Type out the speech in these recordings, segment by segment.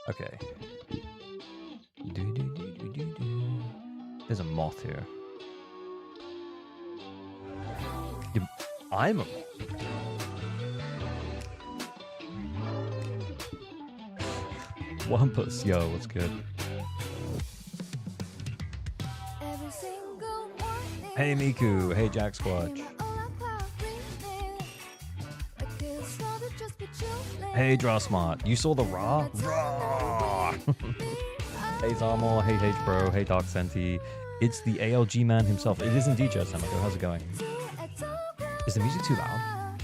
Okay. There's a moth here. I'm a moth. Wampus, yo, what's good? Hey Miku, hey Jack Squatch. Hey Drasmart, you saw the Raw? Raw! Hey Zarmor, hey H Bro, hey Dark Senti. It's the ALG man himself. It is indeed Jazz Samako. How's it going? Is the music too loud?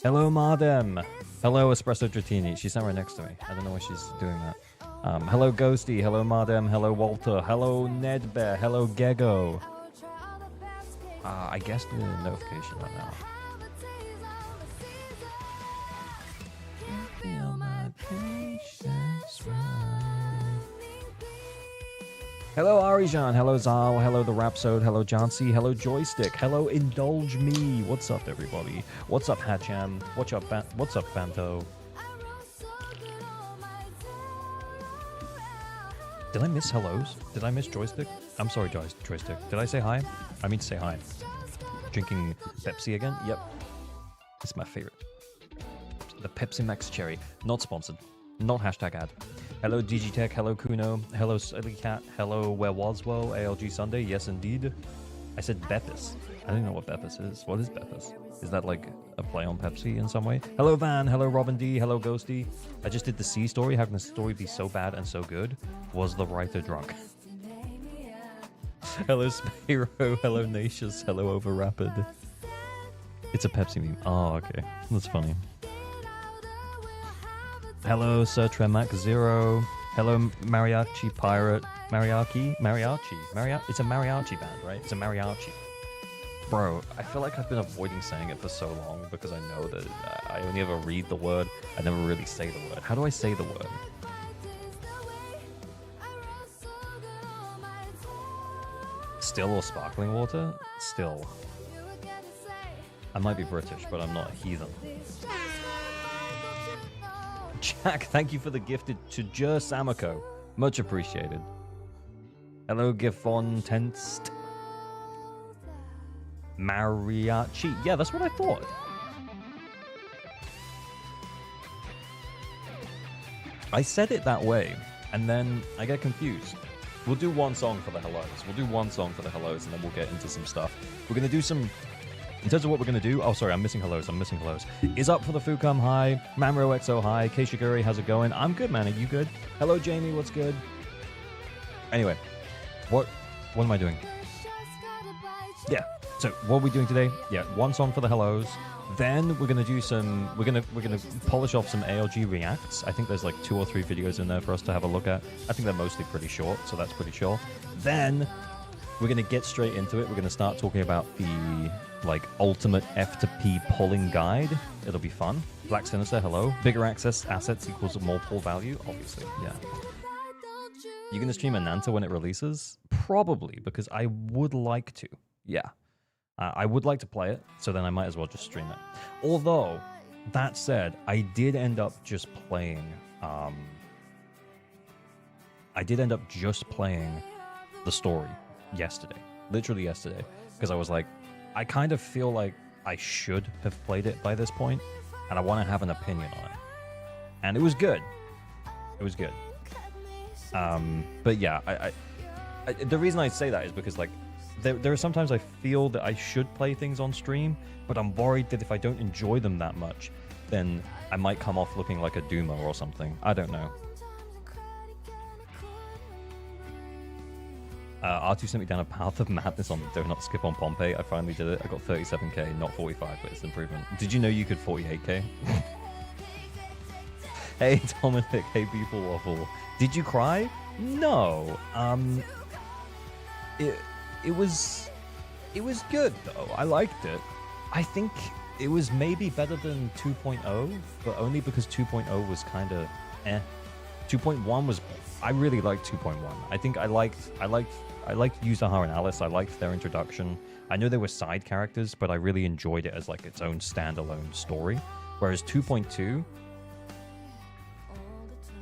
Hello Mardem. Hello Espresso Dratini. She sat right next to me. I don't know why she's doing that. Hello Ghosty. Hello Mardem. Hello Walter. Hello Nedbear. Hello Gego. I guessed the notification right now. Feel my patience run. Hello Arijan, hello Zal, hello the Rhapsode, hello Jancy, hello Joystick, hello Indulge Me. What's up everybody? What's up Hatcham? What's up Fanto? Did I miss hellos? Did I miss Joystick? I'm sorry Joystick. Did I say hi? I mean to say hi. Drinking Pepsi again? Yep. It's my favorite. The Pepsi Max Cherry. Not sponsored. Not hashtag ad. Hello Digitech, hello Kuno, hello Silly Cat, hello Where Was Wo, ALG Sunday, yes indeed. I said Beppis. I don't know what Beppis is. What is Beppis? Is that like a play on Pepsi in some way? Hello Van, hello Robin D, hello Ghosty. I just did the C story. How can the story be so bad and so good? Was the writer drunk? Hello Spyro, hello Nacious, hello Overrapid. It's a Pepsi meme. Oh, okay. That's funny. Hello Sir Tremac Zero. Hello Mariachi Pirate. Mariachi? It's a mariachi band, right? It's a mariachi. Bro, I feel like I've been avoiding saying it for so long because I know that I only ever read the word. I never really say the word. How do I say the word? Still or sparkling water? Still. I might be British, but I'm not a heathen. Jack, thank you for the gifted to Jer Samako. Much appreciated. Hello, Gifon Tenst. Mariachi. Yeah, that's what I thought. I said it that way, and then I get confused. We'll do one song for the hellos. We'll do one song for the hellos, and then we'll get into some stuff. We're going to do some... In terms of what we're going to do... Oh, sorry, I'm missing hellos. Is up for the Fucum, hi. Mamro XO, hi. Keishiguri, how's it going? I'm good, man. Are you good? Hello, Jamie, what's good? Anyway, what am I doing? Yeah, so what are we doing today? Yeah, one song for the hellos. Then we're gonna do some. We're gonna polish off some ALG reacts. I think there's like 2 or 3 videos in there for us to have a look at. I think they're mostly pretty short, so that's pretty chill. Then we're gonna get straight into it. We're gonna start talking about the like ultimate F2P pulling guide. It'll be fun. Black Sinister, hello. Bigger access assets equals more pull value. Obviously, yeah. You gonna stream Ananta when it releases? Probably, because I would like to. Yeah. I would like to play it, so then I might as well just stream it. Although, that said, I did end up just playing... the story yesterday. Literally yesterday. Because I was like, I kind of feel like I should have played it by this point, and I want to have an opinion on it. And it was good. It was good. But yeah, I the reason I say that is because, like, there are sometimes I feel that I should play things on stream, but I'm worried that if I don't enjoy them that much, then I might come off looking like a doomer or something. I don't know. R2 sent me down a path of madness on the donut skip on Pompeii. I finally did it. I got 37k, not 45, but it's an improvement. Did you know you could 48k? Hey, Dominic. Hey, Beeple Waffle. Did you cry? No. It was good though. I liked it. I think it was maybe better than 2.0, but only because 2.0 was kind of eh. 2.1 was... I really liked 2.1. I think I liked Yuzahara and Alice. I liked their introduction. I know they were side characters, but I really enjoyed it as like its own standalone story. Whereas 2.2,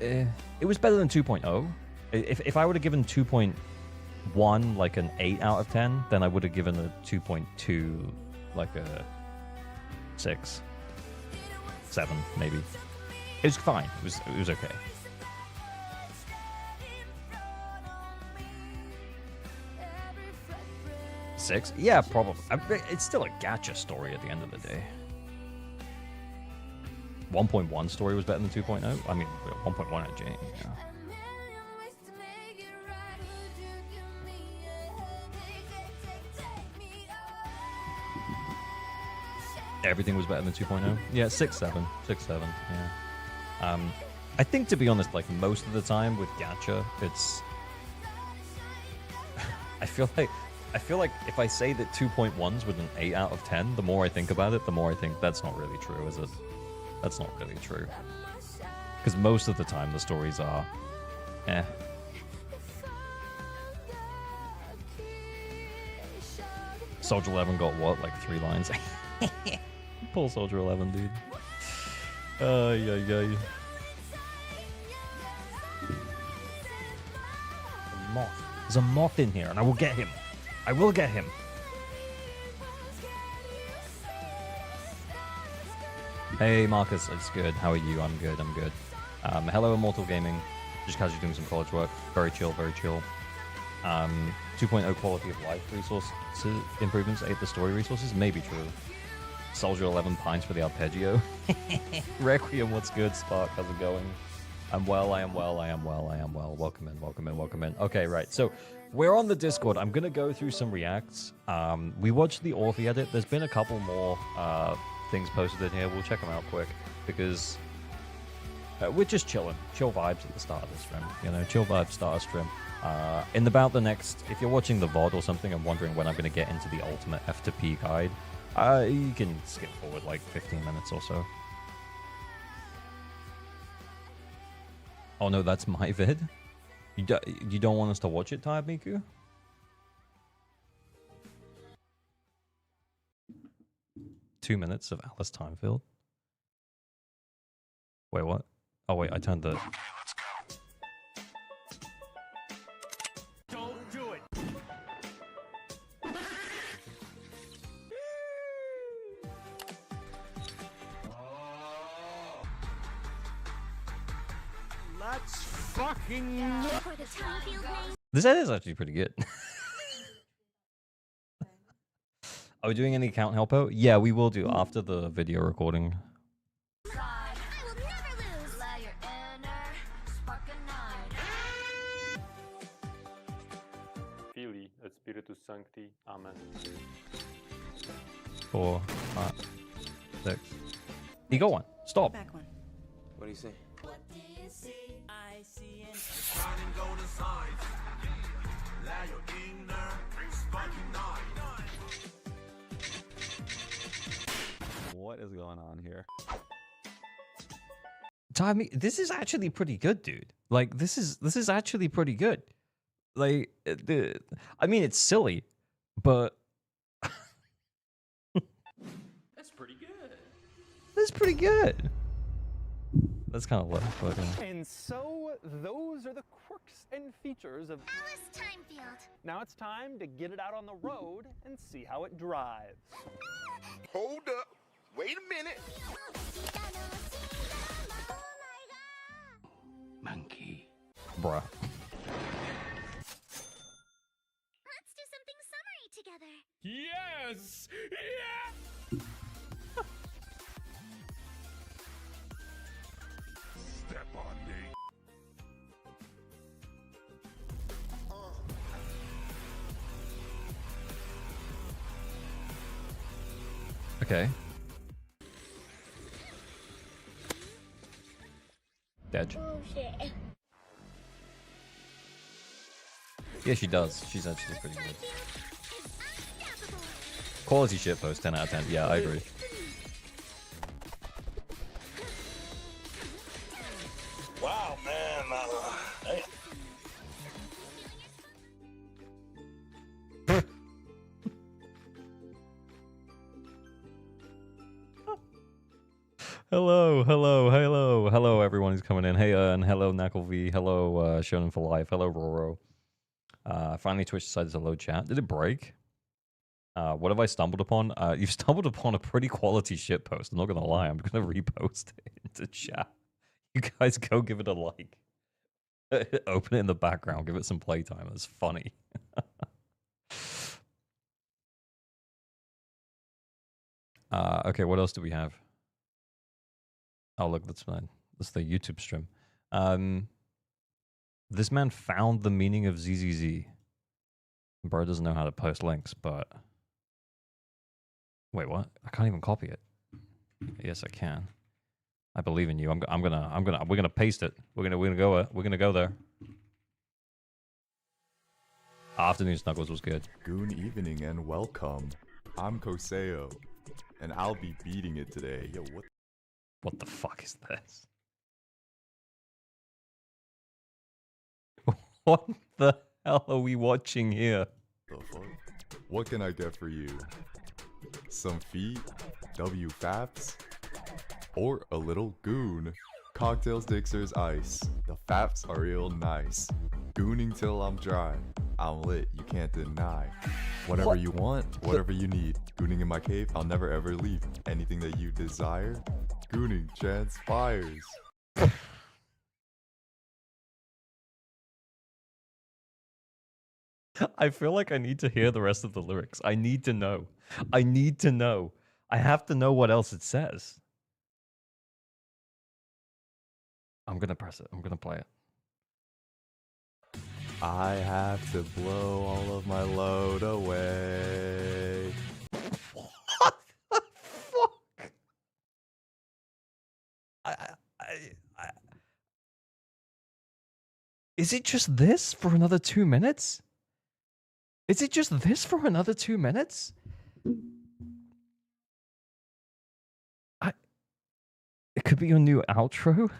It was better than 2.0. If I would have given 2.1 like an 8 out of 10, then I would have given a 2.2 like a 6, 7 maybe. It was fine. It was okay. Six? Yeah, probably. It's still a gacha story at the end of the day. 1.1 story was better than 2.0. I mean, 1.1 at J. Yeah. Everything was better than 2.0. Yeah, 6.7. 6.7. Yeah. I think, to be honest, like most of the time with gacha, it's. I feel like if I say that 2.1s with an 8 out of 10, the more I think about it, the more I think that's not really true, is it? That's not really true. Because most of the time the stories are, eh. Soldier 11 got what? Like 3 lines? Poor Soldier 11, dude. Yeah. A moth. There's a moth in here, and I will get him. I will get him. Hey, Marcus, it's good. How are you? I'm good. Hello, Immortal Gaming. Just casually doing some college work. Very chill, very chill. 2.0 quality of life resource improvements ate the story resources. Maybe true. Soldier 11 pines for the arpeggio. Requiem, what's good? Spark, how's it going? I am well. Welcome in. Okay, right. So we're on the Discord. I'm going to go through some reacts. We watched the Orphe edit. There's been a couple more things posted in here. We'll check them out quick because we're just chilling. Chill vibes at the start of the stream. You know, chill vibes start of stream. In about the next, if you're watching the VOD or something and wondering when I'm going to get into the ultimate F2P guide, you can skip forward like 15 minutes or so. Oh no, that's my vid? You don't want us to watch it, Tide Miku? Two minutes of Alice Timefield. Wait, what? Oh wait, I turned the... Okay, let's go. Don't do it! Let's fucking... This edit is actually pretty good. Are we doing any account helpo? Yeah, we will do after the video recording. Fili et Spiritus Sancti. Amen. 4, 5, 6. You got one. Stop. Back one. What do you say? What do you see? I see an... What is going on here? Tommy, this is actually pretty good, dude. Like this is actually pretty good. Like I mean, it's silly, but That's pretty good. that's pretty good. That's kind of low, but And so, those are the quirks and features of Alice Timefield. Now it's time to get it out on the road and see how it drives. Hold up. Wait a minute. Monkey. bruh. Let's do something summery together. Yes! Yeah! Step on me. Okay. Dead. Bullshit. Yeah, she does. She's actually pretty good. Quality shitpost, 10 out of 10. Yeah, I agree. Wow, man. Hey. Hello, everyone Johnny's coming in. Hey, and hello, Knuckle hello, Shonen for Life, hello, Roro. Finally, Twitch decided to load chat. Did it break? What have I stumbled upon? You've stumbled upon a pretty quality shit post. I'm not gonna lie. I'm gonna repost it into chat. You guys go give it a like. Open it in the background. Give it some playtime. It's funny. Okay, what else do we have? Oh, look, that's mine. That's the YouTube stream. This man found the meaning of ZZZ. Bro doesn't know how to post links, but... Wait, what? I can't even copy it. Yes, I can. I believe in you. We're gonna paste it. We're gonna go there. Afternoon Snuggles was good. Good evening and welcome. I'm Koseo, and I'll be beating it today. Yo, What the fuck is this? What the hell are we watching here? the fuck? What can I get for you? Some feet? W-faps? Or a little goon? Cocktails, Dixers, ice. The faps are real nice. Gooning till I'm dry. I'm lit, you can't deny. Whatever What? you want, whatever you need. Gooning in my cave, I'll never ever leave. Anything that you desire, gooning transpires. I feel like I need to hear the rest of the lyrics. I need to know. I need to know. I have to know what else it says. I'm gonna press it. I'm gonna play it. I have to blow all of my load away. What the fuck? Is it just this for another 2 minutes? Is it just this for another 2 minutes? It could be your new outro?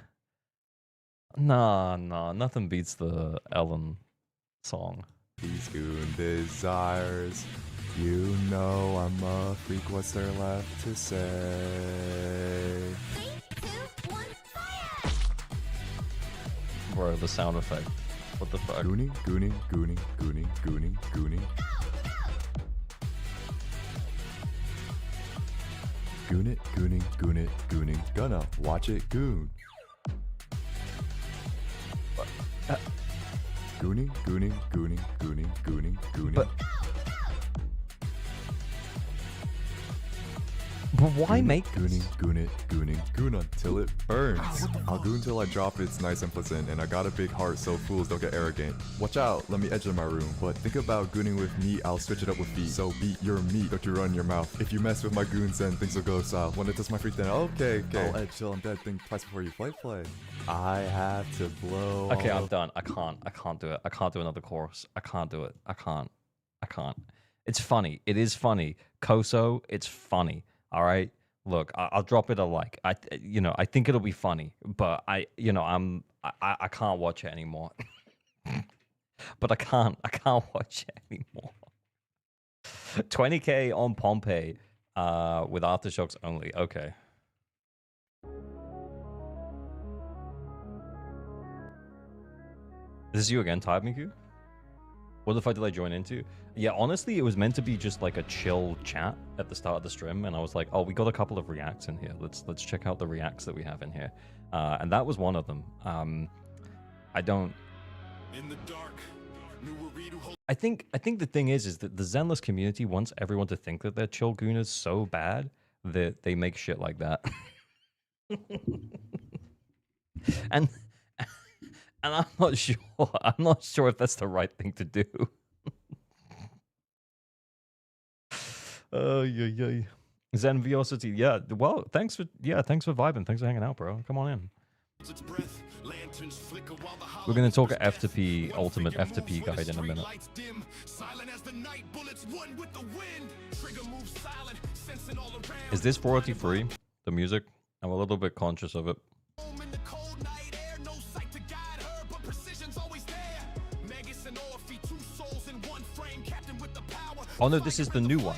Nah, nothing beats the Ellen song. These goon desires. You know I'm a freak, what's there left to say? 3, 2, 1, fire! Bro, the sound effect. What the fuck? Gooning, gooning, gooning, gooning, gooning, gooning. Goon it, gooning, goon it, gooning. Gonna watch it goon. Gooning, gooning, gooning, gooning, gooning, gooning. But why make gooning, this? goon it, gooning, goon until it burns. I'll goon till I drop it's nice and pleasant, and I got a big heart so fools don't get arrogant. Watch out, let me edge in my room. But think about gooning with me, I'll switch it up with feet. So beat your meat, don't you run your mouth. If you mess with my goons, then things will go south. When it does my freak, then okay. I'll edge till I'm dead, think twice before you play. I have to blow. Okay, all I'm done. I can't do it. I can't do another chorus. I can't do it. I can't. It's funny. It is funny. Koso, it's funny. All right. Look, I'll drop it a like. I think it'll be funny, but I can't watch it anymore. But I can't watch it anymore. 20K on Pompeii, with aftershocks only. Okay. This is you again, Type Miku? What the fuck did I join into? Yeah, honestly, it was meant to be just like a chill chat at the start of the stream, and I was like, oh, we got a couple of reacts in here. Let's check out the reacts that we have in here. And that was one of them. I don't... In the dark, I think the thing is that the Zenless community wants everyone to think that they're chill gooners so bad that they make shit like that. and I'm not sure if that's the right thing to do. Yeah. Zen Velocity, yeah. Well, thanks for vibing. Thanks for hanging out, bro. Come on in. We're gonna talk a F2P ultimate F2P guide in a minute. Is this royalty free? The music? I'm a little bit conscious of it. Oh no, this is the new one.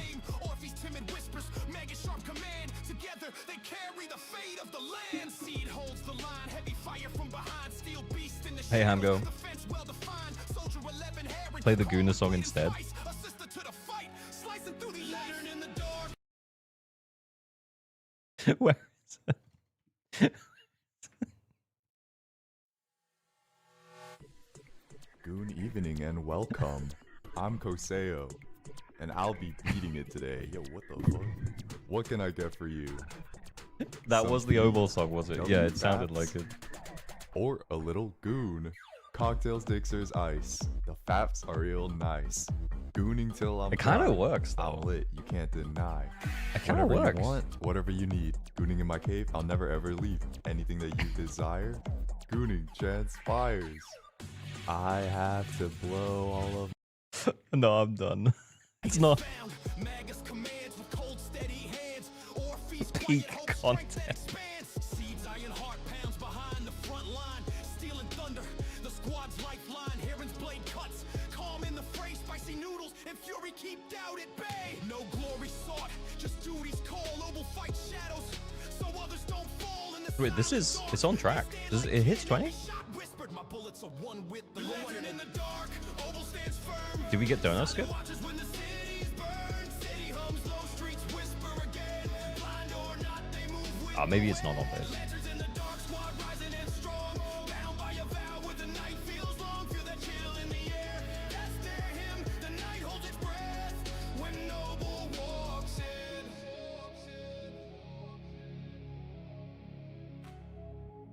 Hey, Hamgo. Play the Guna song instead. Where is it? Goon evening and welcome. I'm Koseo, and I'll be beating it today. Yo, what the fuck? What can I get for you? That Some was the Oval song, was it? gummy Yeah, it sounded faps, like it. Or a little goon. Cocktails, Dixers, ice. The faps are real nice. Gooning till I'm It kind of dry. works, I'm though. lit, you can't deny. It kind of Whatever works. you want, whatever you need. Gooning in my cave, I'll never ever leave. Anything that you desire, gooning transpires. I have to blow all of. No, I'm done. It's not peak content. Wait, it's on track. It hits 20? Did we get donut skip? Maybe it's not on this.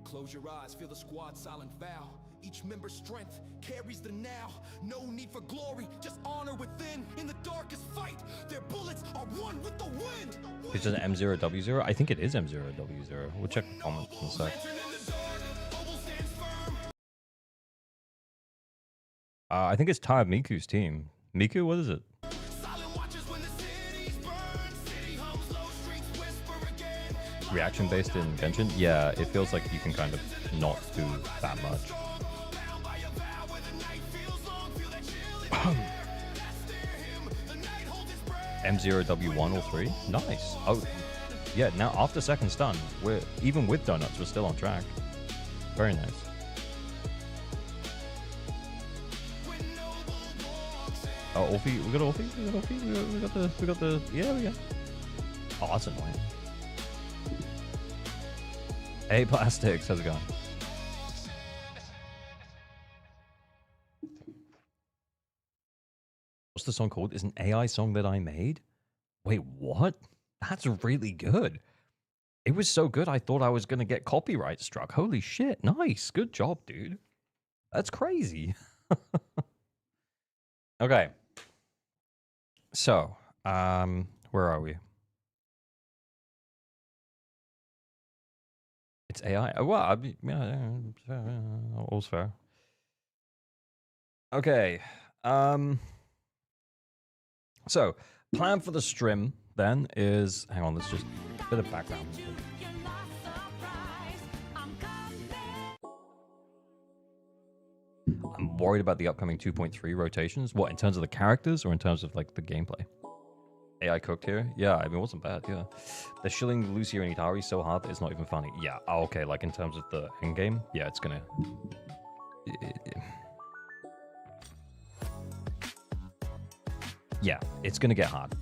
Close your eyes, feel the squad silent vow. Each member's strength carries the now. No need for glory, just honor within. In the darkest fight, their bullets are one with the wind. It's just an M0W0? I think it is M0W0. We'll check the comments in a sec. I think it's Tired Miku's team. Miku, what is it? Reaction based in Genshin? Yeah, it feels like you can kind of not do that much. M0W1 or 3? Nice. Oh, yeah, now after second stun, we're even with donuts, we're still on track. Very nice. Oh, Orphe, we got Orphe, we got Orphe, we got the, yeah, we got. Oh, that's annoying. Hey, Plastics, how's it going? What's the song called? Is an AI song that I made? Wait, what? That's really good. It was so good, I thought I was going to get copyright struck. Holy shit, nice. Good job, dude. That's crazy. Okay. So, where are we? It's AI. Oh, well, I mean, yeah, all's fair. Okay. So, plan for the stream then is, hang on, let's just a bit of background. I'm worried about the upcoming 2.3 rotations. What, in terms of the characters or in terms of like the gameplay? AI cooked here? Yeah, I mean, it wasn't bad, yeah. They're shilling Lucia and Itari so hard that it's not even funny. Yeah, okay, like in terms of the endgame, yeah, it's gonna... Yeah, it's gonna get hard.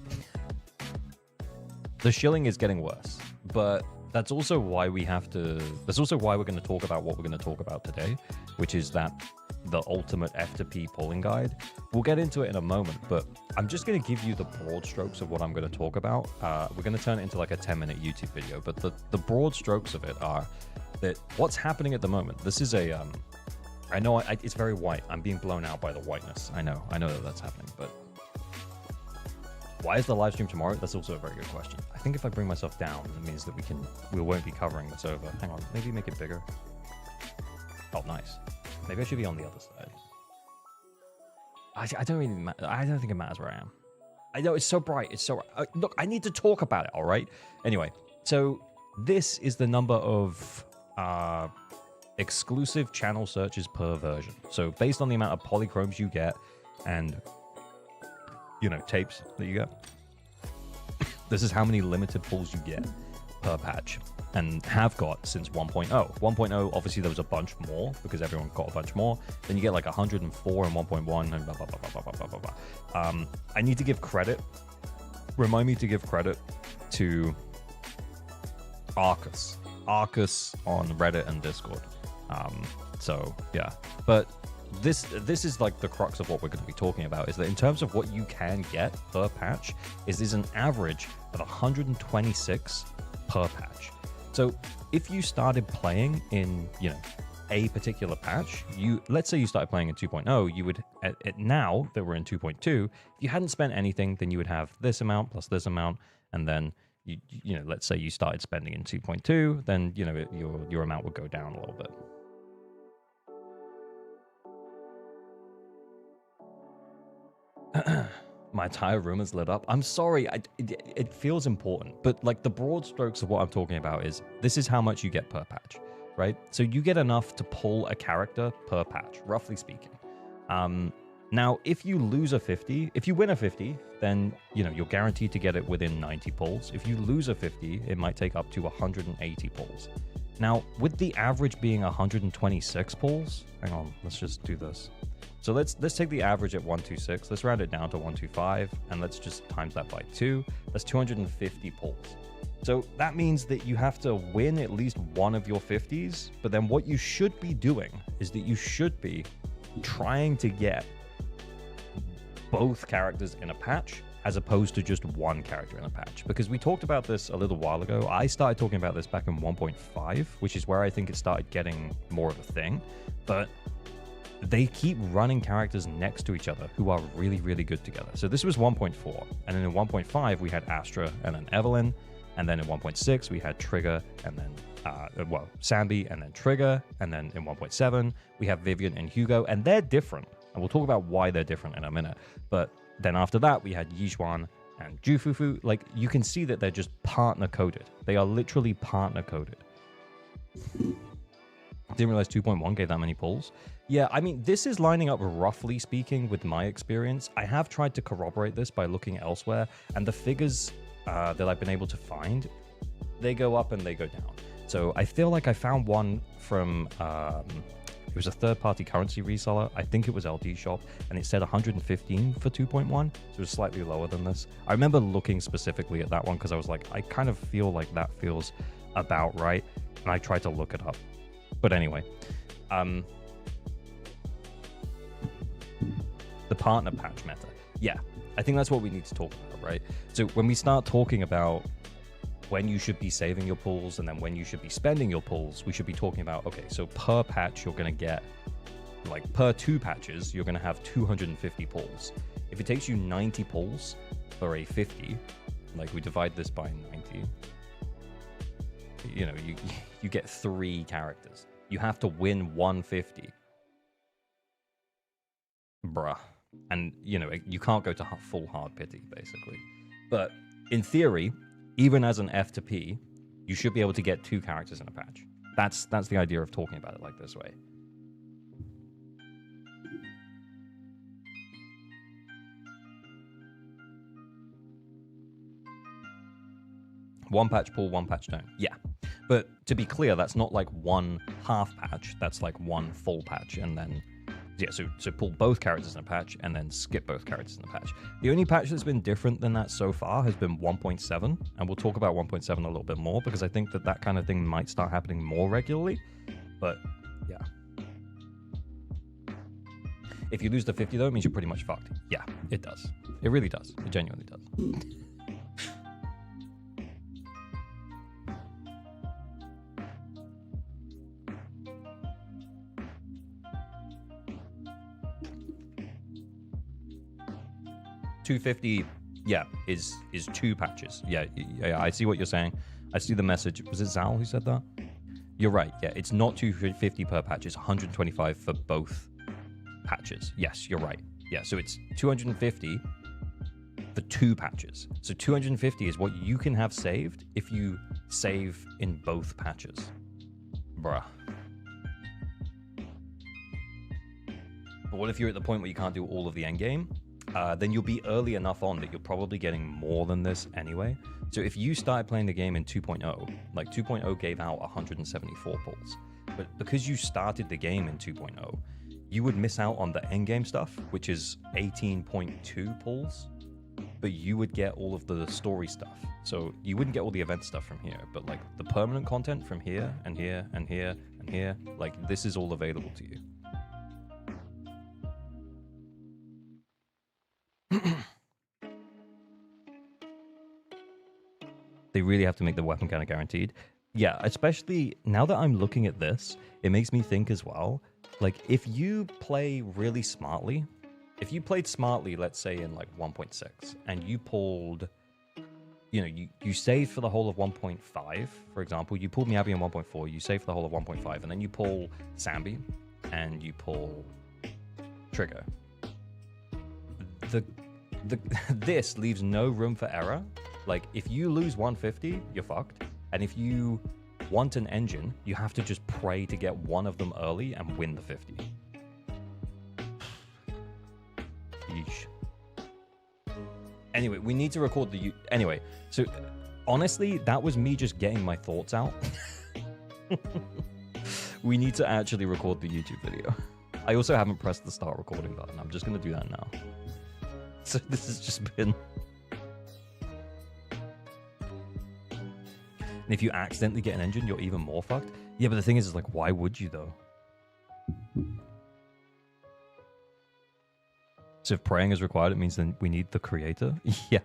The shilling is getting worse, but that's also why we have to... That's also why we're going to talk about what we're going to talk about today, which is that the ultimate F2P polling guide. We'll get into it in a moment, but I'm just going to give you the broad strokes of what I'm going to talk about. We're going to turn it into like a 10-minute YouTube video, but the broad strokes of it are that what's happening at the moment. This is a... I know it's very white. I'm being blown out by the whiteness. I know that that's happening, but... Why is the live stream tomorrow? That's also a very good question. I think if I bring myself down, it means that we won't be covering this over. Hang on, maybe make it bigger. Oh, nice. Maybe I should be on the other side. I don't really. I don't think it matters where I am. I know it's so bright. It's so look. I need to talk about it. All right. Anyway, so this is the number of exclusive channel searches per version. So based on the amount of polychromes you get and tapes that you get, this is how many limited pulls you get per patch. and have got since 1.0. 1.0, obviously there was a bunch more because everyone got a bunch more. Then you get like 104 and 1.1 and blah, blah, blah, blah, blah, blah, blah, blah. I need to give credit. Remind me to give credit to Arcus on Reddit and Discord. So yeah, but this is like the crux of what we're going to be talking about, is that in terms of what you can get per patch is an average of 126 per patch. So if you started playing in, you know, a particular patch, let's say you started playing in 2.0, you would now that we're in 2.2, if you hadn't spent anything, then you would have this amount plus this amount, and then you know, let's say you started spending in 2.2, then you know your amount would go down a little bit. My entire room is lit up. I'm sorry, it feels important, but like the broad strokes of what I'm talking about is this is how much you get per patch, right? So you get enough to pull a character per patch, roughly speaking. Now, if you lose a 50, if you win a 50, then you know you're guaranteed to get it within 90 pulls. If you lose a 50, it might take up to 180 pulls. Now, with the average being 126 pulls, hang on, let's just do this. So let's take the average at 126, let's round it down to 125, and let's just times that by 2. That's 250 pulls. So that means that you have to win at least one of your 50s, but then what you should be doing is that you should be trying to get both characters in a patch as opposed to just one character in a patch. Because we talked about this a little while ago. I started talking about this back in 1.5, which is where I think it started getting more of a thing. But they keep running characters next to each other who are really, really good together. So this was 1.4. And then in 1.5, we had Astra and then Evelyn. And then in 1.6, we had Trigger and then, Sambi and then Trigger. And then in 1.7, we have Vivian and Hugo. And they're different. And we'll talk about why they're different in a minute. But then after that, we had Yixuan and Jufufu. Like, you can see that they're just partner-coded. They are literally partner-coded. Didn't realize 2.1 gave that many pulls. Yeah, I mean, this is lining up roughly speaking with my experience. I have tried to corroborate this by looking elsewhere, and the figures that I've been able to find, they go up and they go down. So I feel like I found one from, it was a third-party currency reseller. I think it was LD Shop, and it said 115 for 2.1, so it was slightly lower than this. I remember looking specifically at that one because I was like, I kind of feel like that feels about right, and I tried to look it up. But anyway, the partner patch meta. Yeah, I think that's what we need to talk about, right? So when we start talking about when you should be saving your pulls and then when you should be spending your pulls, we should be talking about, okay, so per patch, you're going to get, like per 2 patches, you're going to have 250 pulls. If it takes you 90 pulls for a 50, like we divide this by 90, you know, you get 3 characters. You have to win 150. Bruh. And, you know, you can't go to full hard pity, basically. But in theory, even as an F2P, you should be able to get 2 characters in a patch. That's the idea of talking about it like this way. One patch pull, one patch don't. Yeah. But to be clear, that's not like one half patch. That's like one full patch. And then, yeah, so pull both characters in a patch and then skip both characters in a patch. The only patch that's been different than that so far has been 1.7. And we'll talk about 1.7 a little bit more because I think that kind of thing might start happening more regularly. But yeah. If you lose the 50 though, it means you're pretty much fucked. Yeah, it does. It really does. It genuinely does. $250, yeah, is 2 patches. Yeah, I see what you're saying. I see the message. Was it Zal who said that? You're right. Yeah, it's not 250 per patch. It's 125 for both patches. Yes, you're right. Yeah, so it's 250 for 2 patches. So 250 is what you can have saved if you save in both patches. Bruh. But what if you're at the point where you can't do all of the endgame? Then you'll be early enough on that you're probably getting more than this anyway. So if you started playing the game in 2.0, like 2.0 gave out 174 pulls. But because you started the game in 2.0, you would miss out on the endgame stuff, which is 18.2 pulls, but you would get all of the story stuff. So you wouldn't get all the event stuff from here, but like the permanent content from here and here and here and here, like this is all available to you. They really have to make the weapon counter guaranteed. Yeah, especially now that I'm looking at this, it makes me think as well, like if you play really smartly, if you played smartly, let's say in like 1.6, and you pulled, you know, you saved for the whole of 1.5, for example, you pulled Miyabi in 1.4, you save for the whole of 1.5, and then you pull Sambi, and you pull Trigger. This leaves no room for error. Like, if you lose 150, you're fucked. And if you want an engine, you have to just pray to get one of them early and win the 50. Yeesh. Anyway, we need to record the... Anyway, so honestly, that was me just getting my thoughts out. We need to actually record the YouTube video. I also haven't pressed the start recording button. I'm just going to do that now. So this has just been... And if you accidentally get an engine, you're even more fucked. Yeah, but the thing is like, why would you though? So if praying is required, it means then we need the creator? Yeah.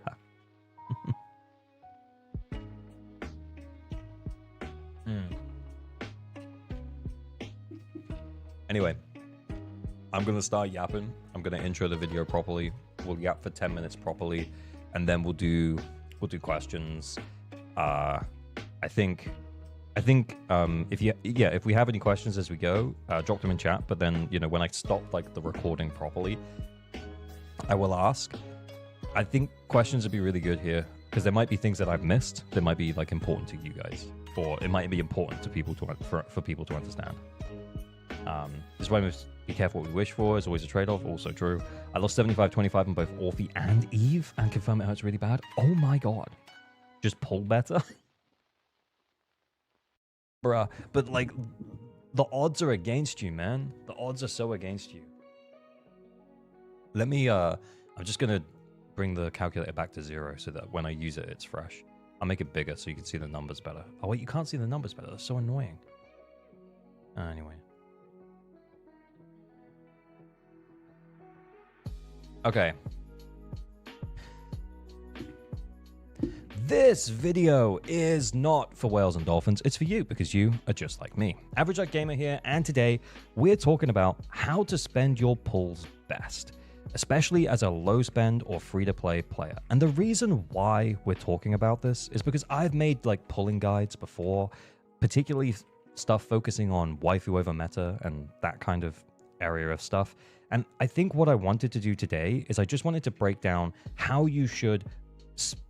Anyway, I'm going to start yapping. I'm going to intro the video properly. We'll yap for 10 minutes properly, and then we'll do questions. I think if we have any questions as we go, drop them in chat. But then, you know, when I stop like the recording properly, I will ask. I think questions would be really good here because there might be things that I've missed that might be like important to you guys, or it might be important to people for people to understand. This is why we must be careful what we wish for. Is always a trade-off. Also true. I lost 75-25 on both Orphe and Eve, and confirm it hurts really bad. Oh my god! Just pull better. Bruh, but like, the odds are against you, man. The odds are so against you. Let me, I'm just gonna bring the calculator back to 0 so that when I use it, it's fresh. I'll make it bigger so you can see the numbers better. Oh wait, you can't see the numbers better. That's so annoying. Anyway. Okay. This video is not for whales and dolphins, it's for you because you are just like me. Average Jack Gamer here, and today we're talking about how to spend your pulls best, especially as a low spend or free to play player. And the reason why we're talking about this is because I've made like pulling guides before, particularly stuff focusing on waifu over meta and that kind of area of stuff. And I think what I wanted to do today is I just wanted to break down how you should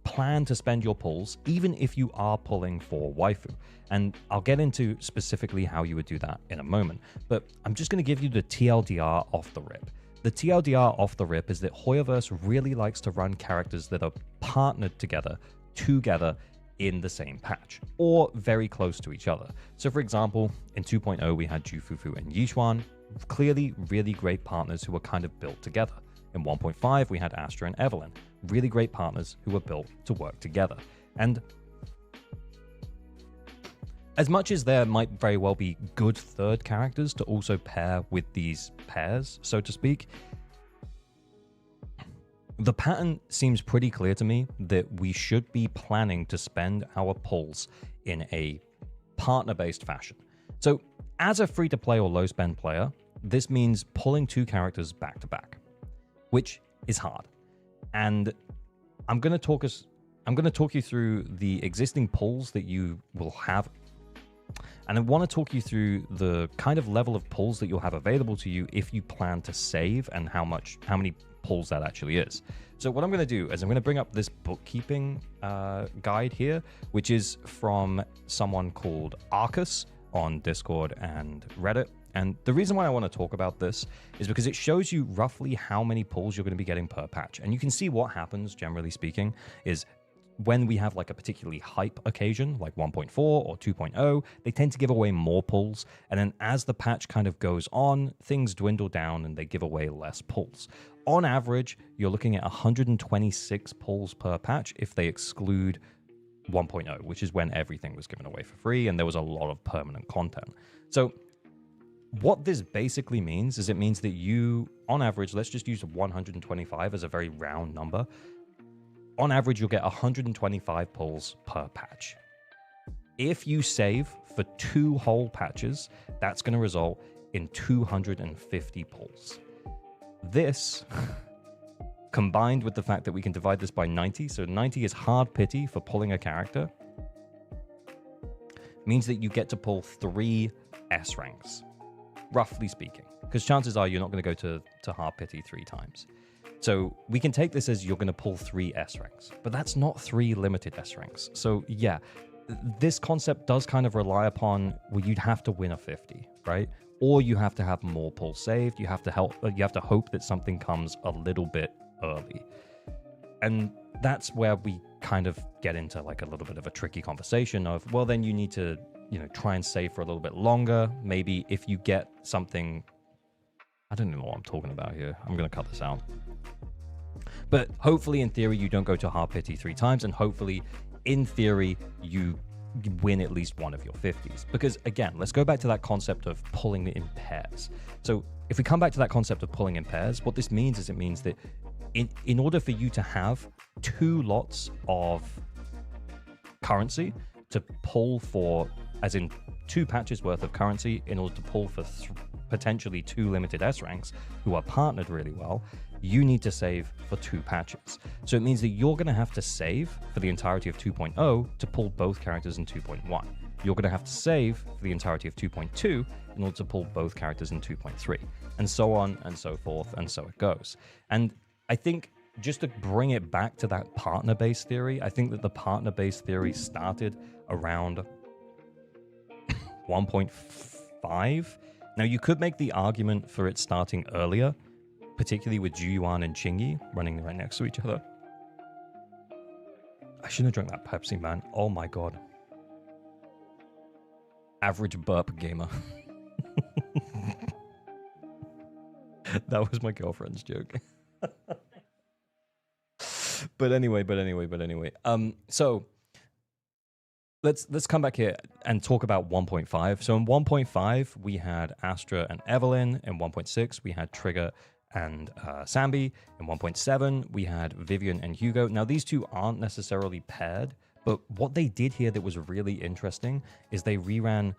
plan to spend your pulls, even if you are pulling for waifu. And I'll get into specifically how you would do that in a moment. But I'm just going to give you the TLDR off the rip. The TLDR off the rip is that Hoyoverse really likes to run characters that are partnered together in the same patch, or very close to each other. So for example, in 2.0 we had Jufufu and Yixuan, clearly really great partners who were kind of built together. In 1.5 we had Astra and Evelyn, really great partners who were built to work together. And as much as there might very well be good third characters to also pair with these pairs, so to speak, the pattern seems pretty clear to me that we should be planning to spend our pulls in a partner-based fashion. So as a free-to-play or low-spend player, this means pulling two characters back-to-back, which is hard. And I'm going to talk you through the existing pulls that you will have. And I want to talk you through the kind of level of pulls that you'll have available to you if you plan to save, and how many pulls that actually is. So what I'm going to do is I'm going to bring up this bookkeeping guide here, which is from someone called Arcus on Discord and Reddit. And the reason why I want to talk about this is because it shows you roughly how many pulls you're going to be getting per patch. And you can see what happens, generally speaking, is when we have like a particularly hype occasion, like 1.4 or 2.0, they tend to give away more pulls. And then as the patch kind of goes on, things dwindle down and they give away less pulls. On average, you're looking at 126 pulls per patch if they exclude 1.0, which is when everything was given away for free and there was a lot of permanent content. So what this basically means is it means that you, on average, let's just use 125 as a very round number. On average, you'll get 125 pulls per patch. If you save for 2 whole patches, that's going to result in 250 pulls. This, combined with the fact that we can divide this by 90, so 90 is hard pity for pulling a character, means that you get to pull 3 S ranks, roughly speaking, because chances are you're not going to go to hard pity 3 times. So we can take this as you're going to pull 3 S ranks, but that's not 3 limited S ranks. So yeah, this concept does kind of rely upon, well, you'd have to win a 50, right? Or you have to have more pulls saved. You have to hope that something comes a little bit early. And that's where we kind of get into like a little bit of a tricky conversation of, well, then you need to, try and save for a little bit longer. Maybe if you get something, I don't know what I'm talking about here. I'm going to cut this out. But hopefully, in theory, you don't go to hard pity 3 times. And hopefully, in theory, you win at least one of your 50s. Because again, let's go back to that concept of pulling in pairs. So if we come back to that concept of pulling in pairs, what this means is it means that in order for you to have 2 lots of currency to pull for, as in 2 patches worth of currency in order to pull for potentially 2 limited S ranks who are partnered really well, you need to save for 2 patches. So it means that you're going to have to save for the entirety of 2.0 to pull both characters in 2.1. You're going to have to save for the entirety of 2.2 in order to pull both characters in 2.3, and so on and so forth, and so it goes. And I think just to bring it back to that partner-based theory, I think that the partner-based theory started around 1.5. Now, you could make the argument for it starting earlier, particularly with Juyuan and Chingy running right next to each other. I shouldn't have drank that Pepsi, man. Oh my god. Average burp gamer. That was my girlfriend's joke. But anyway. So let's come back here and talk about 1.5. So in 1.5, we had Astra and Evelyn. In 1.6, we had Trigger and Sambi. In 1.7, we had Vivian and Hugo. Now, these two aren't necessarily paired, but what they did here that was really interesting is they reran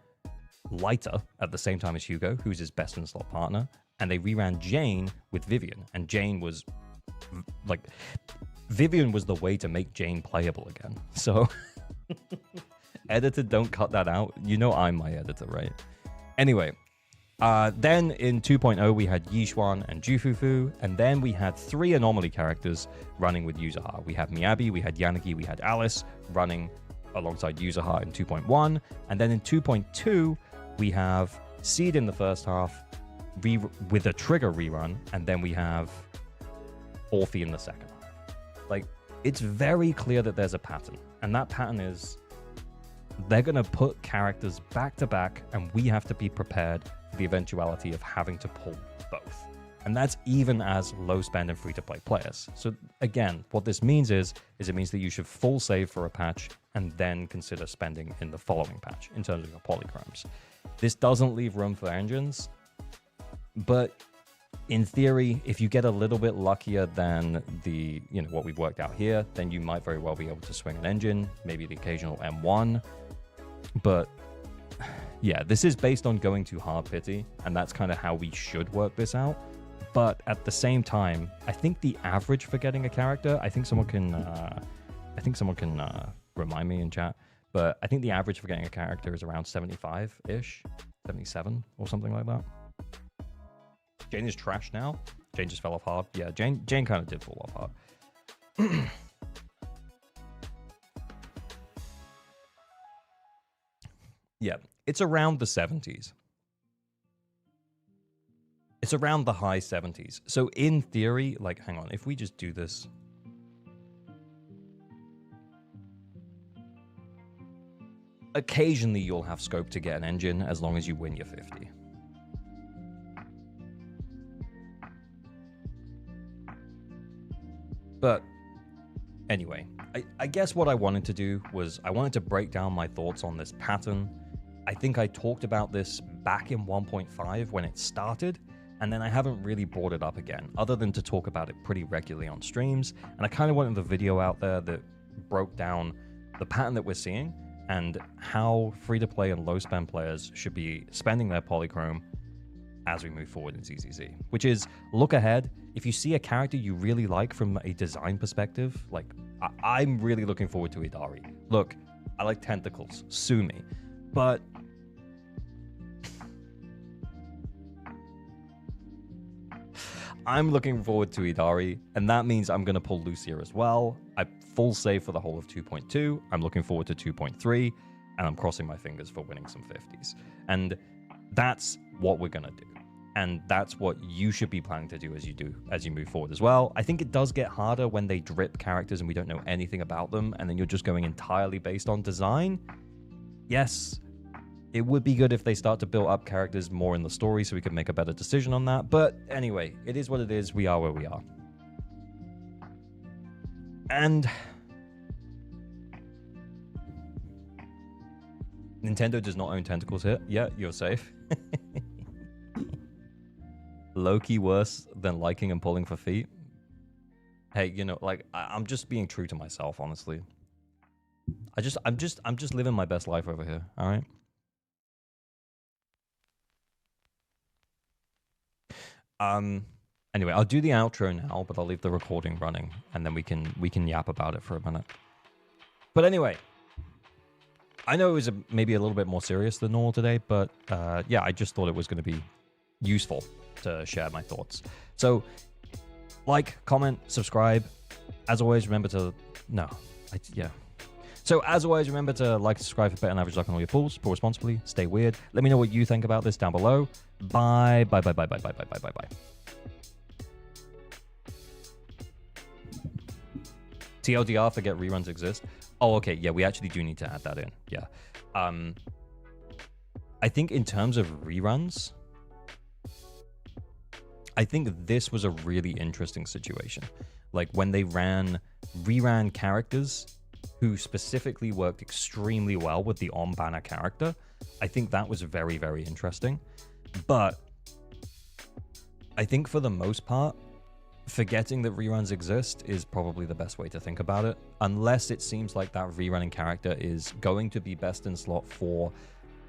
Lighter at the same time as Hugo, who's his best in slot partner, and they reran Jane with Vivian. And Jane was like, Vivian was the way to make Jane playable again. So, editor, don't cut that out. You know I'm my editor, right? Anyway. Then in 2.0, we had Yixuan and Jufufu, and then we had 3 anomaly characters running with Yuzuha. We had Miyabi, we had Yanagi, we had Alice running alongside Yuzuha in 2.1, and then in 2.2, we have Seed in the first half with a Trigger rerun, and then we have Orphe in the second half. Like, it's very clear that there's a pattern, and that pattern is they're going to put characters back to back, and we have to be prepared for the eventuality of having to pull both. And that's even as low spend and free to play players. So again, what this means is it means that you should full save for a patch and then consider spending in the following patch in terms of your polychromes. This doesn't leave room for engines, but in theory, if you get a little bit luckier than the, what we've worked out here, then you might very well be able to swing an engine, maybe the occasional M1. But yeah, this is based on going to hard pity, and that's kind of how we should work this out. But at the same time, I think the average for getting a character, I think someone can remind me in chat, but I think the average for getting a character is around 75-ish, 77 or something like that. Jane is trash now. Jane just fell off hard. Yeah, Jane kind of did fall off hard. Yeah, it's around the 70s. It's around the high 70s. So in theory, like, hang on, if we just do this. occasionally you'll have scope to get an engine as long as you win your 50. But anyway, I guess what I wanted to do was I wanted to break down my thoughts on this pattern. I think I talked about this back in 1.5 when it started, and then I haven't really brought it up again, other than to talk about it pretty regularly on streams. And I kind of wanted the video out there that broke down the pattern that we're seeing and how free-to-play and low-spend players should be spending their polychrome as we move forward in ZZZ, which is look ahead. If you see a character you really like from a design perspective, like I'm really looking forward to Idari. Look, I like tentacles, sue me. But I'm looking forward to Idari, and that means I'm going to pull Lucia as well. I full save for the whole of 2.2. I'm looking forward to 2.3, and I'm crossing my fingers for winning some 50s. And that's what we're going to do. And that's what you should be planning to do as you move forward as well. I think it does get harder when they drip characters and we don't know anything about them, and then you're just going entirely based on design. Yes, it would be good if they start to build up characters more in the story so we could make a better decision on that. But anyway, it is what it is. We are where we are. And Nintendo does not own tentacles here. Yeah, you're safe. Low-key worse than liking and pulling for feet. Hey, you know, like I'm just being true to myself, honestly. I'm just living my best life over here. All right. Anyway, I'll do the outro now, but I'll leave the recording running, and then we can yap about it for a minute. But anyway, I know it was maybe a little bit more serious than normal today, but yeah, I just thought it was going to be useful to share my thoughts. So, like, comment, subscribe. As always, remember to So as always, remember to like and subscribe for better than average luck on all your pulls. Pull responsibly. Stay weird. Let me know what you think about this down below. Bye. Bye. Bye. Bye. Bye. Bye. Bye. Bye. Bye. Bye. TLDR, forget reruns exist. Oh, okay. Yeah, we actually do need to add that in. Yeah. I think in terms of reruns, I think this was a really interesting situation. Like when they reran characters who specifically worked extremely well with the on-banner character. I think that was very, very interesting. But I think for the most part, forgetting that reruns exist is probably the best way to think about it, unless it seems like that rerunning character is going to be best in slot for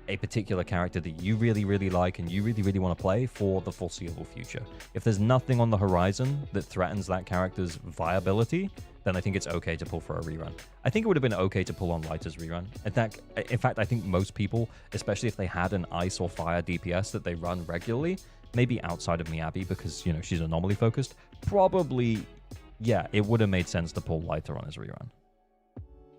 a particular character that you really, really like and you really, really want to play for the foreseeable future. If there's nothing on the horizon that threatens that character's viability, then I think it's okay to pull for a rerun. I think it would have been okay to pull on Lighter's rerun. In fact, I think most people, especially if they had an ice or fire DPS that they run regularly, maybe outside of Miyabi because, you know, she's anomaly focused, probably, yeah, it would have made sense to pull Lighter on his rerun.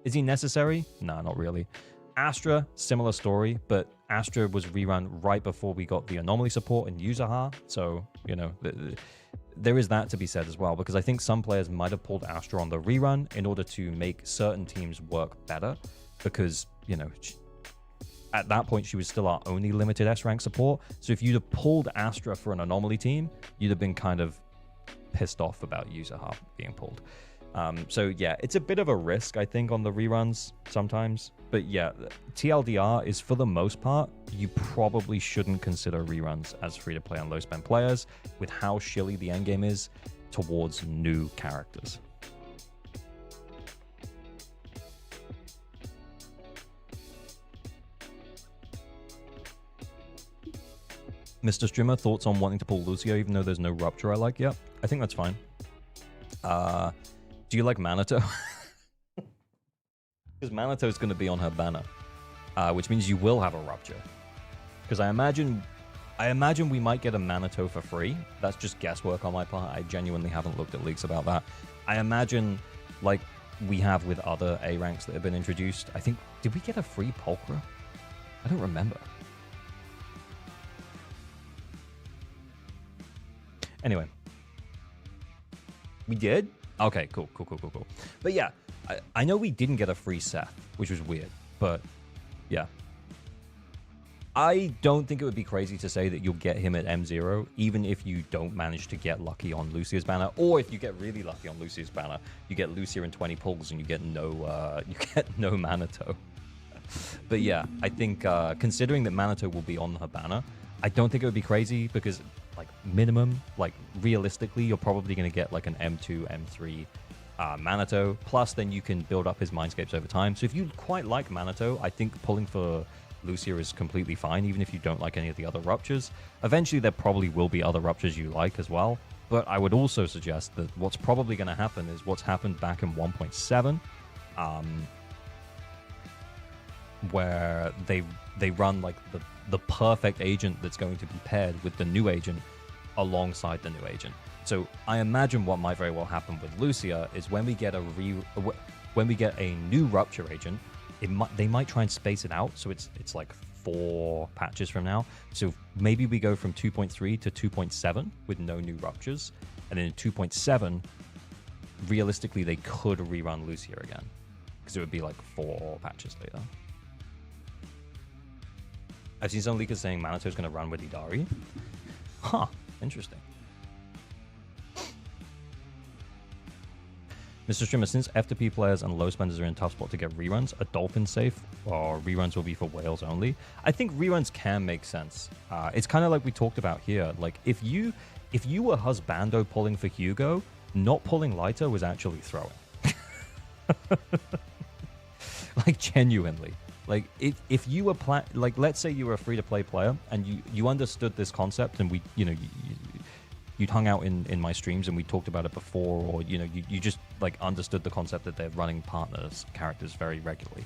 Is he necessary? No, not really. Astra, similar story, but Astra was rerun right before we got the anomaly support in Yuzaha, so, you know, there is that to be said as well, because I think some players might have pulled Astra on the rerun in order to make certain teams work better, because, you know, at that point she was still our only limited S-rank support, so if you'd have pulled Astra for an anomaly team, you'd have been kind of pissed off about Yuzaha being pulled. So yeah, it's a bit of a risk, I think, on the reruns sometimes. But yeah, TLDR is, for the most part, you probably shouldn't consider reruns as free-to-play on low-spend players with how shilly the endgame is towards new characters. Mr. Streamer, thoughts on wanting to pull Lucio even though there's no Rupture I like yet? I think that's fine. Do you like Manato? Because Manato is going to be on her banner, which means you will have a Rupture. Because I imagine we might get a Manato for free. That's just guesswork on my part. I genuinely haven't looked at leaks about that. I imagine, like we have with other A ranks that have been introduced. I think, did we get a free Pulchra? I don't remember. Anyway. We did? Okay, cool. But yeah, I know we didn't get a free Seth, which was weird. But Yeah. I don't think it would be crazy to say that you'll get him at M0, even if you don't manage to get lucky on Lucia's banner, or if you get really lucky on Lucia's banner, you get Lucia in 20 pulls and you get no Manato. But yeah, I think considering that Manato will be on her banner, I don't think it would be crazy because like minimum, like realistically, you're probably going to get like an M2, M3 Manato. Plus, then you can build up his Mindscapes over time. So if you quite like Manato, I think pulling for Lucia is completely fine, even if you don't like any of the other ruptures. Eventually, there probably will be other ruptures you like as well. But I would also suggest that what's probably going to happen is what's happened back in 1.7, where they run like the perfect agent that's going to be paired with the new agent alongside the new agent. So I imagine what might very well happen with Lucia is when we get a new rupture agent, they might try and space it out so it's like 4 patches from now. So maybe we go from 2.3 to 2.7 with no new ruptures, and then in 2.7, realistically they could rerun Lucia again because it would be like 4 patches later. I've seen some leakers saying Manato's going to run with Idari. Huh, interesting. Mr. Streamer, since F2P players and low spenders are in a tough spot to get reruns, are dolphins safe or reruns will be for whales only? I think reruns can make sense. It's kind of like we talked about here. Like if you were husbando pulling for Hugo, not pulling lighter was actually throwing. Like genuinely. Like if you were like let's say you were a free-to-play player and you understood this concept and you'd hung out in my streams and we talked about it before, or you just like understood the concept that they're running partners characters very regularly.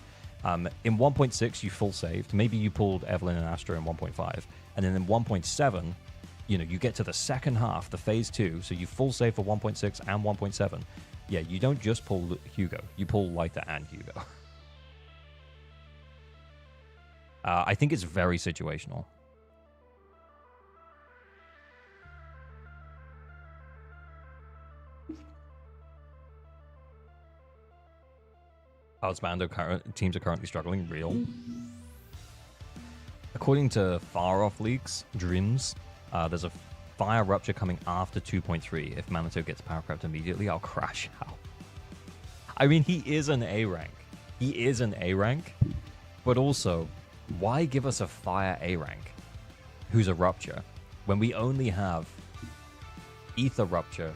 In 1.6 you full saved, maybe you pulled Evelyn and Astra in 1.5, and then in 1.7 you get to the second half, the phase 2, so you full save for 1.6 and 1.7. Yeah, you don't just pull Hugo, you pull Lighter and Hugo. I think it's very situational. Husbando teams are currently struggling. Real. According to Far Off Leaks, Dreams, there's a fire rupture coming after 2.3. If Manato gets power crept immediately, I'll crash out. I mean, he is an A rank. He is an A rank, but also, why give us a fire A rank who's a rupture when we only have ether rupture?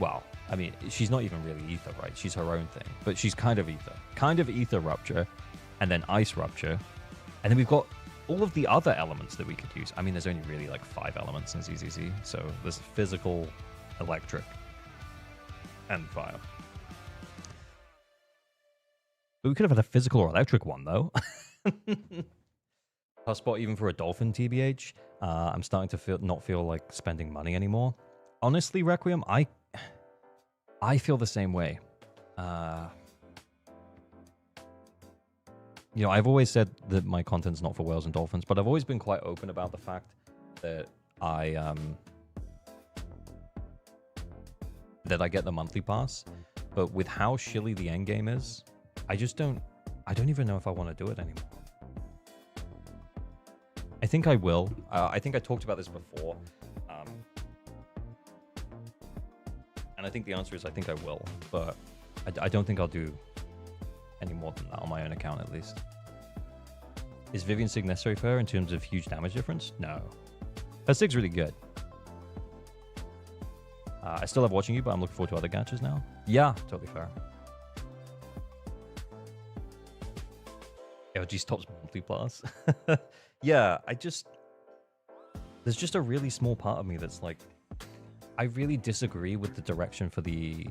Well, I mean, she's not even really ether, right? She's her own thing, but she's kind of ether rupture, and then ice rupture, and then we've got all of the other elements that we could use. I mean, there's only really like 5 elements in ZZZ, so there's physical, electric, and fire. But we could have had a physical or electric one, though. Tough spot even for a dolphin, TBH. I'm starting to not feel like spending money anymore. Honestly, Requiem, I feel the same way. I've always said that my content's not for whales and dolphins, but I've always been quite open about the fact that I get the monthly pass. But with how shilly the endgame is, I don't even know if I want to do it anymore. I think I will. I think I talked about this before. And I think the answer is I think I will. But I don't think I'll do any more than that on my own account, at least. Is Vivian Sig necessary for her in terms of huge damage difference? No. Her Sig's really good. I still love watching you, but I'm looking forward to other gaches now. Yeah, totally fair. LG stops monthly pass. Yeah, there's just a really small part of me that's like, I really disagree with the direction for the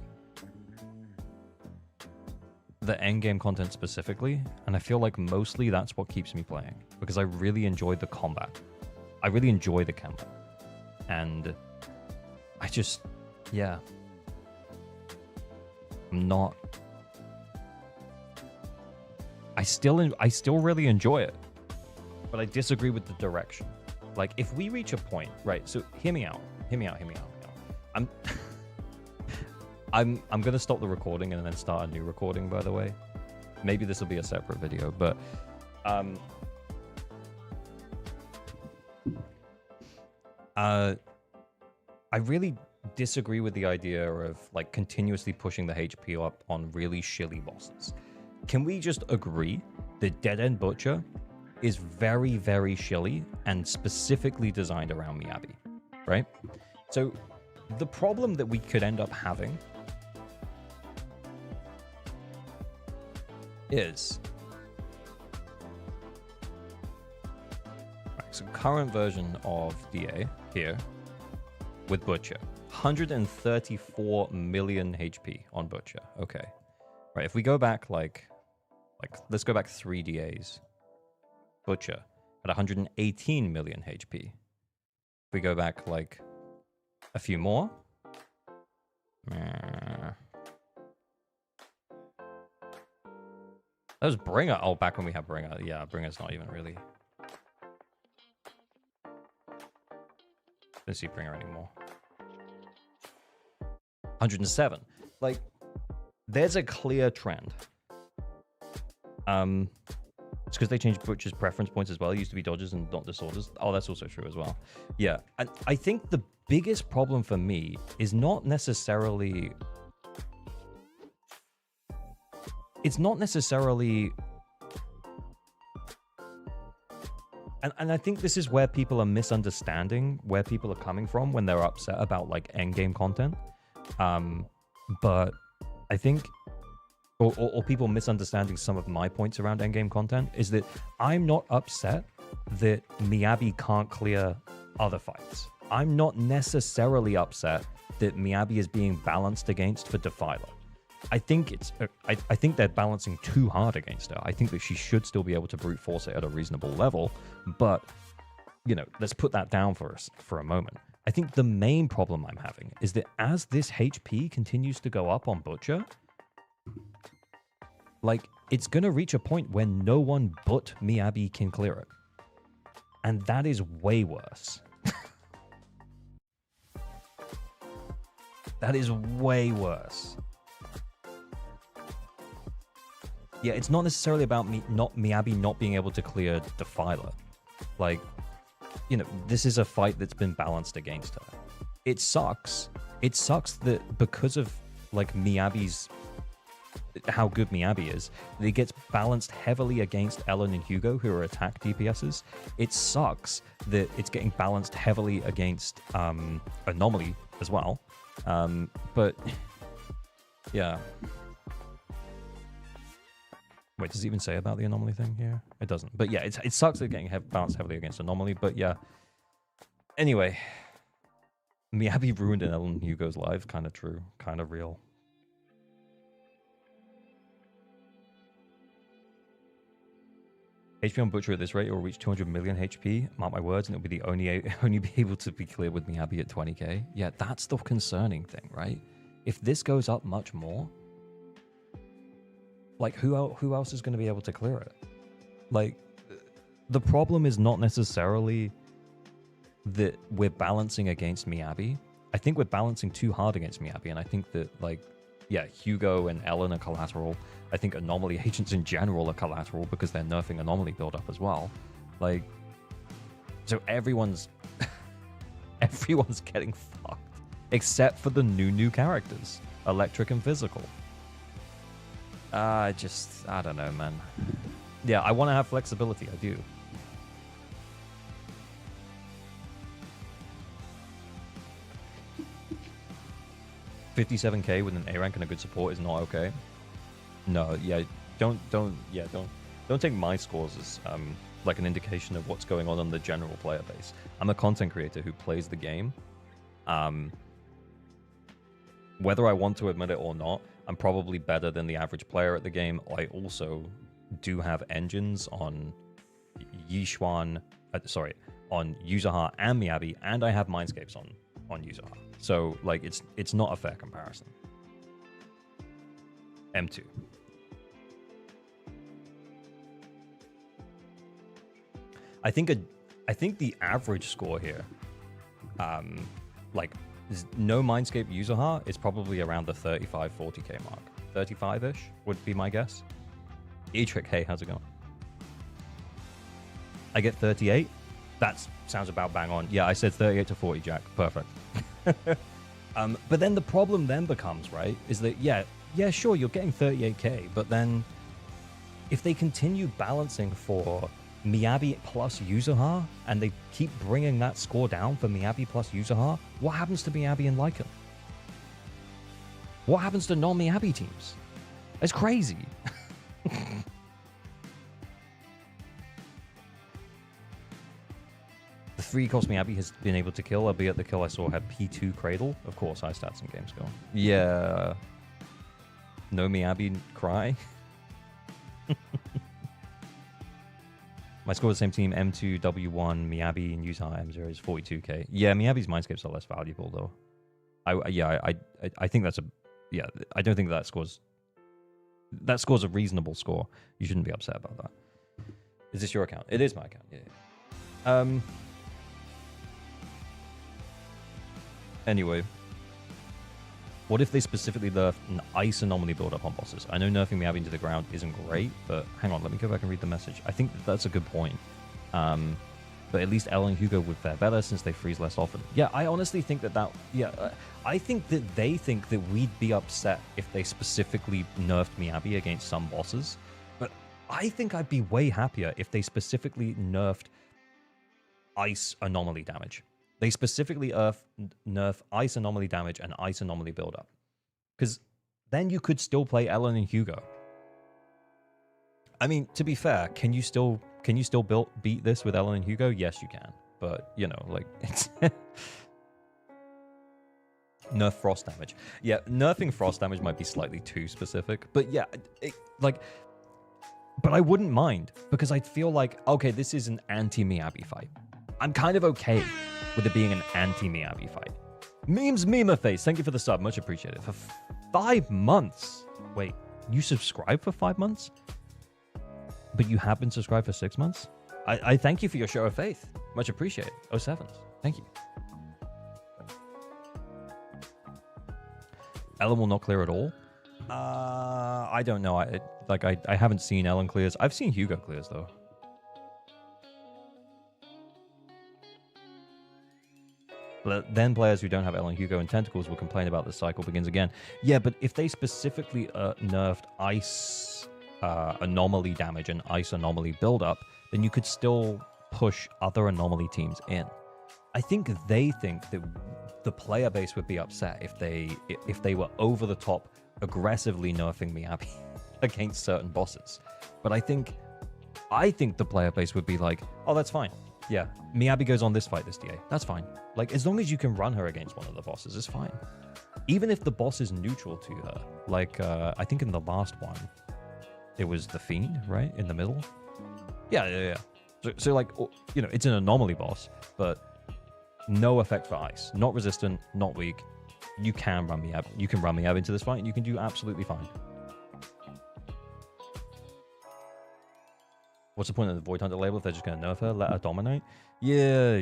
endgame content specifically, and I feel like mostly that's what keeps me playing, because I really enjoy the combat. I really enjoy the combat. And I just, yeah. I still really enjoy it, but I disagree with the direction. Like, if we reach a point, right? So hear me out. I'm gonna stop the recording and then start a new recording, by the way. Maybe this will be a separate video, but I really disagree with the idea of like continuously pushing the HP up on really shilly bosses. Can we just agree that Dead End Butcher is very, very shilly and specifically designed around Miyabi, right? So the problem that we could end up having is right, so current version of DA here with Butcher, 134 million HP on Butcher. Okay, right. If we go back like let's go back 3 DAs. Butcher at 118 million HP. If we go back like a few more. That was Bringer. Oh, back when we had Bringer. Yeah, Bringer's not even really. Don't see Bringer anymore. 107. Like, there's a clear trend. It's because they changed Butcher's preference points as well. It used to be dodges and not disorders. Oh, that's also true as well. Yeah, and I think the biggest problem for me is not necessarily... It's not necessarily... And I think this is where people are misunderstanding where people are coming from when they're upset about, like, endgame content. But I think... Or people misunderstanding some of my points around endgame content is that I'm not upset that Miyabi can't clear other fights. I'm not necessarily upset that Miyabi is being balanced against for Defiler. I think it's I think they're balancing too hard against her. I think that she should still be able to brute force it at a reasonable level, but you know, let's put that down for us for a moment. I think the main problem I'm having is that as this HP continues to go up on Butcher, like, it's going to reach a point where no one but Miyabi can clear it. And that is way worse. That is way worse. Yeah, it's not necessarily about Miyabi not being able to clear Defiler. Like, you know, this is a fight that's been balanced against her. It sucks. It sucks that because of, like, Miyabi's... how good Miyabi is, it gets balanced heavily against Ellen and Hugo, who are attack DPSs. It sucks that it's getting balanced heavily against Anomaly as well. But yeah. Wait, does it even say about the Anomaly thing here? It doesn't. But yeah, it sucks that getting balanced heavily against Anomaly. But yeah. Anyway, Miyabi ruined Ellen and Hugo's lives. Kind of true. Kind of real. HP on Butcher at this rate will reach 200 million HP. Mark my words, and it'll be the only be able to be cleared with Miyabi at 20k. Yeah, that's the concerning thing, right? If this goes up much more, like who else is going to be able to clear it? Like, the problem is not necessarily that we're balancing against Miyabi. I think we're balancing too hard against Miyabi, and I think that, like, yeah, Hugo and Ellen are collateral. I think Anomaly agents in general are collateral because they're nerfing Anomaly build-up as well. Like, so everyone's getting fucked. Except for the new characters. Electric and Physical. I don't know, man. Yeah, I want to have flexibility, I do. $57k with an A rank and a good support is not okay. No, yeah, don't take my scores as like an indication of what's going on the general player base. I'm a content creator who plays the game. Whether I want to admit it or not, I'm probably better than the average player at the game. I also do have engines on Yishuan, on Yuzuha and Miyabi, and I have Mindscapes on Yuzuha. So, like, it's not a fair comparison. M2. I think the average score here, like, no Mindscape Yuzuha is probably around the 35-40k mark. 35-ish would be my guess. Etrick, hey, how's it going? I get 38. That sounds about bang on. Yeah, I said 38 to 40, Jack. Perfect. But then the problem then becomes, right, is that, yeah, sure, you're getting 38k, but then if they continue balancing for Miyabi plus Yuzuha, and they keep bringing that score down for Miyabi plus Yuzuha, what happens to Miyabi and Lycan? What happens to non-Miyabi teams? It's crazy. The 3 cost Miyabi has been able to kill, albeit the kill I saw had P2 Cradle. Of course, I stats and games go. Yeah. No Miyabi cry. My score is the same team, M2, W1, Miyabi, and Yuzuha M0 is 42k. Yeah, Miyabi's mindscapes are less valuable, though. I think that's a... Yeah, I don't think that score's... That score's a reasonable score. You shouldn't be upset about that. Is this your account? It is my account, yeah. Anyway. What if they specifically nerf an ice anomaly build-up on bosses? I know nerfing Miyabi into the ground isn't great, but hang on, let me go back and read the message. I think that's a good point. But at least Elle and Hugo would fare better since they freeze less often. Yeah, I honestly think I think that they think that we'd be upset if they specifically nerfed Miyabi against some bosses. But I think I'd be way happier if they specifically nerfed ice anomaly damage. They specifically nerf ice anomaly damage and ice anomaly buildup. Because then you could still play Ellen and Hugo. I mean, to be fair, can you still beat this with Ellen and Hugo? Yes, you can. But, you know, like, it's... Nerf frost damage. Yeah, nerfing frost damage might be slightly too specific. But yeah, but I wouldn't mind. Because I'd feel like, okay, this is an anti-Miyabi fight. I'm kind of okay with it being an anti-Miyabi fight. Memes Mema Face, thank you for the sub. Much appreciated. For 5 months. Wait, you subscribed for 5 months? But you have been subscribed for 6 months? I thank you for your show of faith. Much appreciated. 07s. Thank you. Ellen will not clear at all? I don't know. I haven't seen Ellen clears. I've seen Hugo clears, though. Then players who don't have Ellen, Hugo, and Tentacles will complain about the cycle begins again. Yeah, but if they specifically nerfed Ice Anomaly damage and Ice Anomaly build-up, then you could still push other Anomaly teams in. I think they think that the player base would be upset if they were over the top, aggressively nerfing Miyabi against certain bosses. But I think the player base would be like, oh, that's fine. Yeah, Miyabi goes on this fight this DA. That's fine. Like, as long as you can run her against one of the bosses, it's fine. Even if the boss is neutral to her. Like, I think in the last one, it was the Fiend, right? In the middle? Yeah. So like, you know, it's an anomaly boss, but no effect for ice. Not resistant, not weak. You can run Miyabi. You can run Miyabi into this fight, and you can do absolutely fine. What's the point of the Void Hunter label if they're just going to nerf her? Let her dominate? Yeah.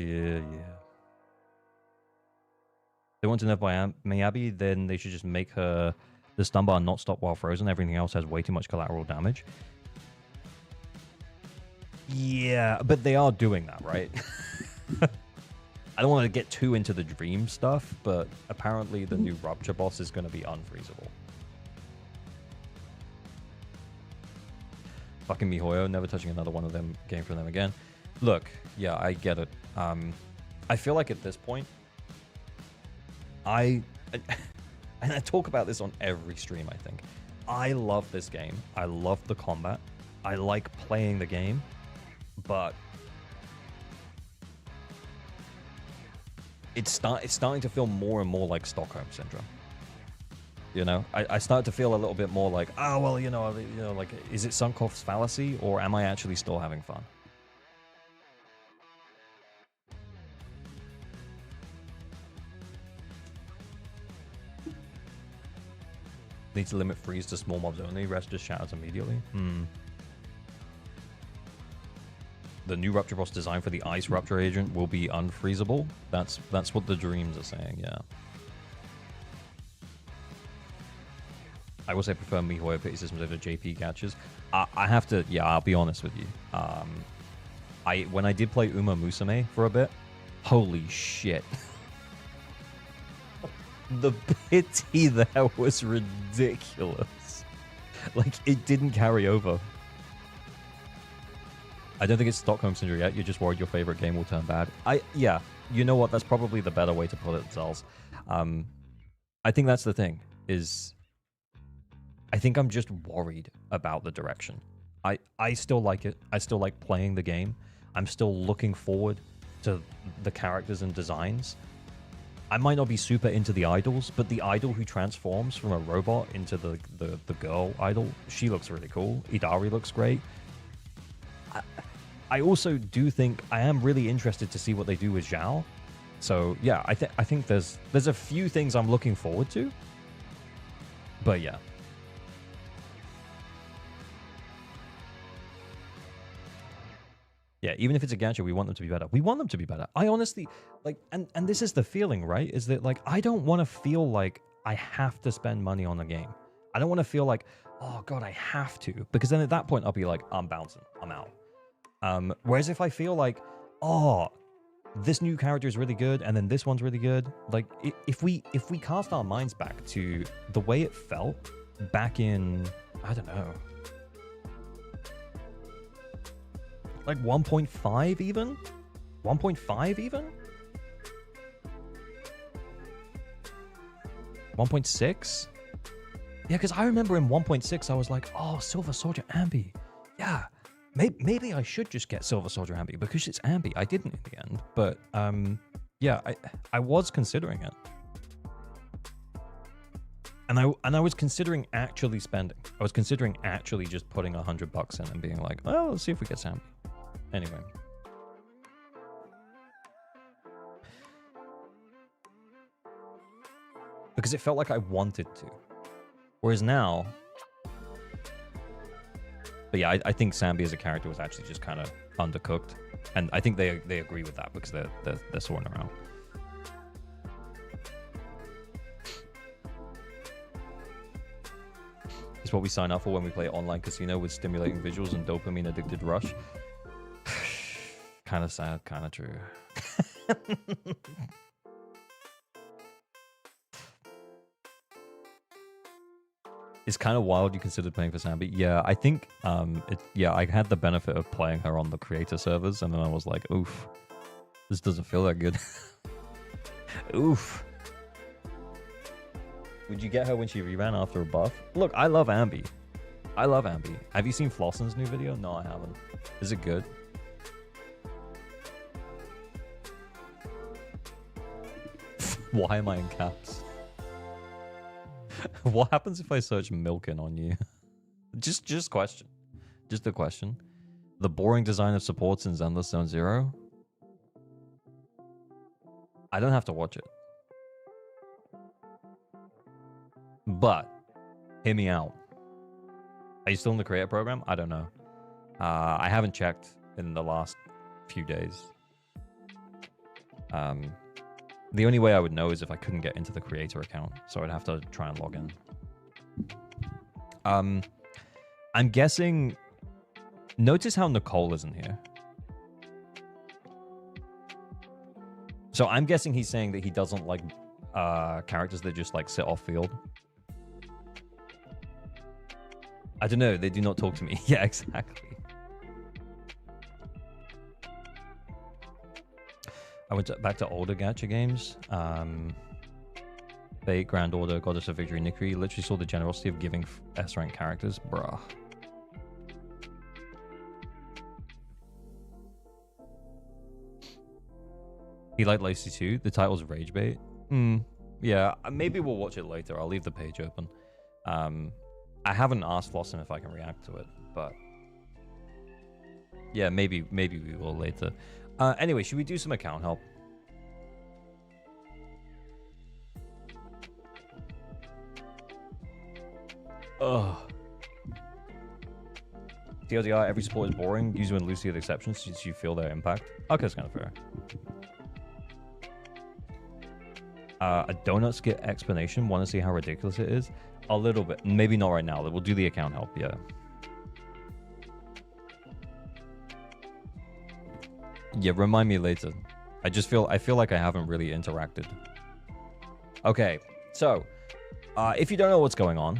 They want to nerf by Miyabi, then they should just make her the stun bar not stop while frozen. Everything else has way too much collateral damage. Yeah, but they are doing that, right? I don't want to get too into the dream stuff, but apparently the new Rupture boss is going to be unfreezable. Fucking MiHoYo, never touching another one of them game from them again. Look, yeah, I get it. I feel like at this point, and I talk about this on every stream, I think. I love this game. I love the combat. I like playing the game, but it's starting to feel more and more like Stockholm Syndrome. You know, I start to feel a little bit more like, oh, well, you know, like, is it Sunkoff's fallacy, or am I actually still having fun? Need to limit freeze to small mobs only. Rest just shatters immediately. The new Rupture boss designed for the Ice Rupture agent will be unfreezable. That's what the dreams are saying, yeah. I will say I prefer MiHoYo pity systems over JP catches. I have to, yeah, I'll be honest with you. when I did play Uma Musume for a bit, holy shit. The pity there was ridiculous. Like, it didn't carry over. I don't think it's Stockholm Syndrome yet. You're just worried your favorite game will turn bad. Yeah, you know what? That's probably the better way to put it, Zels. I think that's the thing, is I think I'm just worried about the direction. I still like it. I still like playing the game. I'm still looking forward to the characters and designs. I might not be super into the idols, but the idol who transforms from a robot into the girl idol, she looks really cool. Idari looks great. I also do think I am really interested to see what they do with Zhao. So yeah, I think there's a few things I'm looking forward to. But yeah. Yeah, even if it's a gacha, we want them to be better. We want them to be better. I honestly, like, and this is the feeling, right? Is that, like, I don't want to feel like I have to spend money on a game. I don't want to feel like, oh, God, I have to. Because then at that point, I'll be like, I'm bouncing. I'm out. Whereas if I feel like, oh, this new character is really good, and then this one's really good. Like, if we cast our minds back to the way it felt back in, I don't know, like 1.5 even? 1.5 even? 1.6? Yeah, because I remember in 1.6 I was like, oh, Silver Soldier Ambi. Yeah, maybe I should just get Silver Soldier Ambi because it's Ambi. I didn't in the end, but yeah, I was considering it. And I was considering actually spending. I was considering actually just putting $100 in and being like, well, let's see if we get Ambi. Anyway. Because it felt like I wanted to. Whereas now... But yeah, I think Sambi as a character was actually just kind of undercooked. And I think they agree with that because they're sworn around. It's what we sign up for when we play online casino with stimulating visuals and dopamine-addicted rush. Kind of sad, kind of true. It's kind of wild you considered playing for Sambi. Yeah, I think I had the benefit of playing her on the creator servers, and then I was like, oof, this doesn't feel that good. Oof. Would you get her when she reran after a buff? Look, I love Ambi. I love Ambi. Have you seen Flosson's new video? No, I haven't. Is it good? Why am I in caps? What happens if I search Milkin on you? just question. Just a question. The boring design of supports in Zenless Zone0? I don't have to watch it. But, hear me out. Are you still in the creator program? I don't know. I haven't checked in the last few days. The only way I would know is if I couldn't get into the creator account, so I'd have to try and log in. I'm guessing... Notice how Nicole isn't here. So I'm guessing he's saying that he doesn't like characters that just like sit off field. I don't know, they do not talk to me. Yeah, exactly. I went back to older gacha games. Fate, Grand Order, Goddess of Victory, Nikri. Literally saw the generosity of giving S-rank characters. Bruh. He liked Lacey too. The title's Rage Bait. Yeah, maybe we'll watch it later. I'll leave the page open. I haven't asked Flossin if I can react to it, but... Yeah, maybe we will later. Anyway, should we do some account help? Ugh. TLDR, every sport is boring. Use when loosely with exceptions so you feel their impact. Okay, that's kind of fair. A donut skit explanation. Want to see how ridiculous it is? A little bit. Maybe not right now. We'll do the account help, yeah. Yeah, remind me later. I feel like I haven't really interacted. Okay, so if you don't know what's going on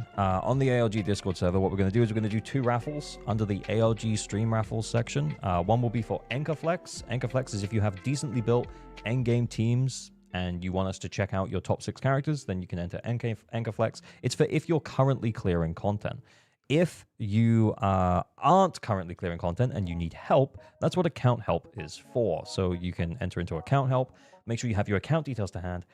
the ALG Discord server, what we're going to do is we're going to do 2 raffles under the ALG Stream Raffles section. One will be for Enkerflex. Enkerflex is if you have decently built endgame teams and you want us to check out your top 6 characters, then you can enter Enkerflex. It's for if you're currently clearing content. If you aren't currently clearing content and you need help, that's what account help is for. So you can enter into account help. Make sure you have your account details to hand.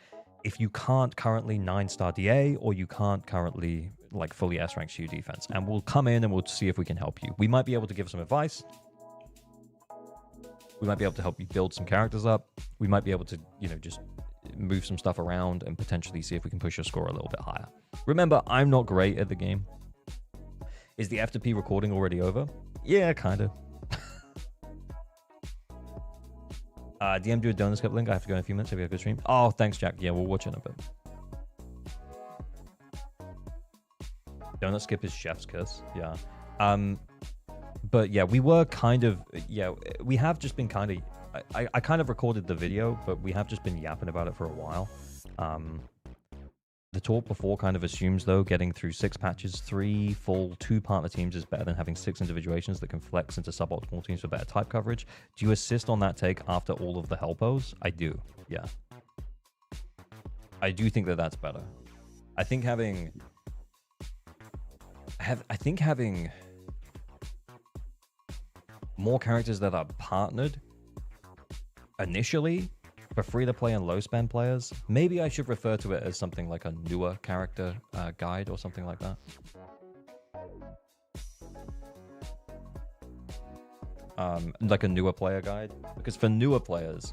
If you can't currently 9-star DA or you can't currently like fully S-rank SHU defense, and we'll come in and we'll see if we can help you. We might be able to give some advice. We might be able to help you build some characters up. We might be able to, you know, just move some stuff around and potentially see if we can push your score a little bit higher. Remember, I'm not great at the game. Is the F2P recording already over? Yeah, kind of. DM do a donut skip link. I have to go in a few minutes. Have you had a good stream? Oh, thanks, Jack. Yeah, we'll watch it in a bit. Donut skip is chef's kiss. Yeah. But yeah, we were kind of, yeah, we have just been kind of, I kind of recorded the video, but we have just been yapping about it for a while. The talk before kind of assumes, though, getting through 6 patches, 3 full 2 partner teams is better than having 6 individuations that can flex into suboptimal teams for better type coverage. Do you assist on that take after all of the helpos? I do, yeah. I do think that that's better. I think having more characters that are partnered initially for free-to-play and low-spend players. Maybe I should refer to it as something like a newer character guide or something like that. Like a newer player guide. Because for newer players,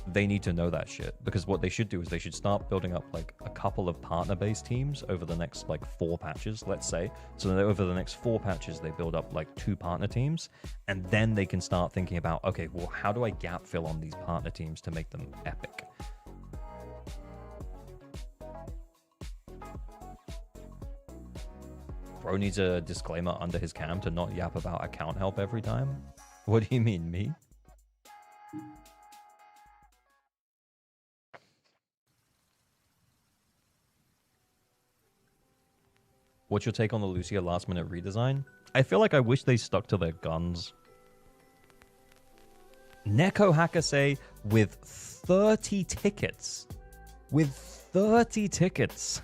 they need to know that shit. Because what they should do is they should start building up like a couple of partner-based teams over the next like 4 patches, let's say. So that over the next 4 patches, they build up like 2 partner teams. And then they can start thinking about, okay, well, how do I gap fill on these partner teams to make them epic? Bro needs a disclaimer under his cam to not yap about account help every time. What do you mean, me? What's your take on the Lucia last-minute redesign? I feel like I wish they stuck to their guns. Neko Hakase with 30 tickets. With 30 tickets.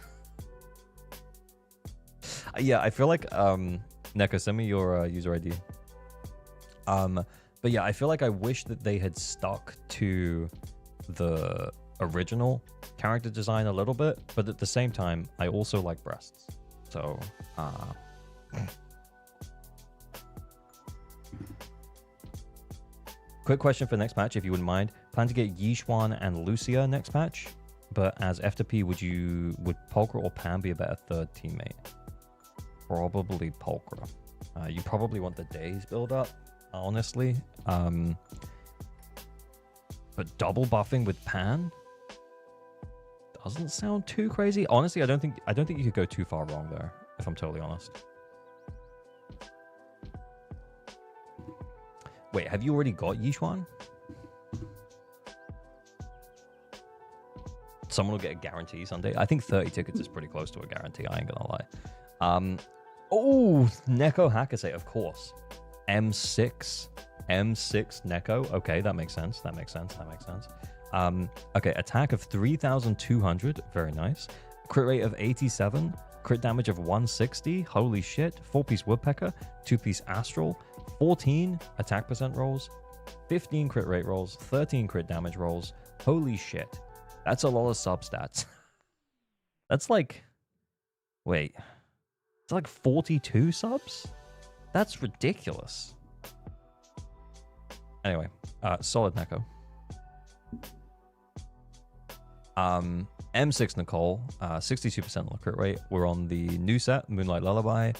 Yeah, I feel like... Neko, send me your user ID. But yeah, I feel like I wish that they had stuck to the original character design a little bit. But at the same time, I also like breasts. So, quick question for next match, if you wouldn't mind. Plan to get Yixuan and Lucia next match, but as F2P, would Polkra or Pam be a better third teammate? Probably Polkra. You probably want the days build up, honestly. But double buffing with Pan doesn't sound too crazy. Honestly, I don't think you could go too far wrong there, if I'm totally honest. Wait, have you already got Yixuan? Someone will get a guarantee Sunday. I think 30 tickets is pretty close to a guarantee, I ain't gonna lie. Oh, Neko Hakase, of course. M6 Neko. Okay, that makes sense. Okay, attack of 3,200. Very nice. Crit rate of 87. Crit damage of 160. Holy shit. 4-piece Woodpecker. 2-piece Astral. 14 attack percent rolls. 15 crit rate rolls. 13 crit damage rolls. Holy shit. That's a lot of substats. That's like... Wait. It's like 42 subs? That's ridiculous. Anyway, solid Neko. M6 Nicole, 62% crit rate. We're on the new set, Moonlight Lullaby.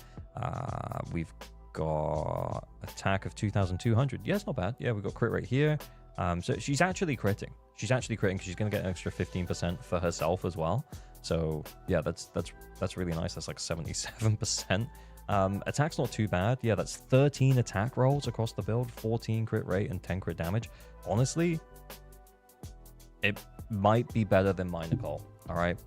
We've got attack of 2,200. Yeah, it's not bad. Yeah, we've got crit rate here. So she's actually critting. She's actually critting because she's going to get an extra 15% for herself as well. So yeah, that's really nice. That's like 77%. Attack's not too bad. Yeah, that's 13 attack rolls across the build, 14 crit rate, and 10 crit damage. Honestly, it might be better than my Nicole. All right.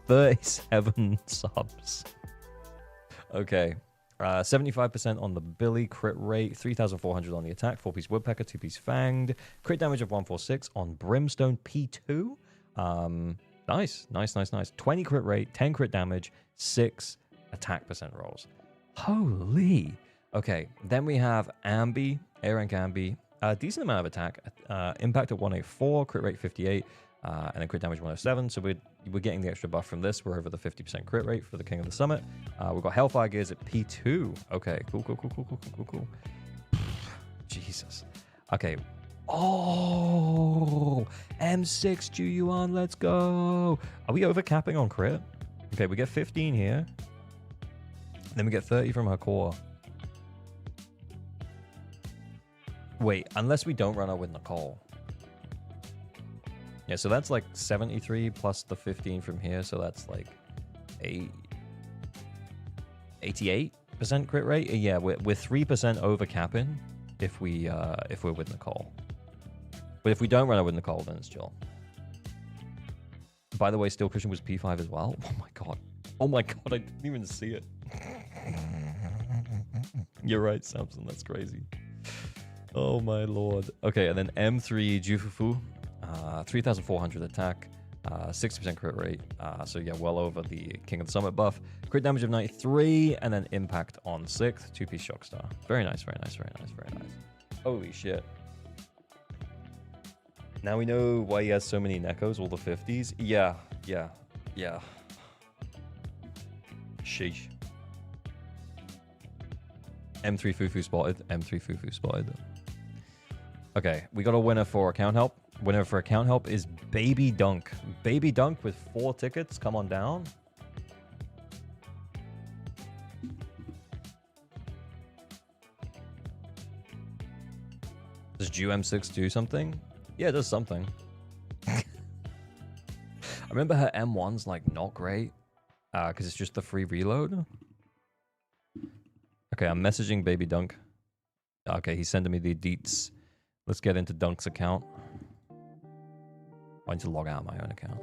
37 subs. Okay. 75% on the Billy, crit rate, 3,400 on the attack, 4-piece Woodpecker, 2-piece Fanged, crit damage of 146 on Brimstone P2. Nice. 20 crit rate, 10 crit damage, 6 attack percent rolls. Holy. Okay, then we have Ambi, A rank Ambi, a decent amount of attack, impact at 184, crit rate 58, and a crit damage 107. So we're getting the extra buff from this. We're over the 50% crit rate for the King of the Summit. We've got Hellfire Gears at P2. Okay, cool. Jesus. Okay. Oh, M6 Juyuan, let's go. Are we overcapping on crit? Okay, we get 15 here. Then we get 30 from her core. Wait, unless we don't run out with Nicole. Yeah, so that's like 73 plus the 15 from here, so that's like 88% crit rate. Yeah, we're 3% over capping if we're with Nicole. But if we don't run out with Nicole, then it's chill. By the way, Steel Christian was P5 as well. Oh my god, I didn't even see it. You're right, Samson, that's crazy. Oh my lord. Okay, and then M3 Jufufu, 3,400 attack, 60% crit rate. So yeah, well over the King of the Summit buff. Crit damage of 93, and then impact on 6th, 2-piece Shockstar. Very nice. Holy shit. Now we know why he has so many Nekos, all the 50s. Yeah. Sheesh. M3 Fufu spotted. Okay, we got a winner for account help. Winner for account help is Baby Dunk. Baby Dunk with 4 tickets. Come on down. Does Jew M6 do something? Yeah, it does something. I remember her M1's like not great. Because it's just the free reload. Okay, I'm messaging Baby Dunk. Okay, he's sending me the deets. Let's get into Dunk's account. I need to log out of my own account.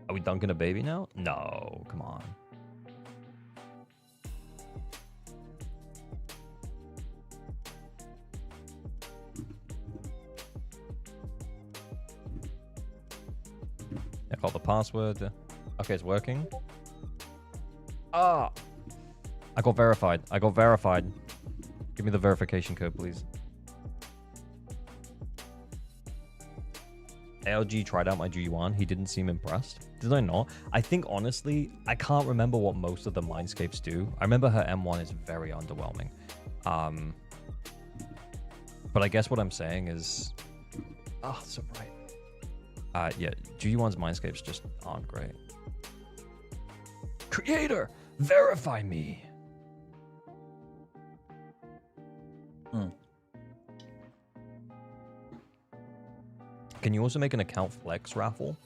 Are we dunking a baby now? No, come on. I got the password. Okay, it's working. Ah! I got verified. Give me the verification code, please. ALG tried out my G1. He didn't seem impressed. Did I not? I think, honestly, I can't remember what most of the Mindscapes do. I remember her M1 is very underwhelming. But I guess what I'm saying is... Oh, so bright. Yeah, G1's Mindscapes just aren't great. Creator, verify me. Can you also make an account flex raffle?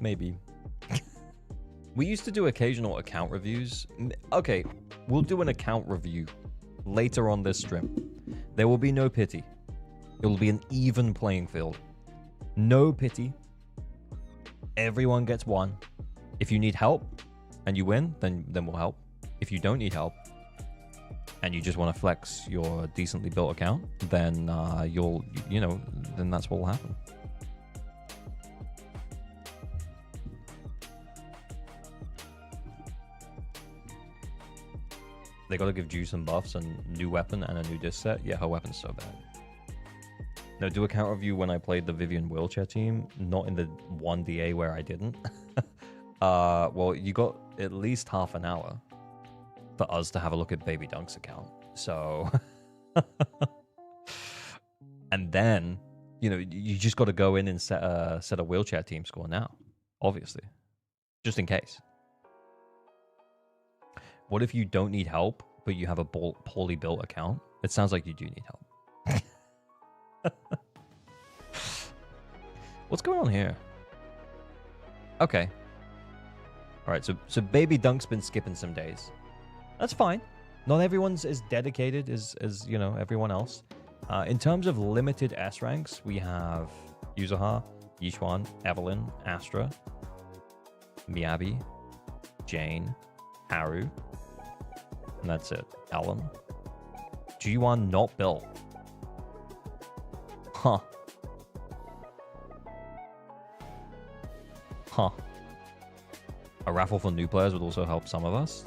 Maybe. We used to do occasional account reviews. Okay, we'll do an account review later on this stream. There will be no pity. It will be an even playing field. No pity. Everyone gets one. If you need help and you win, then we'll help. If you don't need help and you just want to flex your decently built account, then then that's what will happen. They got to give Ju some buffs and new weapon and a new disc set. Yeah, her weapon's so bad. No, do account review when I played the Vivian wheelchair team, not in the 1DA where I didn't. Well, you got at least half an hour for us to have a look at Baby Dunk's account. So, and then, you just got to go in and set a wheelchair team score now, obviously, just in case. What if you don't need help, but you have a poorly built account? It sounds like you do need help. What's going on here? Okay. All right, so Baby Dunk's been skipping some days. That's fine. Not everyone's as dedicated as you know, everyone else. In terms of limited S ranks, we have Yuzuha, Yishuan, Evelyn, Astra, Miyabi, Jane, Haru, and that's it. Ellen. G1 not built. Huh. Huh. A raffle for new players would also help some of us.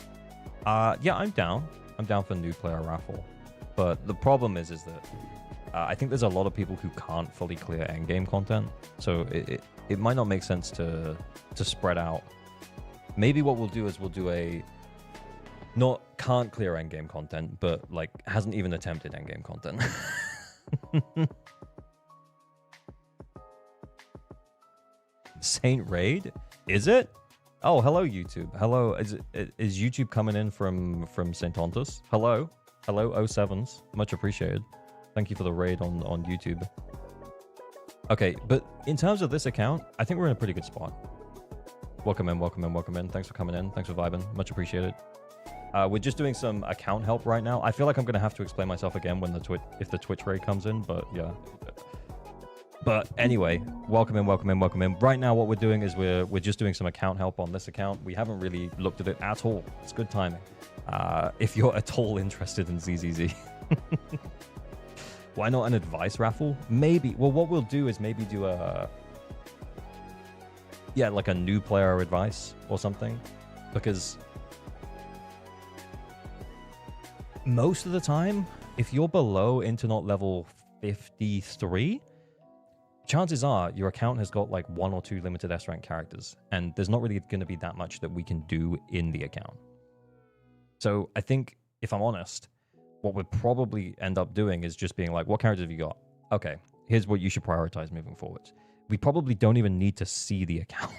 Yeah, I'm down. I'm down for new player raffle. But the problem is that I think there's a lot of people who can't fully clear endgame content. So it might not make sense to spread out. Maybe what we'll do is we'll do a not can't clear endgame content, but like hasn't even attempted endgame content. Saint Raid? Is it? Oh, hello YouTube. Hello. Is YouTube coming in from Saint Tontus? Hello. Hello 07s. Much appreciated. Thank you for the raid on YouTube. Okay, but in terms of this account, I think we're in a pretty good spot. Welcome in, welcome in, welcome in. Thanks for coming in. Thanks for vibing. Much appreciated. We're just doing some account help right now. I feel like I'm going to have to explain myself again when if the Twitch raid comes in, but yeah. But anyway, welcome in, welcome in, welcome in. Right now what we're doing is we're just doing some account help on this account. We haven't really looked at it at all. It's good timing. If you're at all interested in ZZZ. Why not an advice raffle? Maybe. Well, what we'll do is maybe do like a new player advice or something. Because most of the time, if you're below Internet level 53, chances are your account has got like 1 or 2 limited S rank characters, and there's not really going to be that much that we can do in the account. So I think, if I'm honest, what we'll probably end up doing is just being like, what characters have you got? Okay, here's what you should prioritize moving forward. We probably don't even need to see the account.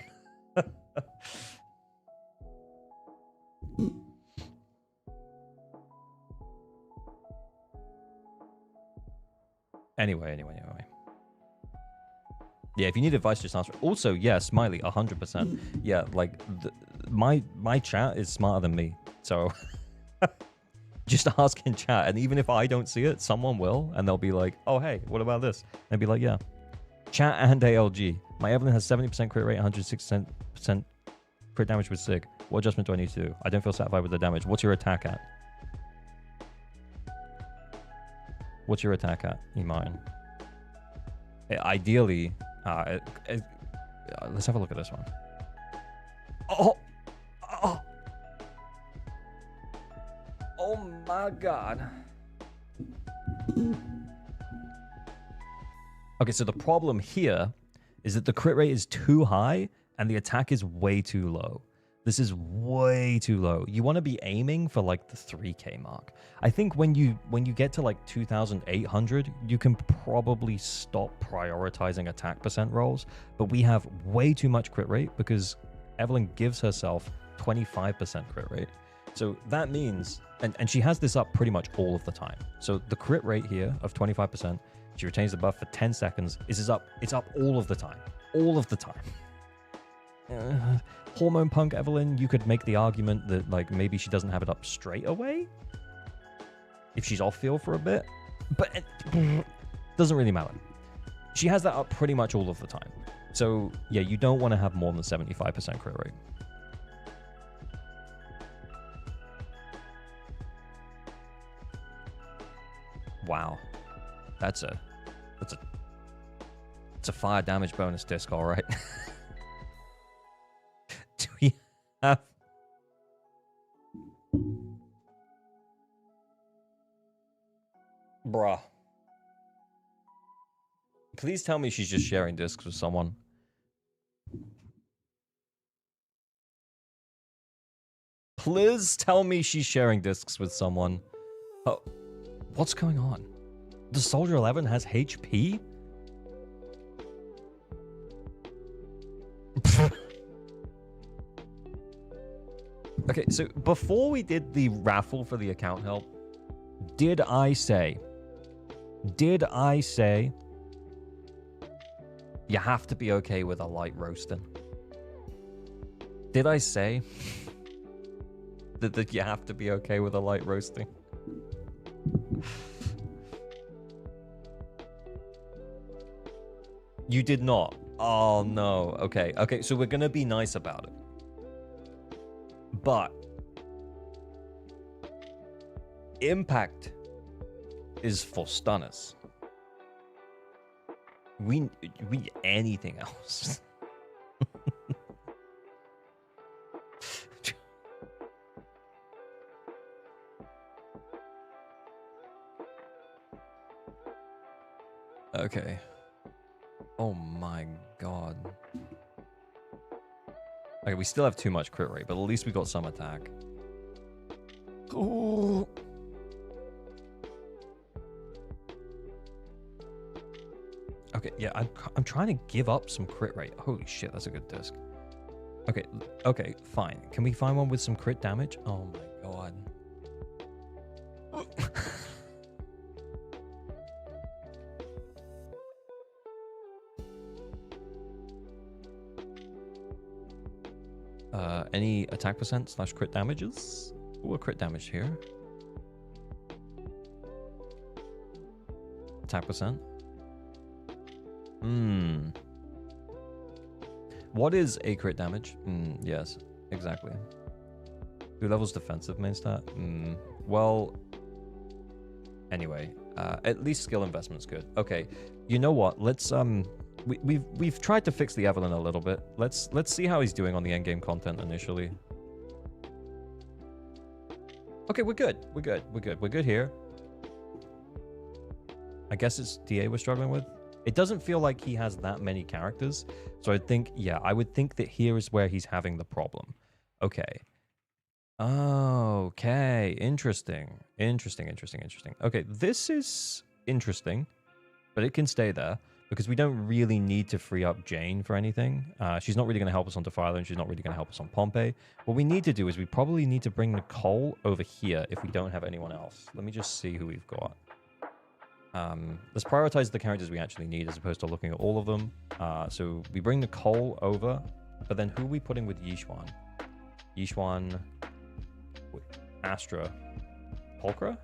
Anyway. Yeah, if you need advice, just answer. Also, yeah, Smiley, 100%. Yeah, like, my chat is smarter than me. So, just ask in chat. And even if I don't see it, someone will. And they'll be like, oh, hey, what about this? And I'll be like, yeah. Chat and ALG. My Evelyn has 70% crit rate, 106% crit damage with Sig. What adjustment do I need to do? I don't feel satisfied with the damage. What's your attack at? What's your attack at, Iman? Ideally, let's have a look at this one. Oh my god. Okay, so the problem here is that the crit rate is too high and the attack is way too low. This is way too low. You want to be aiming for like the 3k mark. I think when you get to like 2,800, you can probably stop prioritizing attack percent rolls. But we have way too much crit rate because Evelyn gives herself 25% crit rate. So that means, and she has this up pretty much all of the time. So the crit rate here of 25%, she retains the buff for 10 seconds. It's up all of the time. All of the time. Hormone Punk Evelyn, you could make the argument that like maybe she doesn't have it up straight away if she's off field for a bit, but it doesn't really matter. She has that up pretty much all of the time. So yeah, you don't want to have more than 75% crit rate. Wow, it's a fire damage bonus disc, all right. Do we have... Bruh. Please tell me she's just sharing discs with someone. Please tell me she's sharing discs with someone. Oh, what's going on? The Soldier 11 has HP? Okay, so before we did the raffle for the account help, did I say You have to be okay with a light roasting. Did I say that you have to be okay with a light roasting? You did not. Oh no. Okay. Okay. So we're gonna be nice about it. But impact is for stunners. We need anything else. Okay. Oh my god. Okay, we still have too much crit rate, but at least we got some attack. Oh. Okay, yeah, I'm trying to give up some crit rate. Holy shit, that's a good disc. Okay, okay, fine. Can we find one with some crit damage? Oh my god. Any attack percent / crit damages? Ooh, a crit damage here. Attack percent. What is a crit damage? Yes, exactly. 2 levels defensive main stat. Well, anyway, at least skill investment's good. Okay, you know what? Let's we've tried to fix the Evelyn a little bit. Let's see how he's doing on the endgame content initially. Okay, we're good. We're good. We're good. We're good here. I guess it's DA we're struggling with. It doesn't feel like he has that many characters. So I think, yeah, I would think that here is where he's having the problem. Okay. Okay. Interesting. Interesting, interesting, interesting. Okay, this is interesting, but it can stay there because we don't really need to free up Jane for anything. She's not really going to help us on Defiler, and she's not really going to help us on Pompey. What we need to do is we probably need to bring Nicole over here if we don't have anyone else. Let me just see who we've got. Let's prioritize the characters we actually need as opposed to looking at all of them. So we bring Nicole over, but then who are we putting with Yishuan? Yishuan, Astra, Pulchra?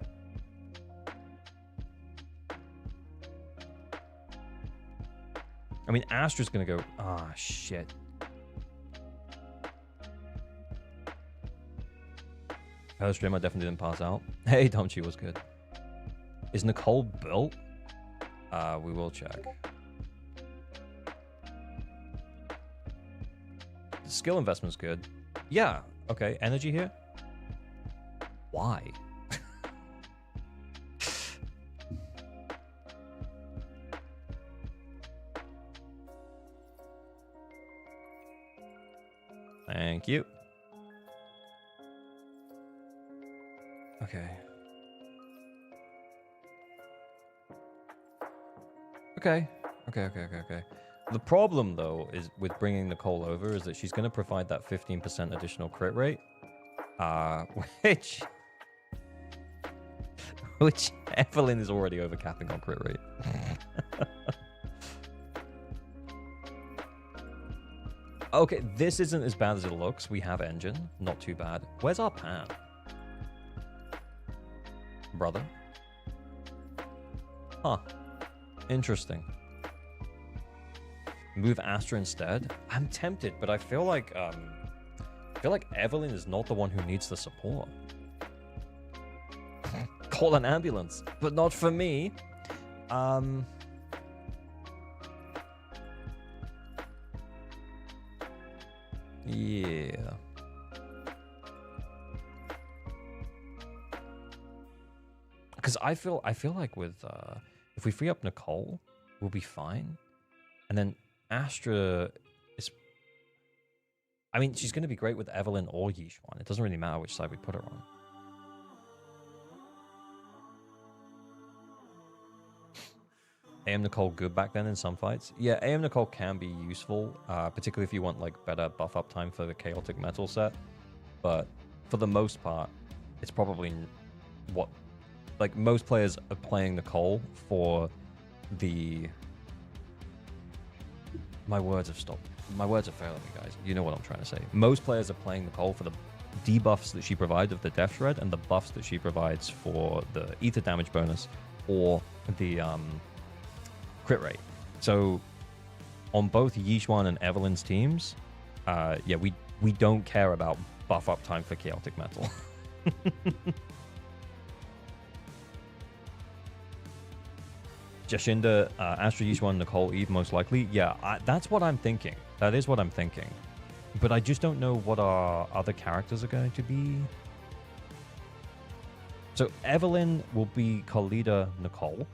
I mean, Astra's gonna go, shit. Her stream, I definitely didn't pass out. Hey, Domchi was good. Is Nicole built? We will check. The skill investment's good. Yeah. Okay. Energy here. Why? Thank you. Okay. Okay. The problem, though, is with bringing Nicole over is that she's going to provide that 15% additional crit rate, which Evelyn is already overcapping on crit rate. Okay, this isn't as bad as it looks. We have engine, not too bad. Where's our Pam? Brother? Huh. Interesting. Move Astra instead? I'm tempted, but I feel like Evelyn is not the one who needs the support. Call an ambulance, but not for me. Yeah. Because I feel like with if we free up Nicole, we'll be fine. And then Astra is, I mean, she's going to be great with Evelyn or Yishuan. It doesn't really matter which side we put her on. AM Nicole good back then in some fights. Yeah, AM Nicole can be useful, particularly if you want like better buff up time for the chaotic metal set. But for the most part, it's probably what, like most players are playing Nicole for the My words have stopped. My words are failing me, guys. You know what I'm trying to say. Most players are playing Nicole for the debuffs that she provides of the Death Shred and the buffs that she provides for the ether damage bonus or the crit rate. So on both Yixuan and Evelyn's teams, yeah, we don't care about buff uptime for Chaotic Metal. Jashinda, Astra, Yixuan, Nicole, Eve, most likely. Yeah, that's what I'm thinking. That is what I'm thinking. But I just don't know what our other characters are going to be. So Evelyn will be Khalida, Nicole.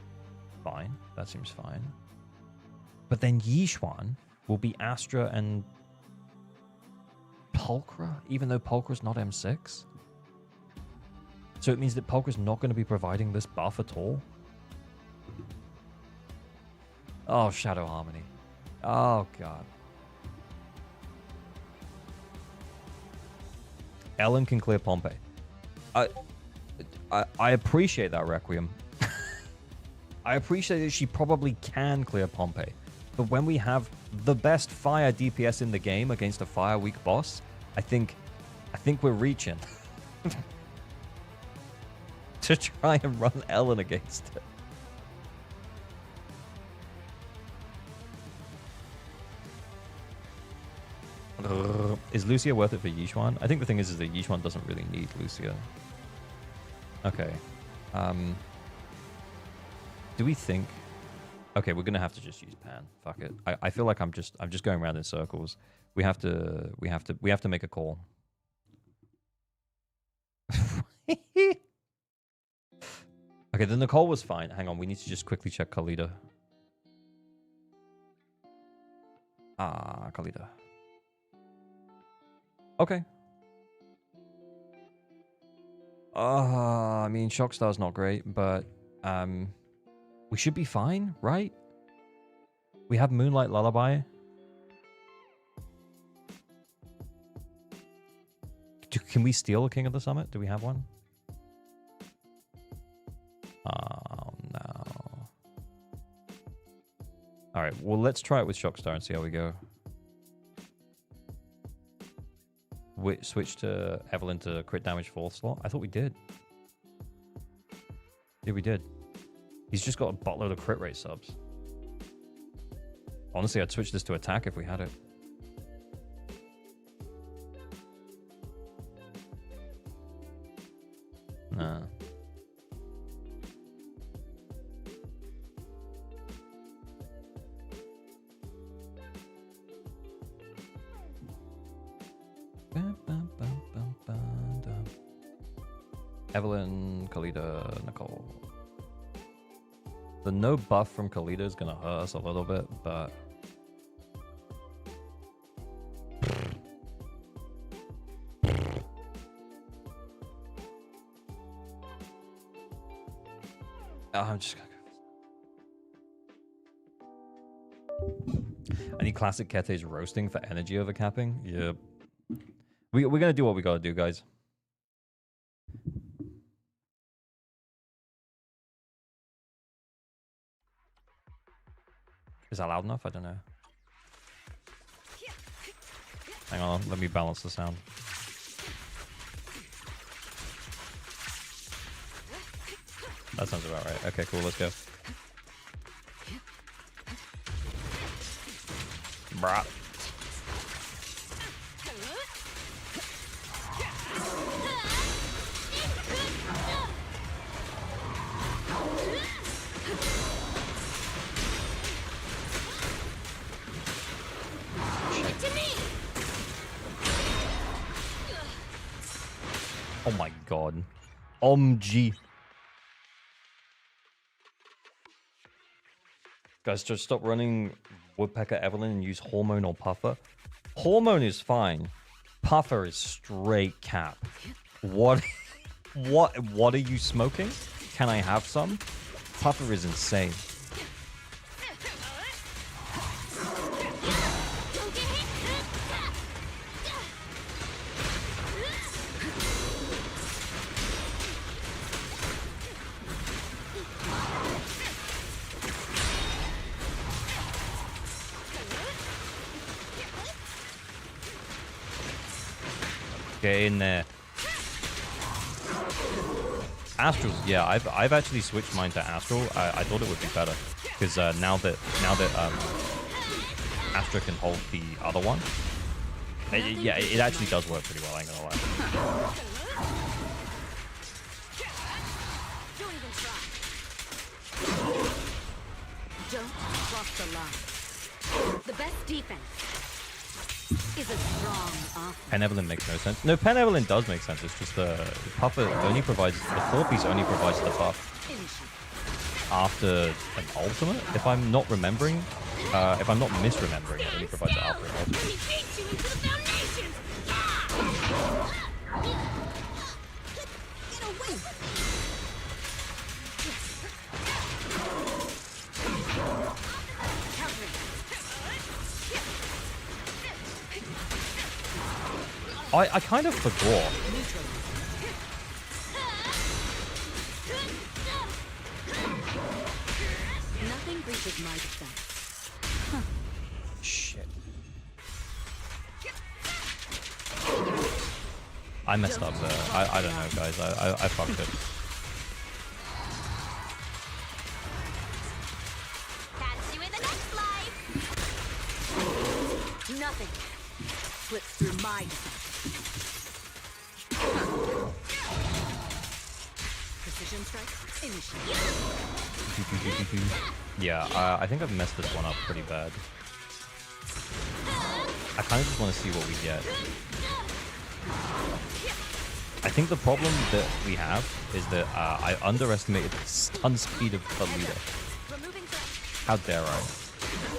Fine. That seems fine. But then Yixuan will be Astra and Pulchra, even though Pulchra's not M6. So it means that Pulchra's not going to be providing this buff at all. Oh, Shadow Harmony. Oh, God. Ellen can clear Pompeii. I appreciate that, Requiem. I appreciate that she probably can clear Pompeii. But when we have the best fire DPS in the game against a fire weak boss, I think we're reaching to try and run Ellen against it. Is Lucia worth it for Yixuan? I think the thing is that Yixuan doesn't really need Lucia. Okay. Do we think... Okay, we're gonna have to just use Pan. Fuck it. I feel like I'm just going around in circles. We have to make a call. Okay, the Nicole was fine. Hang on, we need to just quickly check Khalida. Khalida. Okay. I mean, Shockstar's not great, but we should be fine, right? We have Moonlight Lullaby. Can we steal a King of the Summit? Do we have one? Oh, no. Alright, well, let's try it with Shockstar and see how we go. Switch to Evelyn to crit damage 4th slot? I thought we did. Yeah, we did. He's just got a buttload of crit rate subs. Honestly, I'd switch this to attack if we had it. Nah. Evelyn, Khalida, Nicole. The no buff from Khalida is going to hurt us a little bit, but... I'm just gonna go. I need classic Kete's roasting for energy over capping. Yep. We're gonna do what we gotta do, guys. Is that loud enough? I don't know. Hang on, let me balance the sound. That sounds about right. Okay, cool, let's go. Brah. Oh my god. OMG. Guys, just stop running Woodpecker Evelyn and use Hormone or Puffer. Hormone is fine. Puffer is straight cap. What are you smoking? Can I have some? Puffer is insane. Get in there. Astral's, yeah, I've actually switched mine to Astral. I thought it would be better because now that Astra can hold the other one, yeah, it actually does work pretty well. I ain't gonna lie. Don't even try. Don't cross the line. The best defense is a strong offense. Penevolent makes no sense. No, Penevolent does make sense. It's just the Puffer only provides, the 4-piece only provides the buff after an ultimate. If I'm not remembering, if I'm not misremembering, it only provides it after an ultimate. Let me beat you into the foundations! Get away! I kind of forgot. Nothing breaches my defense. Shit. I messed up there. I don't know, guys. I fucked it. Catch you in the next life. Nothing slips through my defense. Precision strike, initiate. Yeah, I think I've messed this one up pretty bad. I kind of just want to see what we get. I think the problem that we have is that I underestimated the stun speed of the leader. How dare I?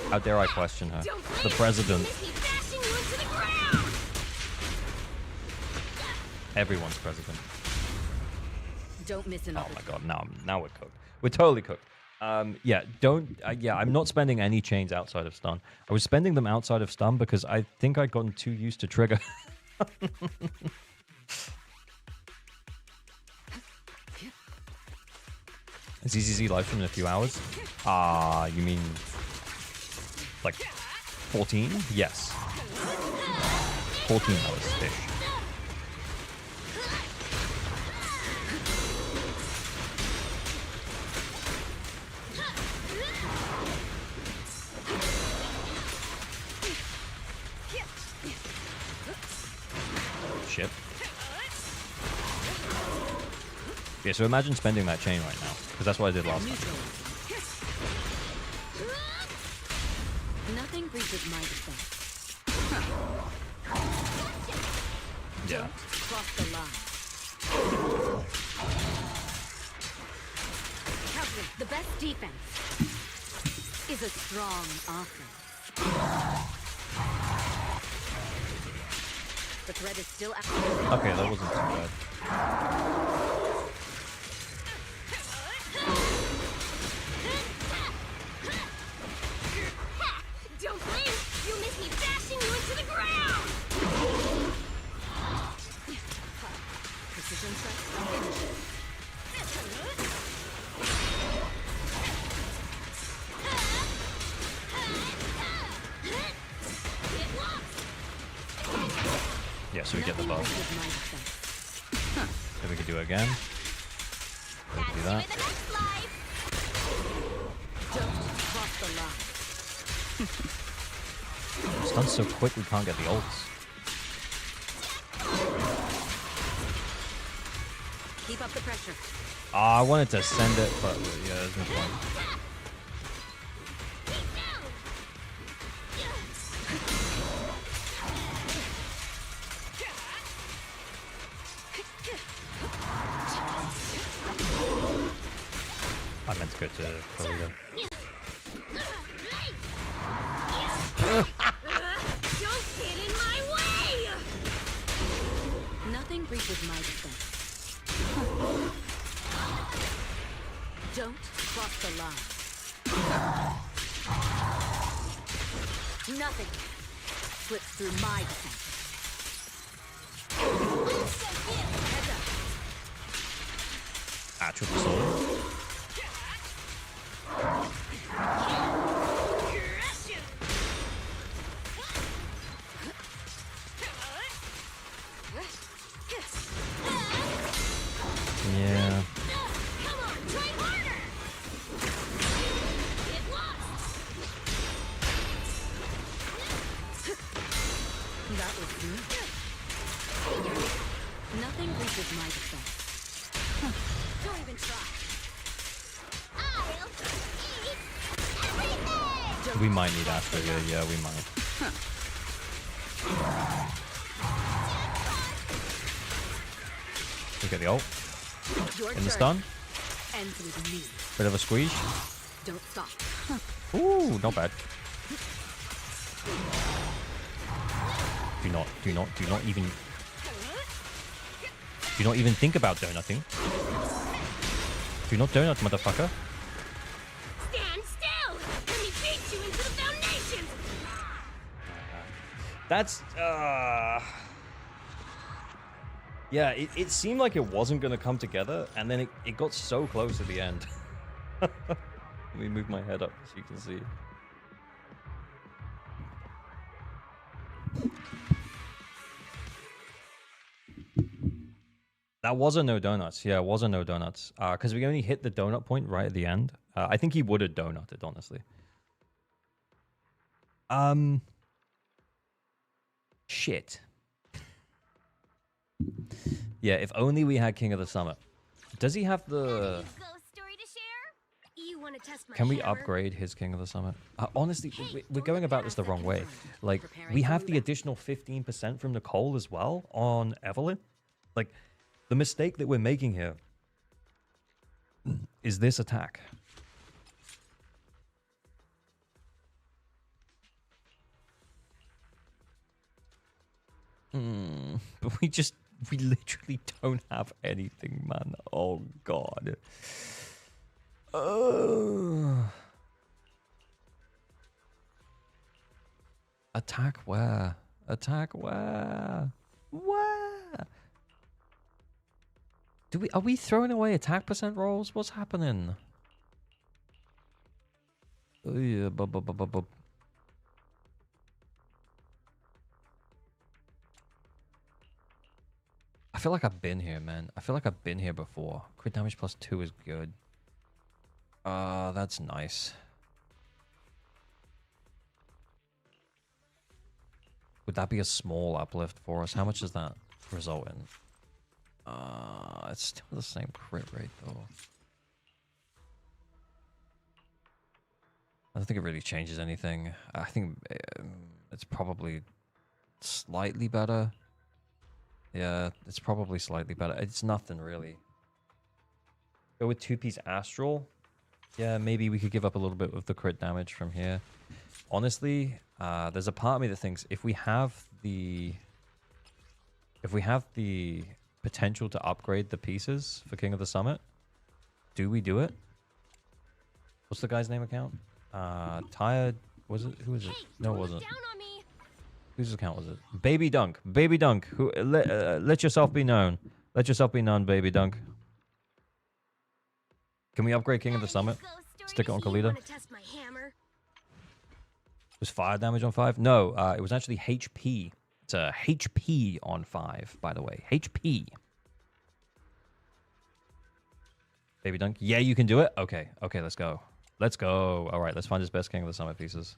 How dare I question her? The president. Everyone's president. Don't miss an Oh my god, now we're cooked. We're totally cooked. Yeah, I'm not spending any chains outside of stun. I was spending them outside of stun because I think I'd gotten too used to trigger. ZZZ live stream in a few hours? You mean like 14? Yes. 14 hours-ish. Shit. Yeah, so imagine spending that chain right now, because that's what I did last time. Nothing breaches my defense. Yeah. Cross the line. Captain, the best defense is a strong offense. The threat is still active. Okay, that wasn't too bad. Don't blink! You'll miss me bashing you into the ground! Precision strike. Yeah, so we get the buff. Then we can do it again. We can do that. In the next life! Don't cross the line. It's done so quick we can't get the ults. Keep up the pressure. I wanted to send it, but yeah, there's no point. I meant to go to Korea. Don't get in my way! Nothing breaches my defense. Don't cross the line. Nothing slips through my defense. Heads up. Triple soul. is my defense. Don't even try. I'll eat everything! We might need Astro here. Yeah, we might. Look at the ult. Your In the turn stun. ends with me. Bit of a squeeze. Don't stop. Ooh, not bad. Do not even think about donutting. Do not donut, motherfucker. Stand still! Let me beat you into the foundations! That's yeah, it seemed like it wasn't gonna come together, and then it got so close at the end. Let me move my head up so you can see. That was a no donuts. Yeah, it was a no donuts. Because we only hit the donut point right at the end. I think he would have donutted, honestly. Shit. Yeah, if only we had King of the Summit. Does he have the... Ghost story to share? You want to test my Can we hammer? upgrade his King of the Summit? Honestly, we're going about this the wrong way. Like, we have the additional 15% from Nicole as well on Evelyn. Like, the mistake that we're making here is this attack. But we literally don't have anything, man. Oh, God. Attack where? Attack where? Where? Are we throwing away attack percent rolls? What's happening? Oh yeah, I feel like I've been here, man. I feel like I've been here before. Crit damage plus 2 is good. That's nice. Would that be a small uplift for us? How much does that result in? It's still the same crit rate, though. I don't think it really changes anything. I think it's probably slightly better. Yeah, it's probably slightly better. It's nothing, really. Go with 2-piece Astral. Yeah, maybe we could give up a little bit of the crit damage from here. Honestly, there's a part of me that thinks if we have the potential to upgrade the pieces for King of the Summit, do we do it? What's the guy's name account? Tired, was it? Who is it? No, it wasn't. Down on me. Whose account was it? Baby Dunk. Baby Dunk. Who? Let yourself be known. Let yourself be known, Baby Dunk. Can we upgrade King of the Summit? Stick it on Khalida. Want to test my hammer? Was fire damage on 5? No, it was actually HP. It's a HP on 5, by the way. HP. Baby Dunk. Yeah, you can do it? Okay. Okay, let's go. Let's go. All right, let's find his best King of the Summit pieces.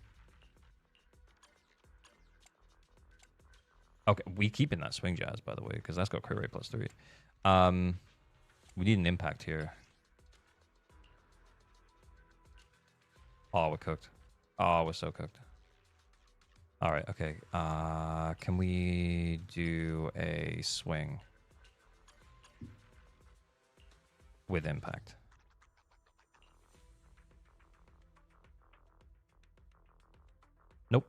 Okay, we keep in that swing jazz, by the way, because that's got crit rate plus 3. We need an impact here. Oh, we're cooked. Oh, we're so cooked. All right, okay. Can we do a swing with impact? Nope.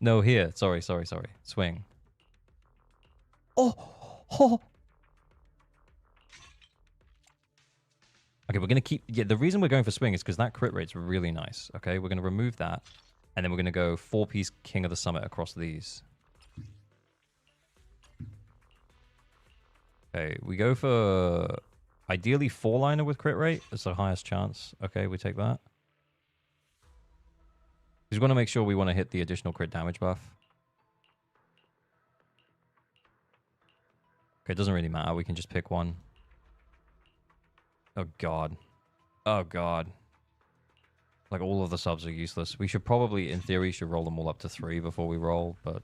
No, here. Sorry. Swing. Oh. Okay, we're going to keep... Yeah, the reason we're going for swing is because that crit rate's really nice. Okay, we're going to remove that. And then we're going to go 4-piece King of the Summit across these. Okay, we go for... Ideally 4-liner with crit rate. It's the highest chance. Okay, we take that. We just want to make sure we want to hit the additional crit damage buff. Okay, it doesn't really matter. We can just pick one. Oh, God. Oh, God. Like, all of the subs are useless. We should probably, in theory, should roll them all up to 3 before we roll, but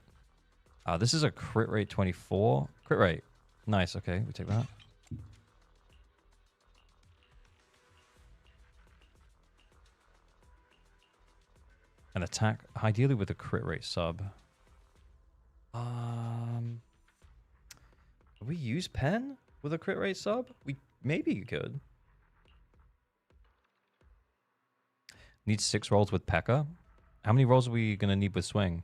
This is a crit rate 24. Crit rate. Nice. Okay, we take that. An attack, ideally with a crit rate sub. We use pen with a crit rate sub? We maybe could. Need 6 rolls with P.E.K.K.A. How many rolls are we gonna need with swing?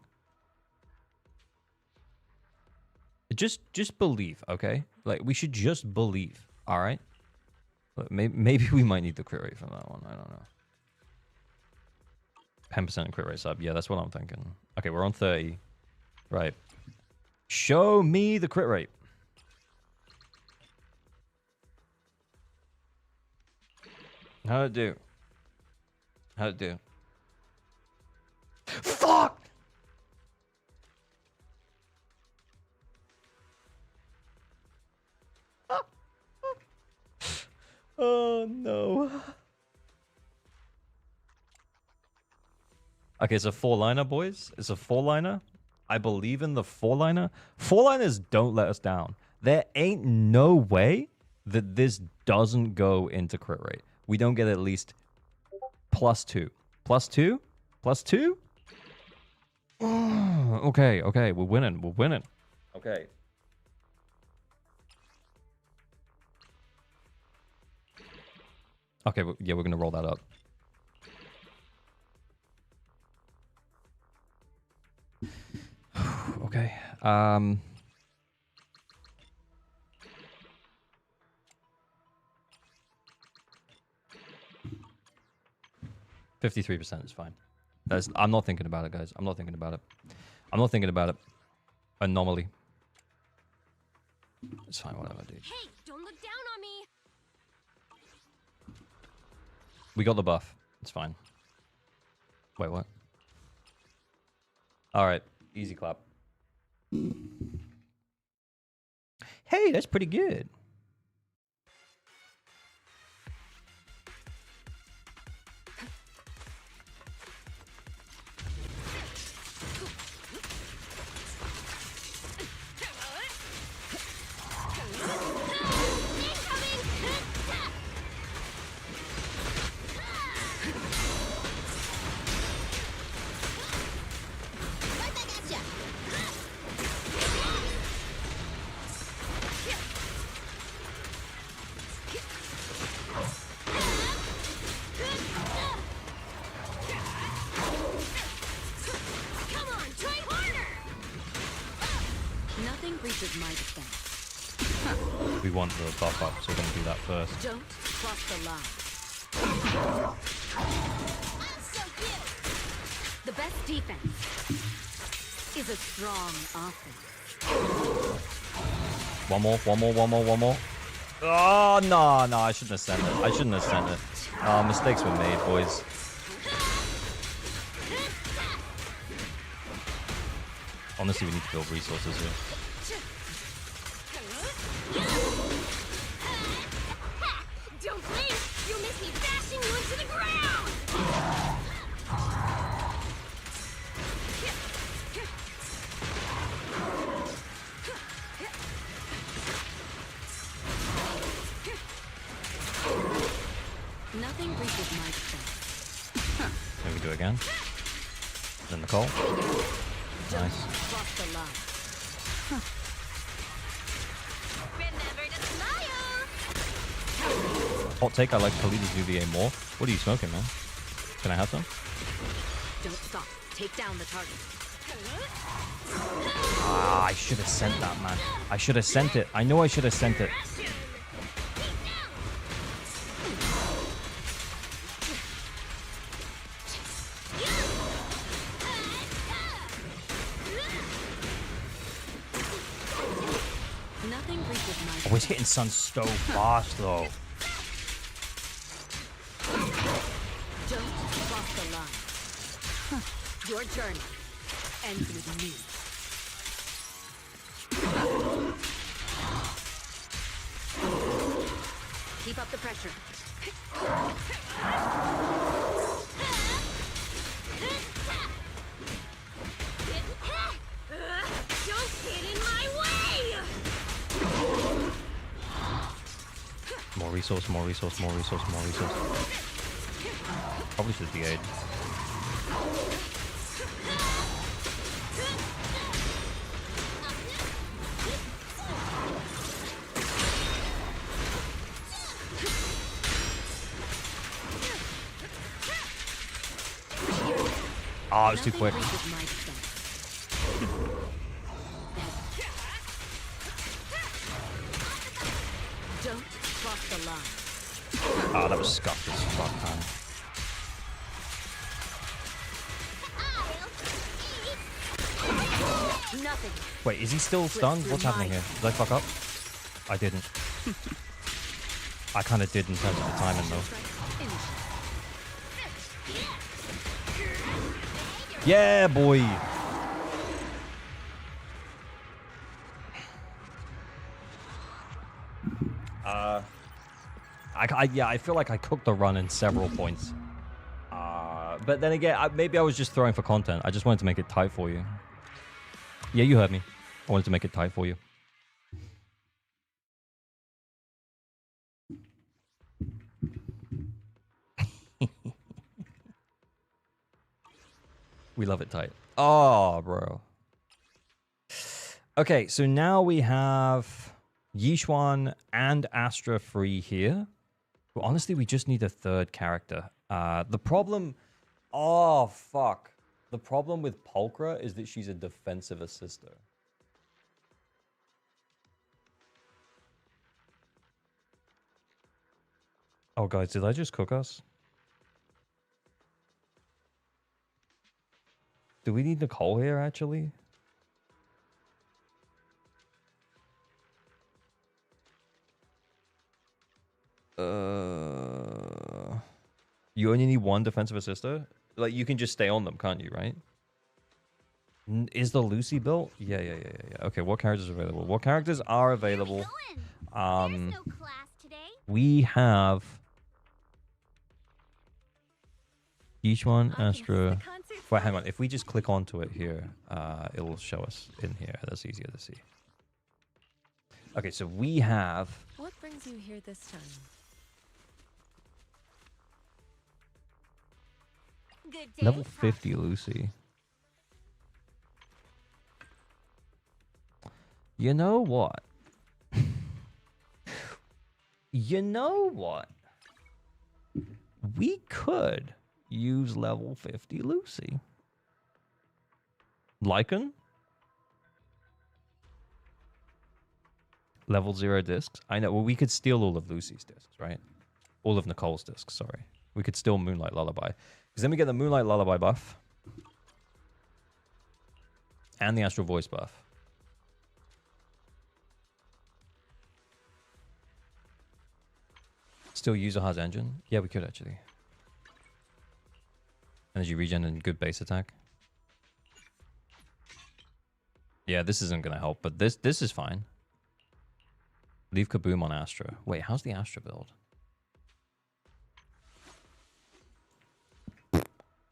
Just believe, okay? Like we should just believe. All right. Maybe we might need the crit rate from that one. I don't know. 10% crit rate sub. Yeah, that's what I'm thinking. Okay, we're on 30. Right. Show me the crit rate. How'd it do? How'd it do? Fuck! Oh, no. Okay, it's a 4-liner, boys. It's a 4-liner. I believe in the 4-liner. 4-liners don't let us down. There ain't no way that this doesn't go into crit rate. We don't get at least +2. +2? +2? Oh, okay, okay. We're winning. We're winning. Okay. Okay, yeah, we're going to roll that up. Okay. 53% is fine. I'm not thinking about it, guys. I'm not thinking about it. I'm not thinking about it. Anomaly. It's fine, whatever, dude. Hey, don't look down on me. We got the buff. It's fine. Wait, what? Alright. Easy clap. Hey, that's pretty good. We want the buff up, so we're going to do that first. Don't cross the line. So cute. The best defense is a strong offense. One more, one more, one more, one more. Oh, no, no, I shouldn't have sent it. I shouldn't have sent it. Oh, mistakes were made, boys. Honestly, we need to build resources here. Don't blink! You'll miss me bashing you into the ground! Nothing reaches my defense. Maybe we do it again. Then the call. Nice. Cross the line. Remember to smile! Hot take, I like Khalid's UVA more. What are you smoking, man? Can I have some? Don't stop. Take down the target. Ah, I should have sent that, man. I should have sent it. I know I should have sent it. Nothing reaches my Oh, he's hitting Sun so fast, though. Don't cross the line. Your journey ends with me. Keep up the pressure. Don't More resource, more resource, more resource, more resource. Probably should have DA'd. Oh, it was too quick. Don't cross the line. Oh, that was scuffed as fuck, man. Nothing. Wait, is he still stunned? What's happening here? Did I fuck up? I didn't. I kind of did in terms of the timing, though. Yeah, boy! Yeah, I feel like I cooked the run in several points. But then again, maybe I was just throwing for content. I just wanted to make it tight for you. Yeah, you heard me. I wanted to make it tight for you. We love it tight. Oh, bro. Okay, so now we have Yishuan and Astra free here. But honestly, we just need a third character. The problem... Oh, fuck. The problem with Pulchra is that she's a defensive assister. Oh, guys, did I just cook us? Do we need Nicole here, actually? You only need one defensive assister? Like, you can just stay on them, can't you, right? Is the Lucy built? Yeah. Okay, what characters are available? What characters are available? No class today. We have... Each one, Astra... Wait, hang on. If we just click onto it here, it'll show us in here. That's easier to see. Okay, so we have... What brings you here this time? Good day. Level 50 Lucy. You know what? You know what? We could use level 50 Lucy. Lycan? Level 0 discs. I know. Well, we could steal all of Lucy's discs, right? All of Nicole's discs, sorry. We could steal Moonlight Lullaby. Because then we get the Moonlight Lullaby buff. And the Astral Voice buff. Still use Aha's engine? Yeah, we could actually. Energy regen and good base attack. Yeah, this isn't going to help, but this is fine. Leave Kaboom on Astra. Wait, how's the Astra build?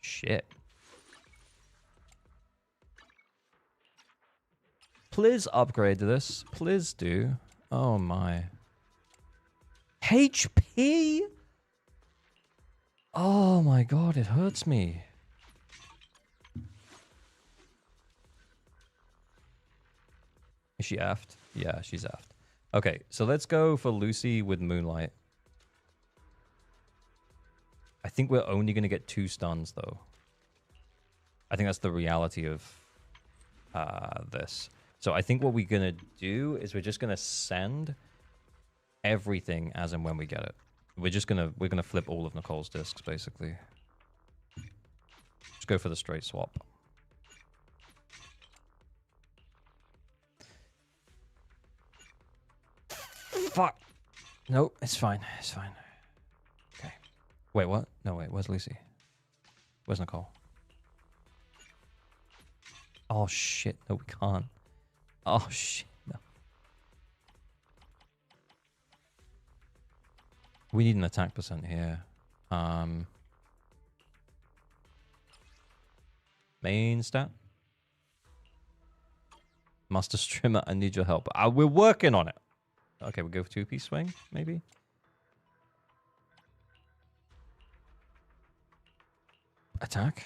Shit. Please upgrade this. Please do. Oh my. HP? Oh my god, it hurts me. Is she aft? Yeah, she's aft. Okay, so let's go for Lucy with Moonlight. I think we're only going to get 2 stuns, though. I think that's the reality of this. So I think what we're going to do is we're just going to send everything as and when we get it. We're going to flip all of Nicole's discs, basically. Just go for the straight swap. Fuck. Nope, it's fine. It's fine. Okay. Wait, what? No, wait. Where's Lucy? Where's Nicole? Oh, shit. No, we can't. Oh, shit. No. We need an attack percent here. Main stat. Master Streamer, I need your help. We're working on it. Okay, we go for 2-piece swing, maybe? Attack?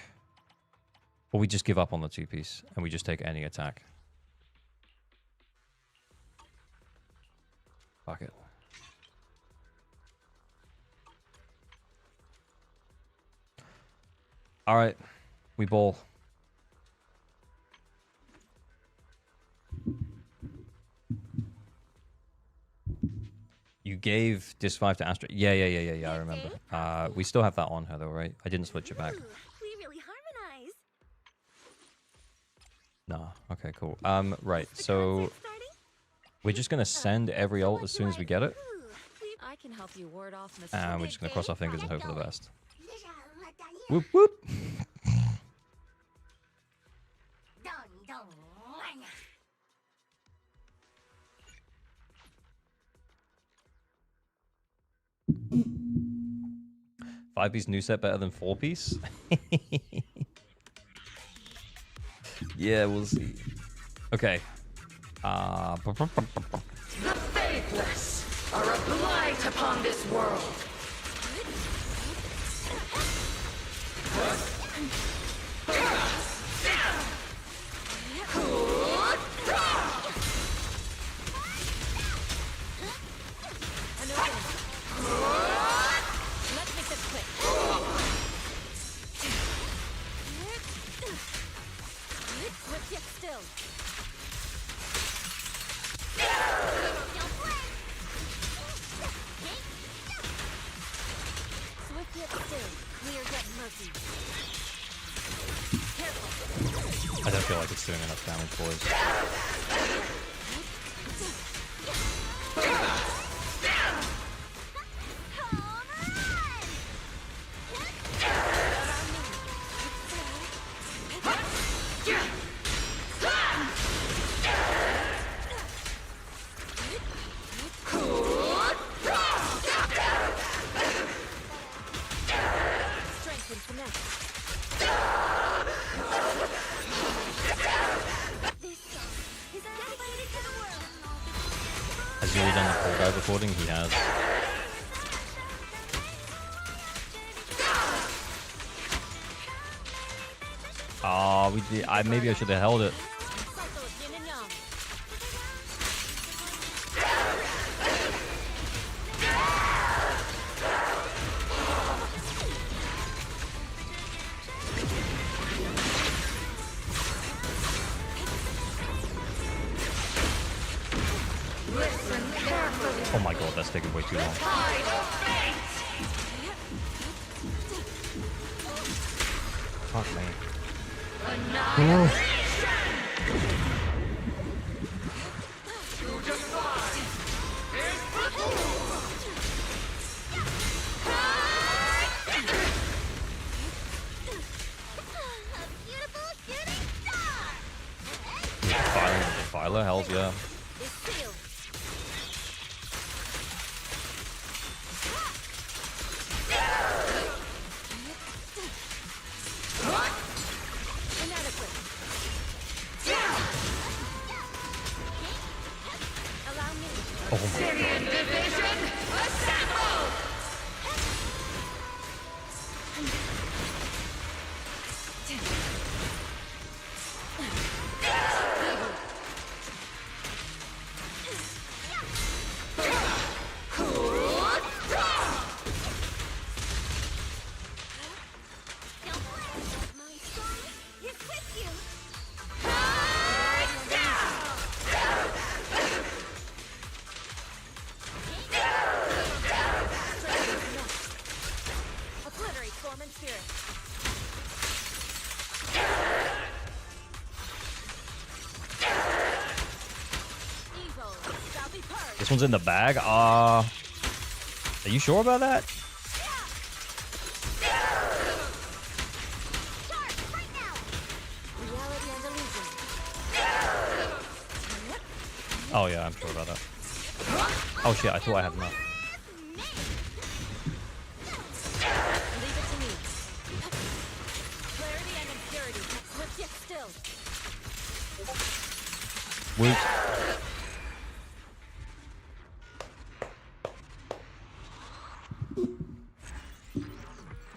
Or we just give up on the 2-piece and we just take any attack? Fuck it. Alright. We ball. You gave disc 5 to Astra. Yeah, I remember. We still have that on her though, right? I didn't switch it back. Ooh, we really harmonize. Nah. Okay, cool. Right. So we're just gonna send every ult as soon as we get it. I can help you ward off And we're just gonna cross our fingers and hope for the best. Whoop Whoop whoop! Five-piece new set better than 4-piece? Yeah, we'll see. Okay. The faithless are a blight upon this world. Let's make this quick. Whip yet still. Swift yet still. Clear yet murky. Careful. I don't feel like it's doing enough damage, boys. Strength and finesse. This song is dedicated to the world. Has Yuri done the Fall Guy recording? He has. Ah, we did. Maybe I should have held it. Cycle of yin and yang. Oh my god, that's taking way too long. Fuck me. Defiler, hells yeah. It's sealed. Inadequate. Allow me. Oh my god. Division, assemble! My song is with you. Obliterate form and spirit. Evil shall be purged. This one's in the bag? Are you sure about that? Sharp, right now. Reality and illusion. Oh yeah, I'm sure about that. Oh shit, I thought I had enough. Leave it to me. Clarity and impurity. Swift yet still. Woot.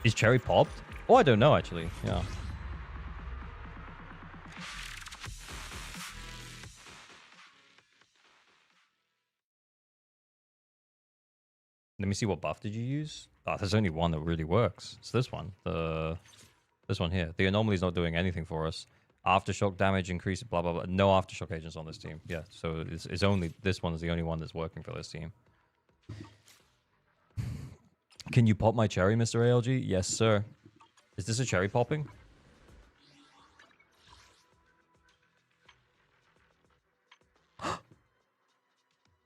Is Cherry popped? Oh, I don't know, actually. Yeah. Let me see, what buff did you use? Oh, there's only one that really works. It's this one. This one here. The anomaly is not doing anything for us. Aftershock damage increase, blah, blah, blah. No aftershock agents on this team. Yeah, so it's only... This one is the only one that's working for this team. Can you pop my cherry, Mr. ALG? Yes, sir. Is this a cherry popping?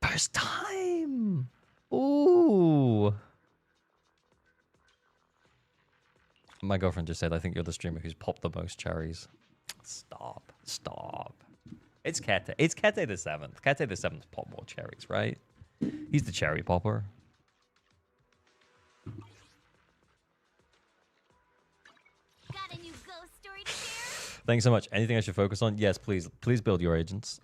First time! Ooh! My girlfriend just said, I think you're the streamer who's popped the most cherries. Stop. Stop. It's Kete. It's Kete the 7th. Kete the 7th pop more cherries, right? He's the cherry popper. Got a new ghost story to share? Thanks so much. Anything I should focus on? Yes, please. Please build your agents.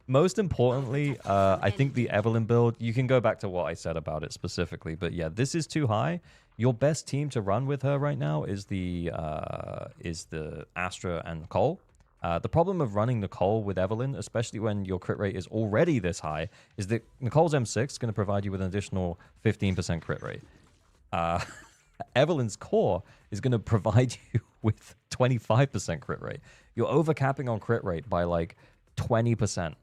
Most importantly, I think the Evelyn build, you can go back to what I said about it specifically, but yeah, this is too high. Your best team to run with her right now is the Astra and Cole. The problem of running Nicole with Evelyn, especially when your crit rate is already this high, is that Nicole's M6 is going to provide you with an additional 15% crit rate. Evelyn's core is going to provide you with 25% crit rate. You're overcapping on crit rate by like 20%.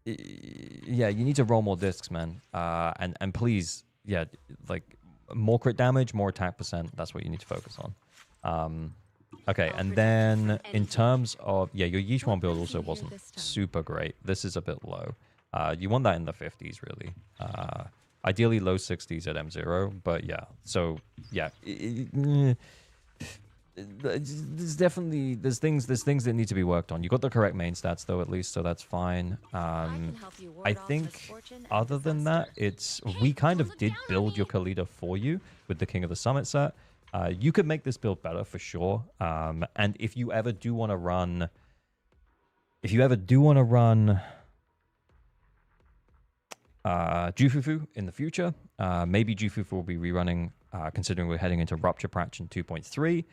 Yeah, you need to roll more discs, man. And please, yeah, like more crit damage, more attack percent. That's what you need to focus on. Okay, and then in terms of, yeah, your Yichuan build also wasn't super great. This is a bit low. You want that in the 50s, really. Ideally low 60s at M0, but yeah. So, yeah. There's definitely there's things that need to be worked on. You got the correct main stats though, at least, so that's fine. I think other than that, we kind of did build your Khalida for you with the King of the Summit set. You could make this build better for sure. And if you ever do want to run Jufufu in the future, maybe Jufufu will be rerunning, considering we're heading into Rupture Patch in 2.3.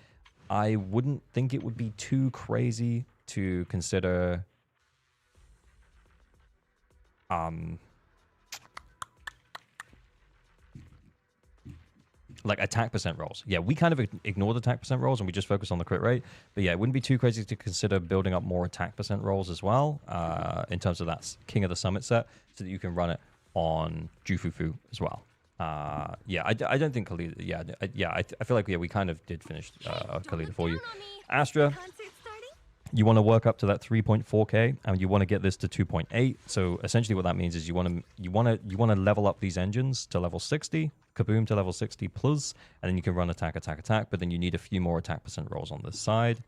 I wouldn't think it would be too crazy to consider like attack percent rolls. Yeah, we kind of ignored attack percent rolls and we just focus on the crit rate. But yeah, it wouldn't be too crazy to consider building up more attack percent rolls as well, in terms of that King of the Summit set, so that you can run it on Jufufu as well. Yeah, I don't think Khalida. Yeah, I feel like, yeah, we kind of did finish Khalida for you. Astra, you want to work up to that 3.4k, and you want to get this to 2.8. So essentially, what that means is you want to level up these engines to level 60, Kaboom to level 60 plus, and then you can run attack. But then you need a few more attack percent rolls on this side.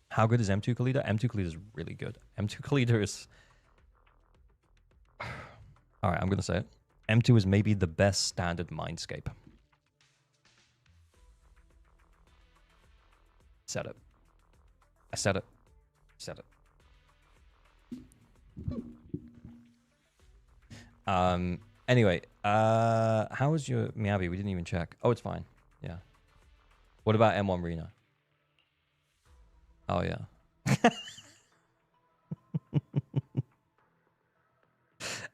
How good is M2 Khalida? M2 Khalida is really good. M2 Khalida is. All right, I'm gonna say it. M2 is maybe the best standard Mindscape. Said it. I said it. Said it. Anyway, how was your Miyabi? We didn't even check. Oh, it's fine. Yeah. What about M1 Rena? Oh, yeah.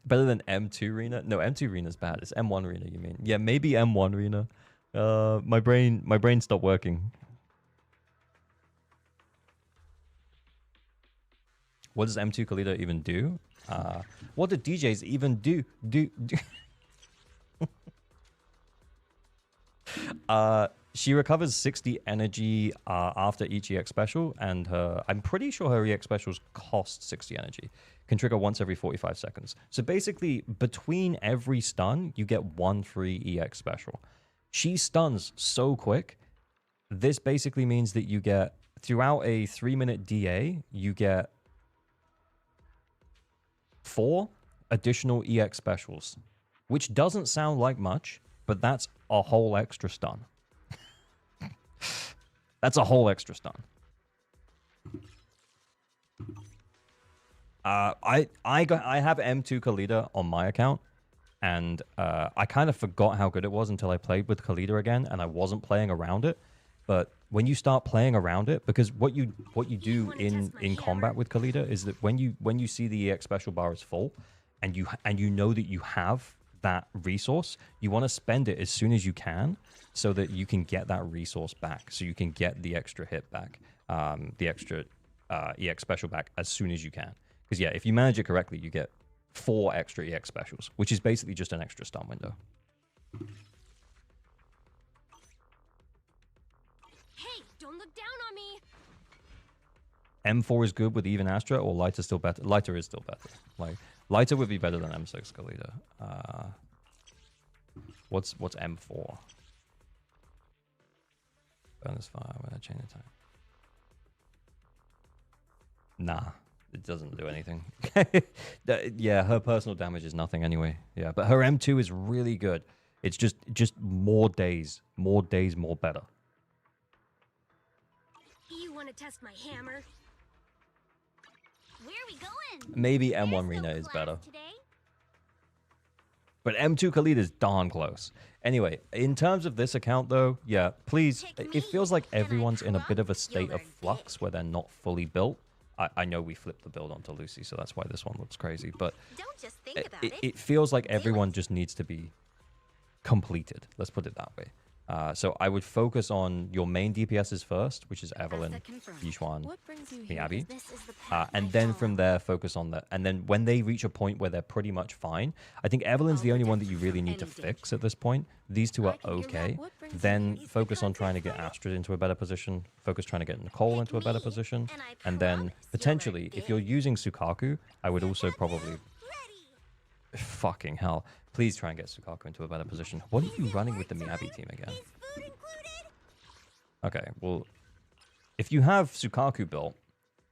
Better than M2 Rena? No, M2 Rena's bad. It's M1 Rena, you mean? Yeah, maybe M1 Rena. My brain stopped working. What does M2 Khalida even do? What do DJs even do? She recovers 60 energy after each EX special, and I'm pretty sure her EX specials cost 60 energy. Can trigger once every 45 seconds. So basically, between every stun, you get one free EX special. She stuns so quick. This basically means that you get, throughout a 3-minute DA, you get 4 additional EX specials, which doesn't sound like much, but that's a whole extra stun. That's a whole extra stun. I have M2 Khalida on my account, and I kind of forgot how good it was until I played with Khalida again, and I wasn't playing around it. But when you start playing around it, because what you do in combat with Khalida is that when you see the EX special bar is full, and you know that you have that resource, you want to spend it as soon as you can, so that you can get that resource back, so you can get the extra hit back, the extra EX special back as soon as you can. Because yeah, if you manage it correctly, you get 4 extra EX specials, which is basically just an extra stun window. Hey, don't look down on me. M4 is good with even Astra, or Lighter still better? Lighter is still better. Like Lighter would be better than M6 Khalida. What's M4? Bonus fire when I chain attack. Nah, it doesn't do anything. Yeah, her personal damage is nothing anyway. Yeah, but her M2 is really good. It's just more days, more better. You want to test my hammer? Where are we going? Maybe M1 Rena is better. But M2 Khalid is darn close. Anyway, in terms of this account though, yeah, please, it feels like everyone's in a bit of a state of flux where they're not fully built. I know we flipped the build onto Lucy, so that's why this one looks crazy, but Don't just think about it feels like everyone just needs to be completed. Let's put it that way. So I would focus on your main DPSs first, which is Evelyn, Yixuan, Miyabi, and then from there focus on that. And then when they reach a point where they're pretty much fine, I think Evelyn's the only one that you really need to fix at this point. These two are okay. Then focus on trying to get Astrid into a better position. Focus trying to get Nicole into a better position. And then potentially, if you're using Sukaku, I would also probably... Fucking hell. Please try and get Sukaku into a better position. What are you running with the Miyabi team again? Okay, well, if you have Sukaku built,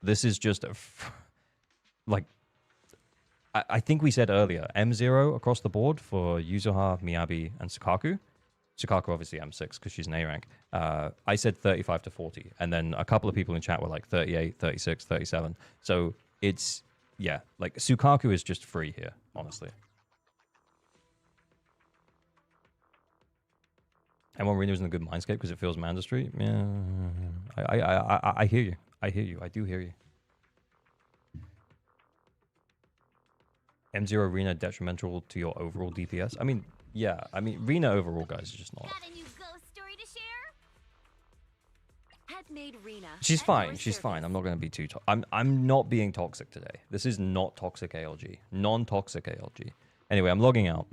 this is just a... like, I think we said earlier, M0 across the board for Yuzuha, Miyabi, and Sukaku. Sukaku obviously M6 because she's an A rank. I said 35 to 40, and then a couple of people in chat were like 38, 36, 37. So it's... yeah, like Sukaku is just free here, honestly. M1 Reno isn't a good mindscape because it feels mandatory. Yeah, I hear you. I hear you. I do hear you. M0 Rena detrimental to your overall DPS? I mean, yeah. I mean, Rena overall, guys, is just not. Got a new ghost story to share? Had made Rena. She's fine. She's fine. I'm not going to be too... I'm not being toxic today. This is not toxic ALG. Non-toxic ALG. Anyway, I'm logging out.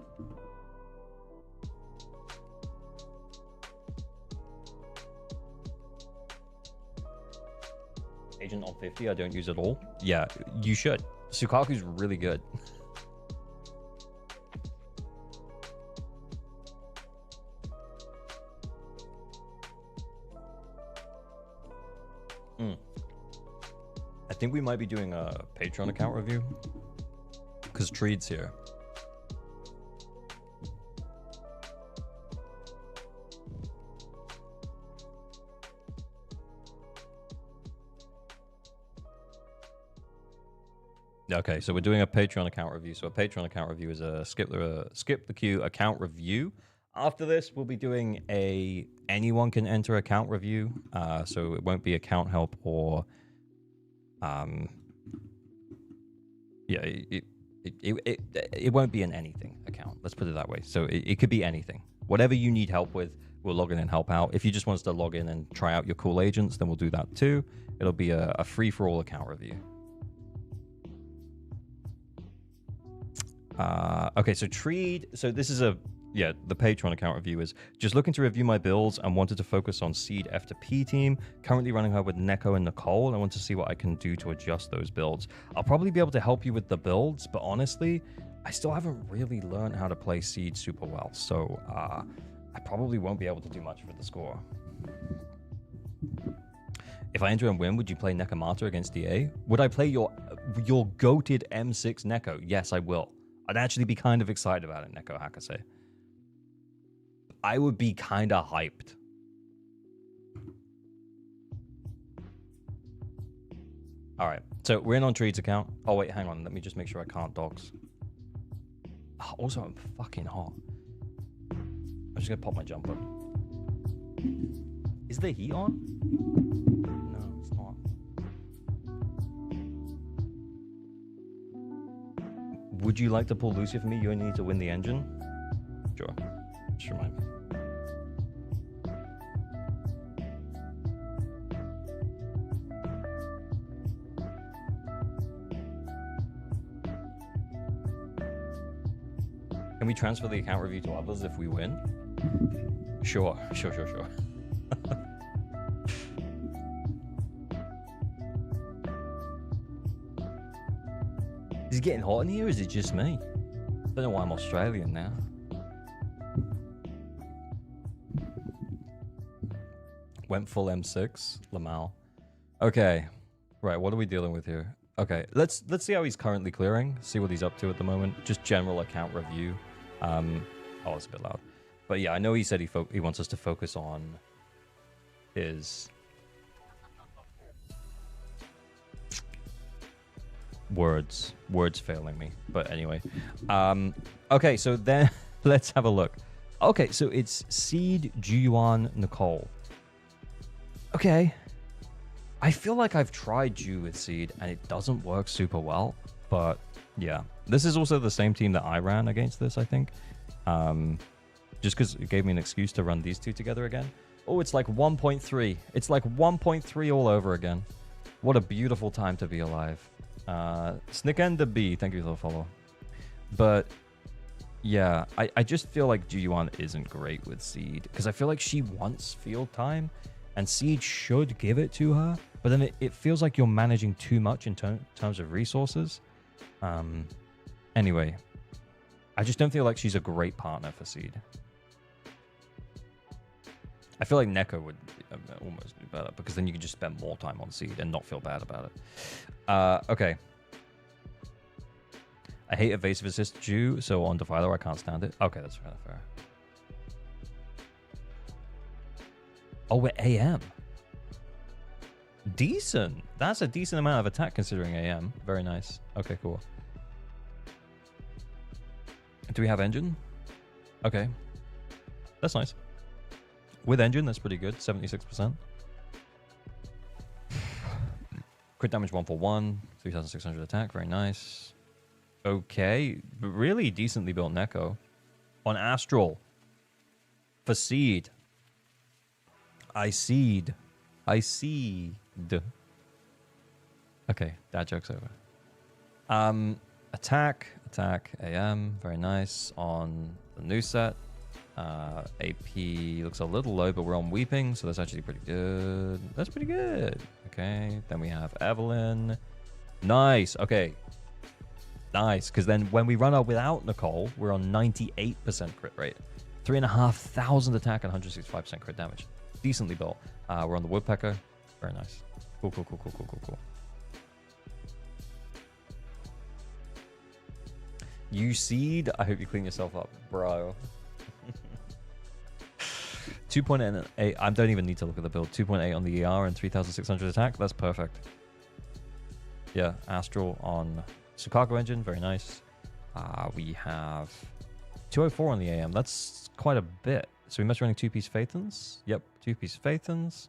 Agent on 50, I don't use at all. Yeah, you should. Sukaku's really good. I think we might be doing a Patreon account review because Treed's here. Okay, so we're doing a Patreon account review. So a Patreon account review is a skip the queue account review. After this, we'll be doing a anyone can enter account review. So it won't be account help or yeah, it won't be an anything account. Let's put it that way. So it could be anything. Whatever you need help with, we'll log in and help out. If you just want us to log in and try out your cool agents, then we'll do that too. It'll be a free-for-all account review. Okay, so Treed. So this is the Patreon account review is just looking to review my builds and wanted to focus on Seed F2P team. Currently running her with Neko and Nicole. I want to see what I can do to adjust those builds. I'll probably be able to help you with the builds, but honestly, I still haven't really learned how to play Seed super well. So I probably won't be able to do much for the score. If I enter and win, would you play Nekomata against DA? Would I play your goated M6 Neko? Yes, I will. I'd actually be kind of excited about it, Neko Hakase. I would be kind of hyped. All right, so we're in on Treed's account. Oh, wait, hang on. Let me just make sure I can't dogs. Also, I'm fucking hot. I'm just gonna pop my jumper. Is the heat on? No, it's not. Would you like to pull Lucia for me? You only need to win the engine. Sure. Just remind me. Can we transfer the account review to others if we win? Sure. Is it getting hot in here or is it just me? I don't know why I'm Australian now. Went full M6, Lamal. Okay. Right, what are we dealing with here? Okay, let's see how he's currently clearing. See what he's up to at the moment. Just general account review. Oh, it's a bit loud. But yeah, I know he said he wants us to focus on his words failing me. But anyway, okay, so then let's have a look. Okay, so it's Seed, Juan, Nicole. Okay, I feel like I've tried Ju with Seed and it doesn't work super well. But yeah, this is also the same team that I ran against this, I think. Just because it gave me an excuse to run these two together again. Oh, it's like 1.3. It's like 1.3 all over again. What a beautiful time to be alive. Snickender B, thank you for the follow. But yeah, I just feel like Juan isn't great with Seed because I feel like she wants field time and Seed should give it to her, but then it feels like you're managing too much in terms of resources. Anyway, I just don't feel like she's a great partner for Seed. I feel like Neko would almost be better because then you can just spend more time on Seed and not feel bad about it. Okay. I hate evasive assist Ju, so on Defiler I can't stand it. Okay, that's kind of fair. Oh, we're AM. Decent. That's a decent amount of attack considering AM. Very nice. Okay, cool. Do we have engine? Okay. That's nice. With engine, that's pretty good. 76%. Crit damage 141. 3,600 attack. Very nice. Okay. Really decently built Neko. On Astral. For Seed. I seed. Okay, that joke's over. Attack, AM, very nice on the new set. AP looks a little low, but we're on Weeping, so that's actually pretty good. That's pretty good. Okay, then we have Evelyn. Nice, okay. Nice, because then when we run out without Nicole, we're on 98% crit rate. 3,500 attack and 165% crit damage. Decently built. We're on the Woodpecker. Very nice. Cool. You Seed, I hope you clean yourself up, bro. 2.8, I don't even need to look at the build. 2.8 on the ER and 3,600 attack. That's perfect. Yeah, Astral on Chicago engine. Very nice. We have 204 on the AM. That's quite a bit. So we must be running 2-piece Phaethons. Yep, 2-piece Phaethons.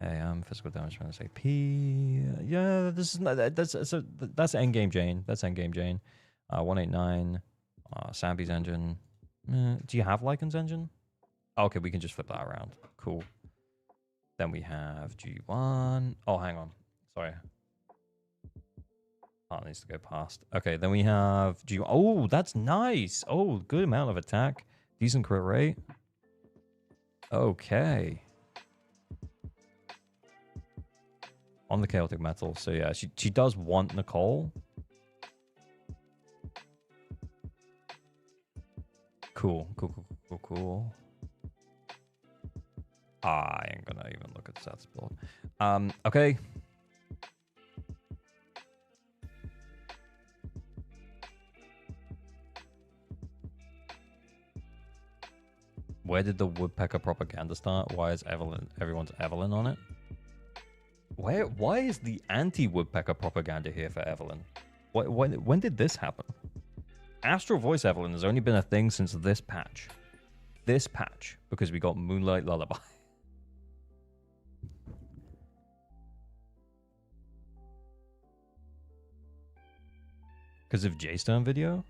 AM, physical damage minus AP. Yeah, this is not, that's Endgame Jane. That's Endgame Jane. 189. Sambi's engine. Do you have Lycan's engine? Okay, we can just flip that around. Cool. Then we have G1. Oh, hang on. Sorry. Oh, it needs to go past. Okay, then we have G1. Oh, that's nice. Oh, good amount of attack. Decent crit rate. Okay. On the Chaotic Metal. So yeah, she does want Nicole. Cool. I ain't gonna even look at Seth's build. Okay. Where did the Woodpecker propaganda start? Why is everyone's Evelyn on it? Why is the anti-Woodpecker propaganda here for Evelyn? When did this happen? Astral Voice Evelyn has only been a thing since this patch. This patch, because we got Moonlight Lullaby. Because of J-Stern video?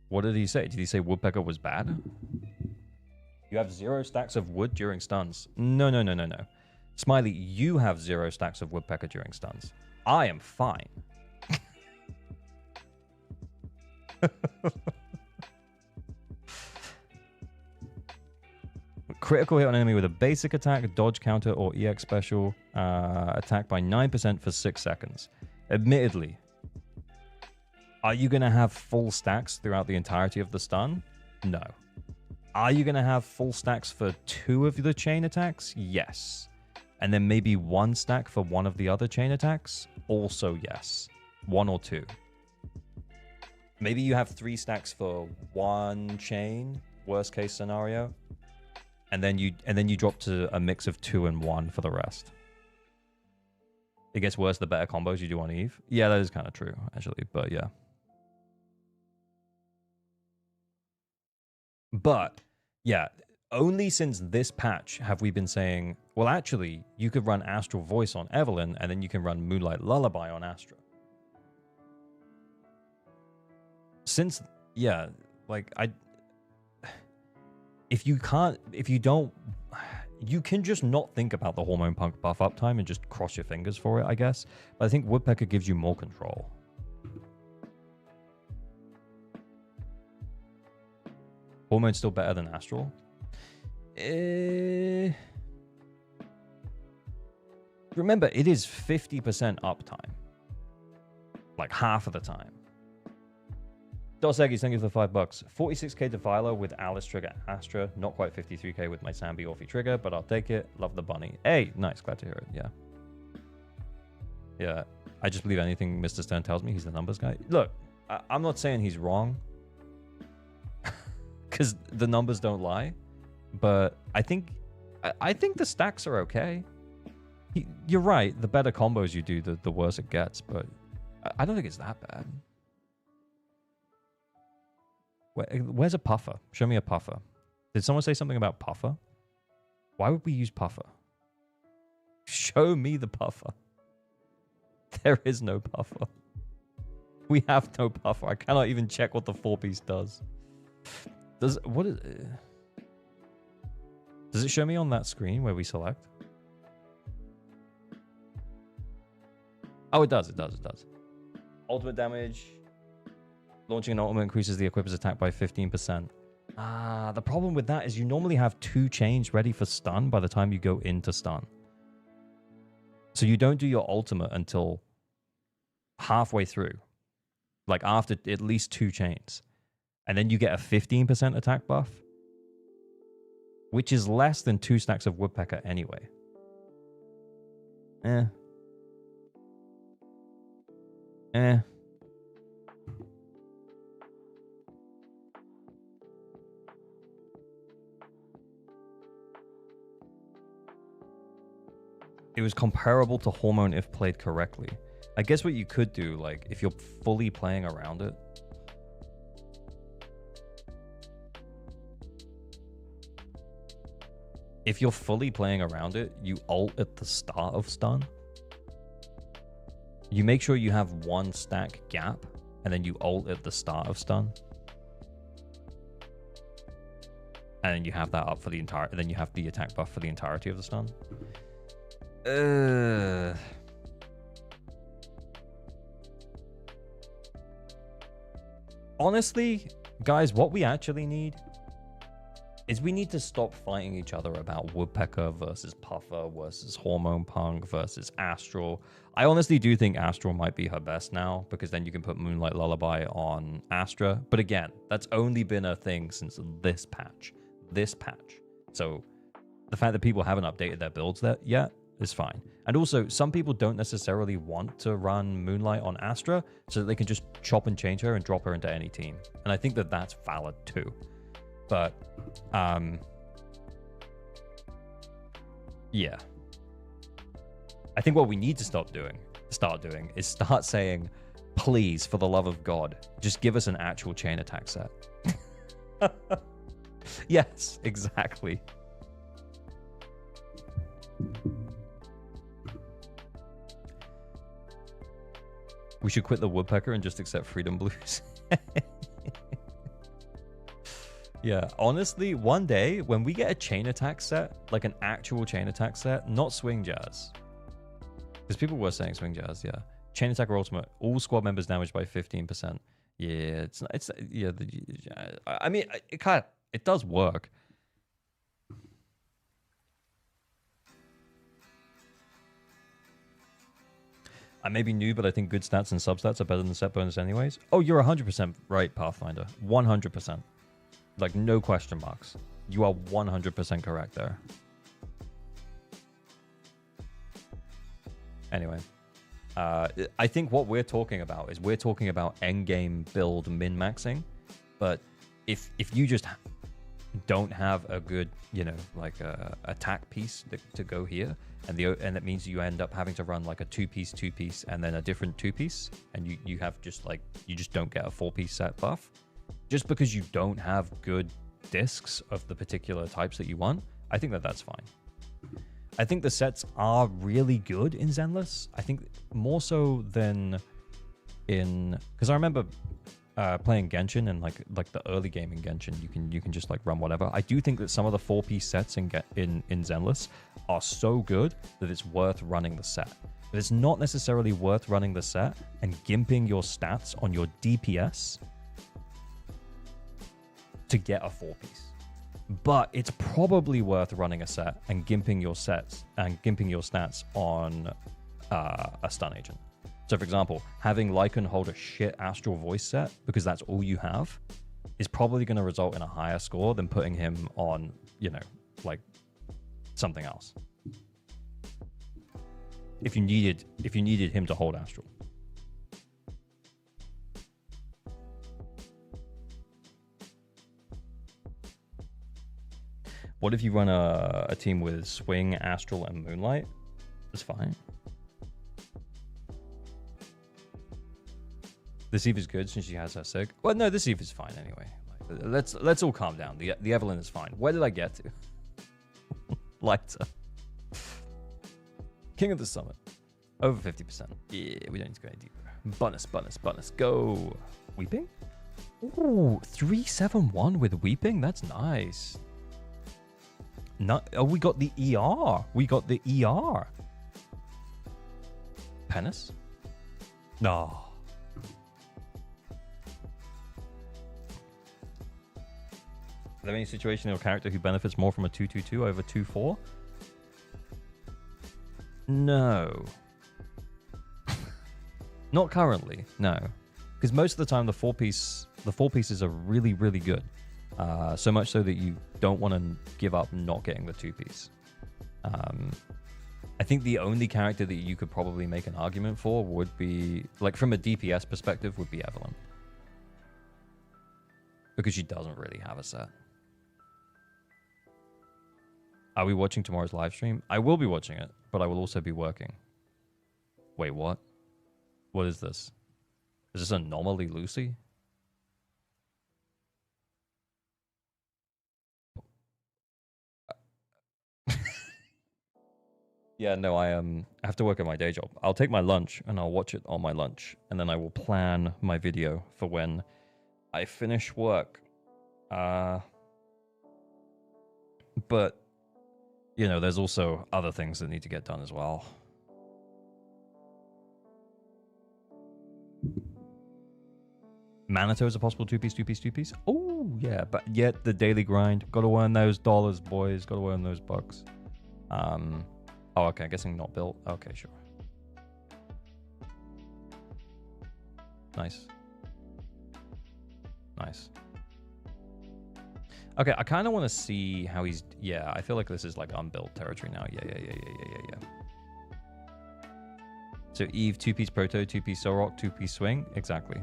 What did he say? Did he say Woodpecker was bad? You have 0 stacks of wood during stuns. No. Smiley, you have 0 stacks of Woodpecker during stuns. I am fine. Critical hit on enemy with a basic attack, dodge counter, or EX special. Attack by 9% for 6 seconds. Admittedly, are you going to have full stacks throughout the entirety of the stun? No. Are you going to have full stacks for 2 of the chain attacks? Yes. And then maybe 1 stack for 1 of the other chain attacks? Also yes. 1 or 2. Maybe you have 3 stacks for 1 chain, worst case scenario. And then you drop to a mix of 2 and 1 for the rest. It gets worse the better combos you do on Eve. Yeah, that is kind of true, actually, but yeah. But, yeah, only since this patch have we been saying, well, actually, you could run Astral Voice on Evelyn, and then you can run Moonlight Lullaby on Astra. Since, yeah, like, if you don't, you can just not think about the Hormone Punk buff uptime and just cross your fingers for it, I guess. But I think Woodpecker gives you more control. Hormone's still better than Astral? Remember, it is 50% uptime. Like half of the time. Dos Eggies, thank you for the $5. 46k Defiler with Alice trigger Astra. Not quite 53k with my Sambi Orphe trigger, but I'll take it. Love the bunny. Hey, nice. Glad to hear it. Yeah. Yeah. I just believe anything Mr. Stern tells me. He's the numbers guy. Look, I'm not saying he's wrong. Because the numbers don't lie. But I think the stacks are okay. You're right. The better combos you do, the worse it gets. But I don't think it's that bad. Where's a puffer? Show me a puffer. Did someone say something about puffer? Why would we use puffer? Show me the puffer. There is no puffer. We have no puffer. I cannot even check what the 4-piece does. Does it show me on that screen where we select? Oh, it does. It does. Ultimate damage. Launching an ultimate increases the equipper's attack by 15%. The problem with that is you normally have 2 chains ready for stun by the time you go into stun. So you don't do your ultimate until halfway through. Like after at least 2 chains. And then you get a 15% attack buff. Which is less than 2 stacks of Woodpecker anyway. It was comparable to Hormone if played correctly. I guess what you could do, like, if you're fully playing around it. If you're fully playing around it, you ult at the start of stun. You make sure you have 1 stack gap, and then you ult at the start of stun. And then you have that up for the entire, then you have the attack buff for the entirety of the stun. Honestly, guys, what we actually need is we need to stop fighting each other about Woodpecker versus Puffer versus Hormone Punk versus Astral. I honestly do think Astral might be her best now, because then you can put Moonlight Lullaby on Astra. But again, that's only been a thing since this patch. So the fact that people haven't updated their builds yet is fine. And also, some people don't necessarily want to run Moonlight on Astra, so that they can just chop and change her and drop her into any team. And I think that that's valid too. But, yeah. I think what we need to start doing is start saying, Please, for the love of God, just give us an actual chain attack set. Yes, exactly. We should quit the woodpecker and just accept freedom blues. Yeah, honestly, one day when we get a chain attack set, like an actual chain attack set, not swing jazz. Because people were saying swing jazz, yeah. Chain attack or ultimate, all squad members damaged by 15%. Yeah, yeah. I mean, it does work. I may be new, but I think good stats and substats are better than set bonus anyways. Oh, you're 100% right, Pathfinder. 100%. Like, no question marks. You are 100% correct there. Anyway. I think what we're talking about is we're talking about endgame build min-maxing. But if you just don't have a good, you know, like attack piece to go here, and it means you end up having to run like a two-piece, and then a different two-piece, and you have just like, you just don't get a four-piece set buff. Just because you don't have good discs of the particular types that you want, I think that's fine. I think the sets are really good in Zenless. I think more so than in, because I remember playing Genshin and like the early game in Genshin, you can just like run whatever. I do think that some of the 4-piece sets in Zenless are so good that it's worth running the set. But it's not necessarily worth running the set and gimping your stats on your DPS to get a 4-piece. But it's probably worth running a set and gimping your stats on a stun agent. So for example, having Lycan hold a shit Astral Voice set because that's all you have is probably going to result in a higher score than putting him on, you know, like something else. If you needed him to hold Astral. What if you run a team with Swing, Astral, and Moonlight? It's fine. This Eve is good since she has her sig. Well, no, this Eve is fine anyway. Like, let's all calm down. The Evelyn is fine. Where did I get to? Lighter. King of the Summit. Over 50%. Yeah, we don't need to go any deeper. Bonus. Go. Weeping? Ooh, 371 with Weeping? That's nice. Oh, we got the ER. Penis? No. Is there any situation or character who benefits more from a 2-2-2 over 2-4? No. Not currently, no. Because most of the time the four pieces are really, really good. So much so that you don't want to give up not getting the 2-piece. I think the only character that you could probably make an argument for would be, like from a DPS perspective, would be Evelyn. Because she doesn't really have a set. Are we watching tomorrow's live stream? I will be watching it, but I will also be working. Wait, what? What is this? Is this Anomaly Lucy? Yeah, no, I have to work at my day job. I'll take my lunch and I'll watch it on my lunch, and then I will plan my video for when I finish work. But you know, there's also other things that need to get done as well. Manito is a possible 2-piece. Oh yeah, but yet the daily grind. Gotta earn those dollars, boys. Gotta earn those bucks. Oh, okay, I'm guessing not built. Okay, sure. Nice. Okay, I kind of want to see how he's... Yeah, I feel like this is like unbuilt territory now. Yeah. So Eve, 2-piece Proto, 2-piece Sorok, 2-piece Swing. Exactly.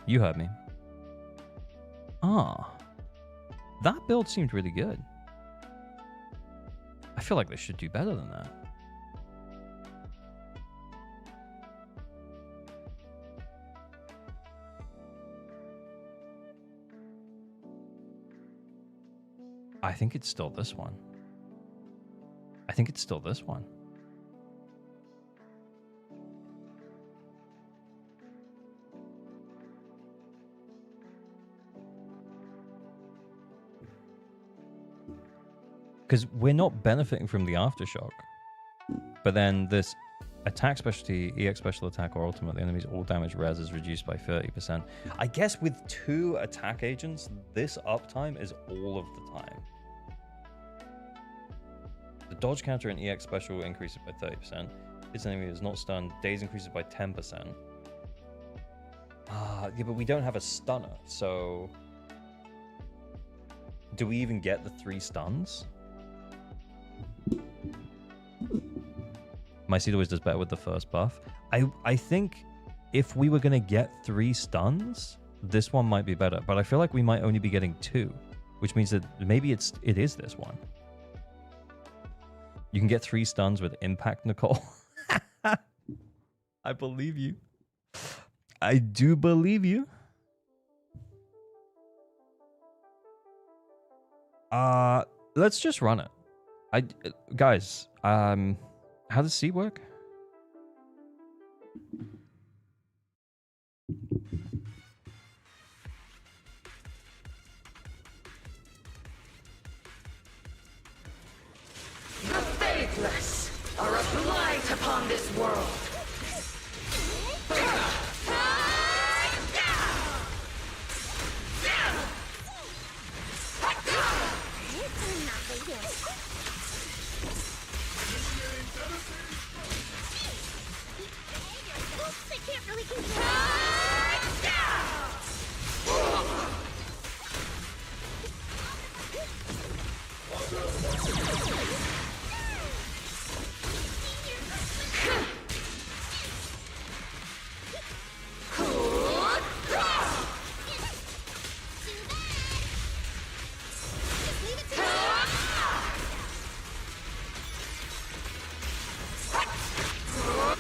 You heard me. Ah. That build seemed really good. I feel like they should do better than that. I think it's still this one. I think it's still this one. Because we're not benefiting from the aftershock. But then this attack specialty, EX special attack, or ultimately enemies all damage res is reduced by 30%. I guess with 2 attack agents, this uptime is all of the time. The dodge counter and EX special increases by 30%. Its enemy is not stunned. Daze increases by 10%. Yeah, but we don't have a stunner, so... Do we even get the 3 stuns? My seed always does better with the first buff. I think if we were going to get 3 stuns, this one might be better. But I feel like we might only be getting 2, which means that maybe it is this one. You can get 3 stuns with impact, Nicole. I believe you. I do believe you. Let's just run it. Guys, how does C work? The faithless are a blight upon this world. Oops, I can't really control.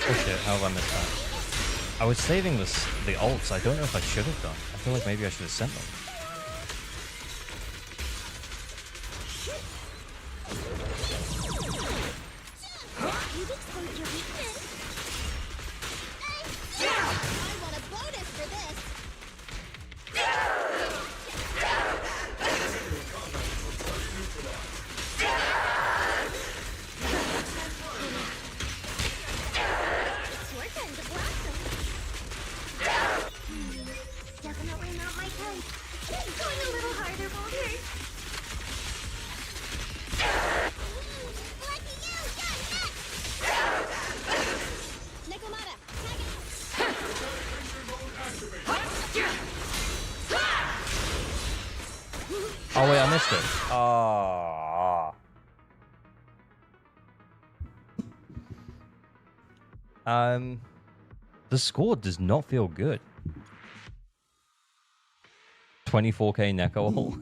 Oh shit, how have I missed that? I was saving the ults. I don't know if I should have done. I feel like maybe I should have sent them. You've exposed your weakness. I want a bonus for this. It's your turn to blossom. Definitely not my type. Going a little harder won't hurt. Lucky you, Nekomata, tag Oh wait, I missed it. Ah. The score does not feel good. 24k Neko hole.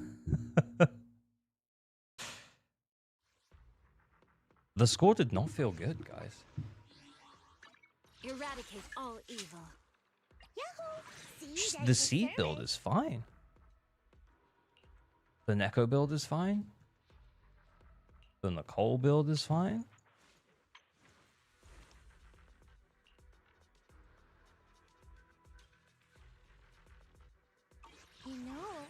The score did not feel good, guys. Eradicate all evil. The seed build is fine. The Neko build is fine. The Nicole build is fine. You know,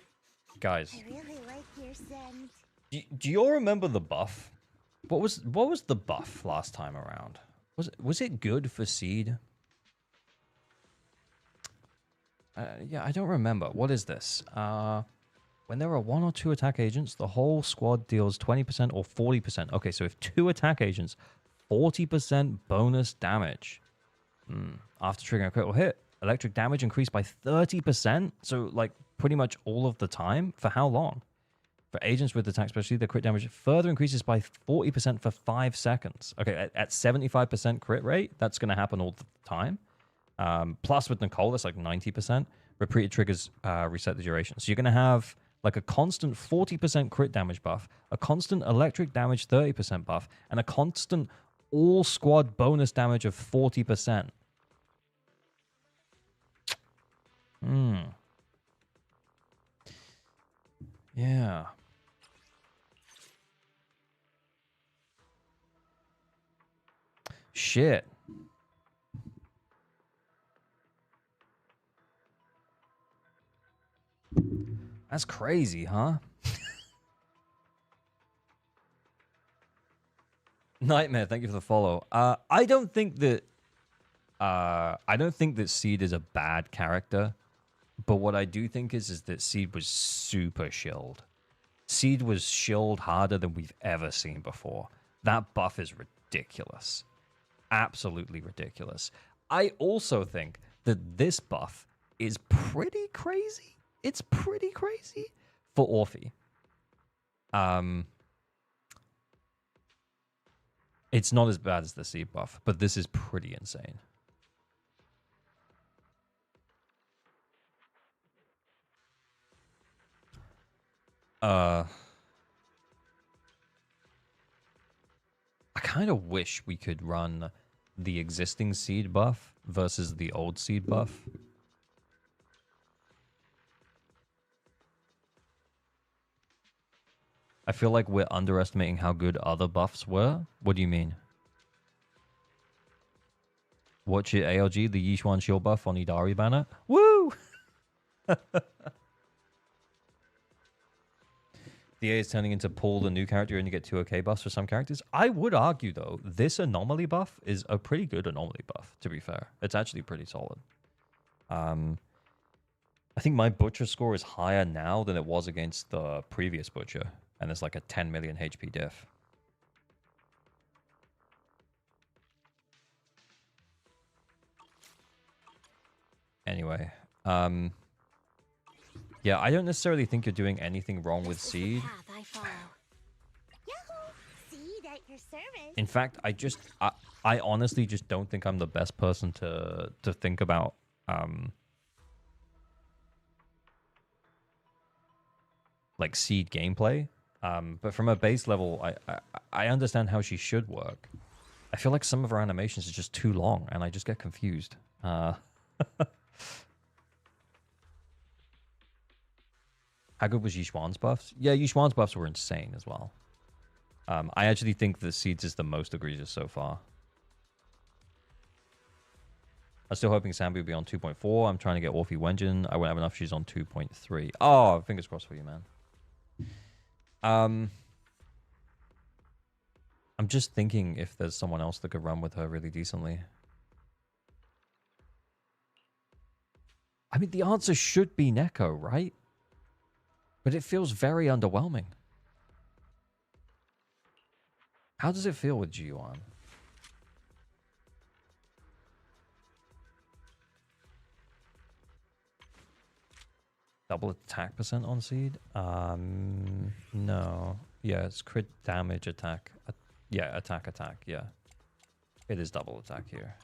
Guys, I really like your scent. do you all remember the buff? What was the buff last time around? Was it good for seed? Yeah, I don't remember. What is this? When there are 1 or 2 attack agents, the whole squad deals 20% or 40%. Okay, so if 2 attack agents, 40% bonus damage. After triggering a critical hit, electric damage increased by 30%. So, like, pretty much all of the time. For how long? For agents with attack specialty, the crit damage further increases by 40% for 5 seconds. Okay, at 75% crit rate, that's going to happen all the time. Plus with Nicole, that's like 90%. Repeated triggers reset the duration. So you're going to have like a constant 40% crit damage buff, a constant electric damage 30% buff, and a constant all squad bonus damage of 40%. Yeah. Shit. That's crazy, huh? Nightmare, thank you for the follow. I don't think that Seed is a bad character, but what I do think is that Seed was super shilled. Seed was shilled harder than we've ever seen before. That buff is ridiculous. Absolutely ridiculous. I also think that this buff is pretty crazy. It's pretty crazy for Orphe. It's not as bad as the Seed buff, but this is pretty insane. I kind of wish we could run the existing Seed buff versus the old Seed buff. I feel like we're underestimating how good other buffs were. What do you mean? Watch it, ALG, the Yixuan shield buff on Idari banner. Woo! DA is turning into Paul, the new character, and you get 2 OK buffs for some characters. I would argue, though, this anomaly buff is a pretty good anomaly buff, to be fair. It's actually pretty solid. I think my Butcher score is higher now than it was against the previous Butcher. And there's like a 10 million HP diff. Anyway, yeah, I don't necessarily think you're doing anything wrong with Seed. In fact, I honestly just don't think I'm the best person to think about like Seed gameplay. But from a base level, I understand how she should work. I feel like some of her animations are just too long, and I just get confused. How good was Yixuan's buffs? Yeah, Yixuan's buffs were insane as well. I actually think the Seeds is the most egregious so far. I'm still hoping Sambi will be on 2.4. I'm trying to get Orphe Wenjin. I won't have enough. She's on 2.3. Oh, fingers crossed for you, man. I'm just thinking if there's someone else that could run with her really decently. I mean, the answer should be Neko, right? But it feels very underwhelming. How does it feel with G1? Double attack percent on Seed? No. Yeah, it's crit damage attack. Yeah, attack. Yeah. It is double attack here.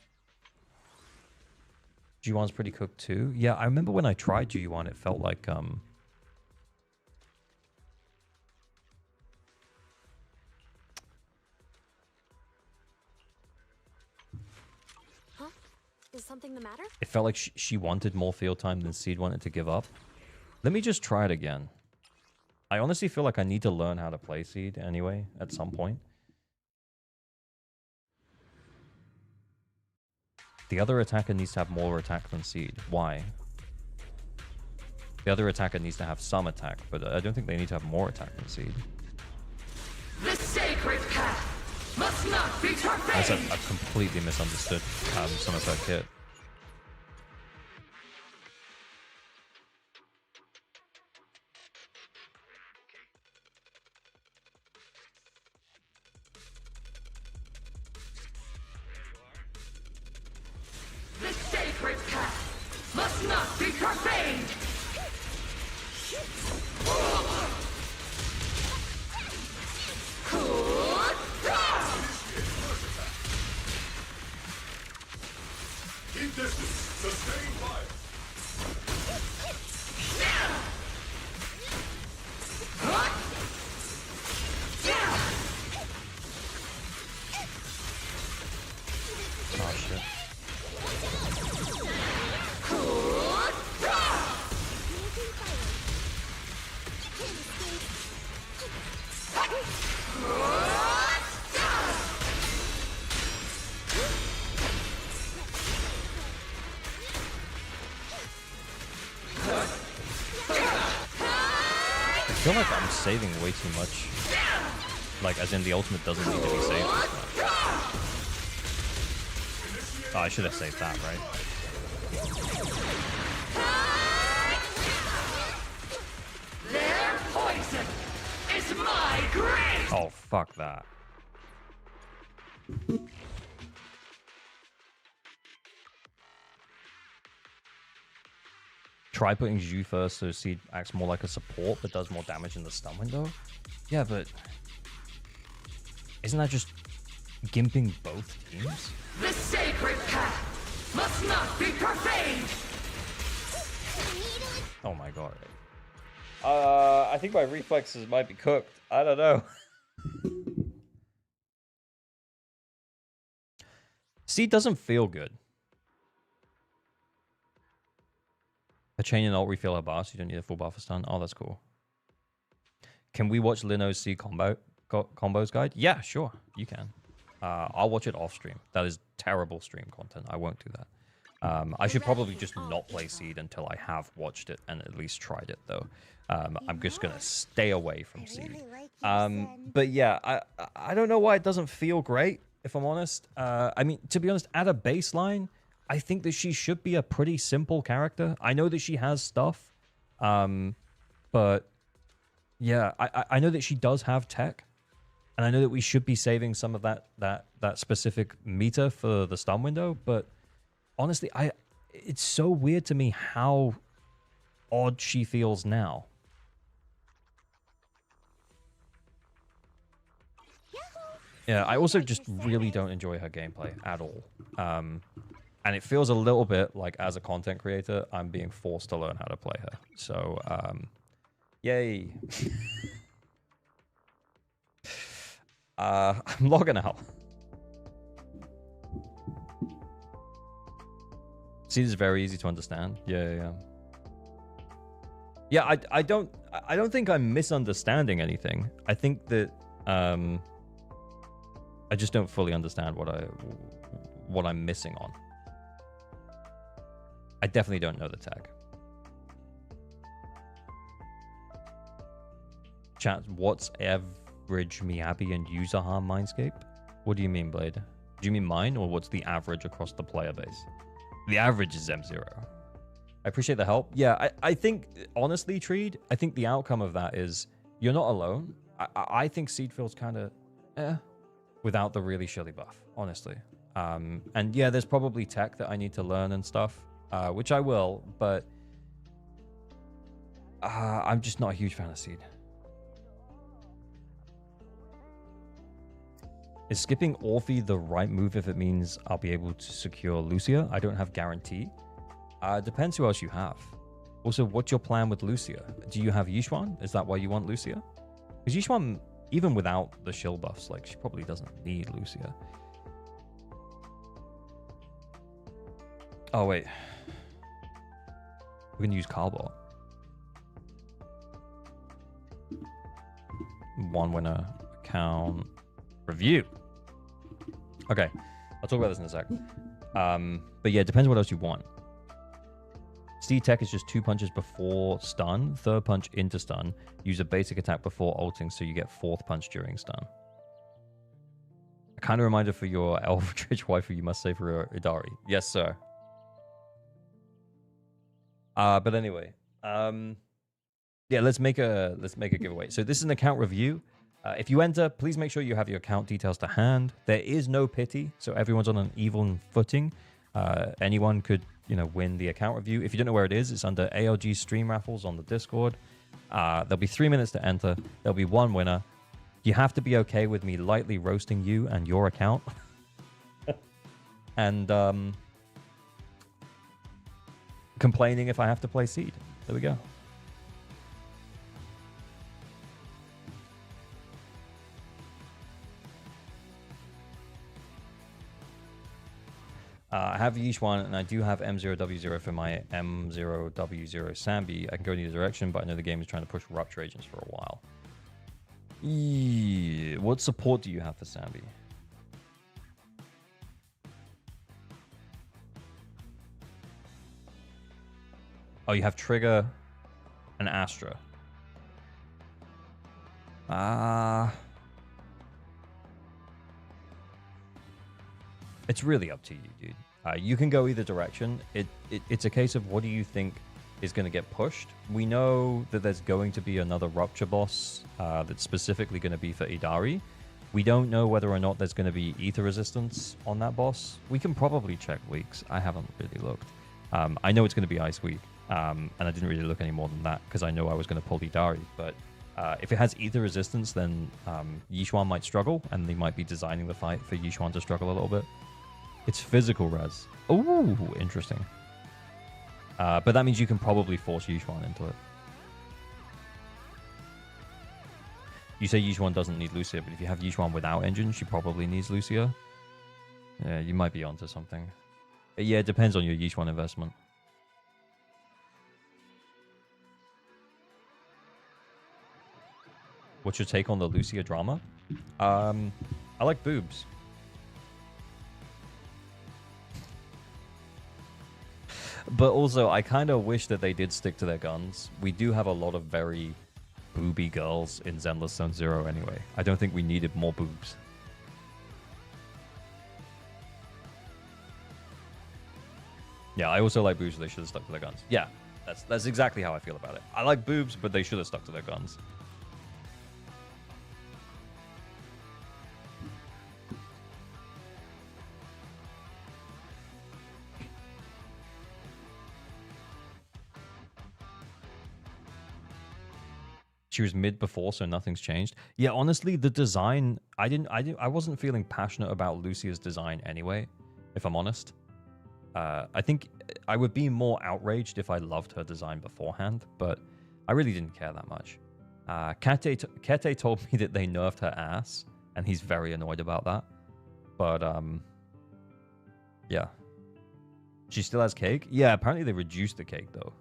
G1's pretty cooked too. Yeah, I remember when I tried G1, it felt like Huh? Is something the matter? it felt like she wanted more field time than Seed wanted to give up. Let me just try it again. I honestly feel like I need to learn how to play Seed anyway, at some point. The other attacker needs to have more attack than Seed. Why? The other attacker needs to have some attack, but I don't think they need to have more attack than Seed. The sacred path must not be profaned. I've completely misunderstood Somerset Kit. The sacred path must not be profaned. Keep distance. Sustain fire. Oh shit. feel like I'm saving way too much. Like, as in the ultimate doesn't need to be saved. Oh, I should have saved that, right? Their poison is my grace! Oh, fuck that. Try putting Zhu first so Seed acts more like a support but does more damage in the stun window. Yeah, but isn't that just gimping both teams? The sacred path must not be profaned! Oh my god. I think my reflexes might be cooked. I don't know. Seed doesn't feel good. A chain and alt refill her bar, so you don't need a full bar for stun. Oh, that's cool. Can we watch Lino's C combos guide? Yeah, sure. You can. I'll watch it off stream. That is terrible stream content. I won't do that. I should probably just not play Seed until I have watched it and at least tried it, though. I'm just going to stay away from Seed. But yeah, I don't know why it doesn't feel great, if I'm honest. I mean, to be honest, at a baseline, I think that she should be a pretty simple character. I know that she has stuff, but yeah, I know that she does have tech, and I know that we should be saving some of that specific meter for the stun window. But honestly, it's so weird to me how odd she feels now. Yeah, I also just really don't enjoy her gameplay at all. And it feels a little bit like, as a content creator, I'm being forced to learn how to play her. So, yay. I'm logging out. See, this is very easy to understand. Yeah. Yeah, I don't think I'm misunderstanding anything. I think that I just don't fully understand what I'm missing on. I definitely don't know the tag. Chat, what's average Miyabi and user harm Mindscape? What do you mean, Blade? Do you mean mine, or what's the average across the player base? The average is zzzero. I appreciate the help. Yeah, I think, honestly, Treed, I think the outcome of that is you're not alone. I think Seed feels kind of without the really shilly buff, honestly. And yeah, there's probably tech that I need to learn and stuff. Which I will, but I'm just not a huge fan of Seed. Is skipping Orphe the right move if it means I'll be able to secure Lucia? I don't have guarantee. Depends who else you have. Also, what's your plan with Lucia? Do you have Yixuan? Is that why you want Lucia? Because Yixuan, even without the shield buffs, like, she probably doesn't need Lucia. Oh, wait. We can use Carbot. One winner account review. Okay, I'll talk about this in a sec. But yeah, it depends what else you want. Seed tech is just 2 punches before stun, third punch into stun. Use a basic attack before ulting, so you get fourth punch during stun. A kind of reminder for your Eldritch waifu, you must say for Idari. Yes, sir. But anyway, yeah, let's make a giveaway. So this is an account review. If you enter, please make sure you have your account details to hand. There is no pity, so everyone's on an even footing. Anyone could, win the account review. If you don't know where it is, it's under ALG Stream Raffles on the Discord. There'll be 3 minutes to enter. There'll be one winner. You have to be okay with me lightly roasting you and your account. And complaining if I have to play Seed. There we go. I have Yixuan, and I do have M0W0 for my M0W0 Sambi. I can go in either direction, but I know the game is trying to push Rupture Agents for a while. What support do you have for Sambi? Oh, you have Trigger and Astra. It's really up to you, dude. You can go either direction. It's a case of what do you think is going to get pushed. We know that there's going to be another Rupture boss that's specifically going to be for Idari. We don't know whether or not there's going to be ether resistance on that boss. We can probably check weeks. I haven't really looked. I know it's going to be Ice Week, and I didn't really look any more than that because I know I was going to pull Idari. But if it has ether resistance, then Yishuan might struggle, and they might be designing the fight for Yishuan to struggle a little bit. It's physical res. Ooh, interesting. But that means you can probably force Yishuan into it. You say Yishuan doesn't need Lucia, but if you have Yishuan without engine, she probably needs Lucia. Yeah, you might be onto something. Yeah, it depends on your Yishuan investment. What's your take on the Lucia drama? I like boobs. But also, I kind of wish that they did stick to their guns. We do have a lot of very booby girls in Zenless ZZero anyway. I don't think we needed more boobs. Yeah, I also like boobs, but they should have stuck to their guns. Yeah, that's exactly how I feel about it. I like boobs, but they should have stuck to their guns. She was mid before, so nothing's changed. Yeah, honestly, the design, I wasn't feeling passionate about Lucia's design anyway, if I'm honest. I think I would be more outraged if I loved her design beforehand, but I really didn't care that much. Kete told me that they nerfed her ass, and he's very annoyed about that. But, yeah. She still has cake? Yeah, apparently they reduced the cake, though.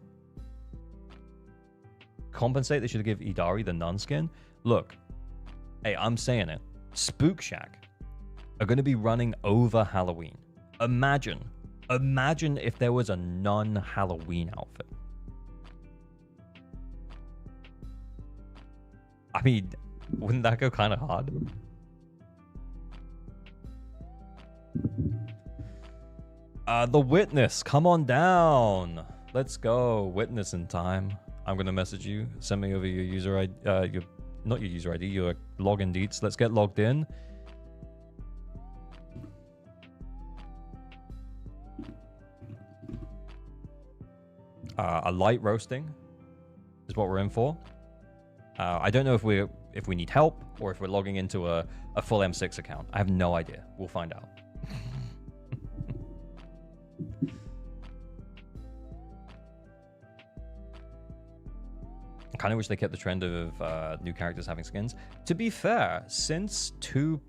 Compensate, they should give Idari the nun skin. Look, hey, I'm saying it. Spook Shack are going to be running over Halloween. Imagine if there was a nun Halloween outfit. I mean, wouldn't that go kind of hard? The Witness, come on down. Let's go. Witness in time. I'm going to message you. Send me over your user ID. Not your user ID, your login deets. Let's get logged in. A light roasting is what we're in for. I don't know if we need help or if we're logging into a full M6 account. I have no idea. We'll find out. I kind of wish they kept the trend of new characters having skins. To be fair, since in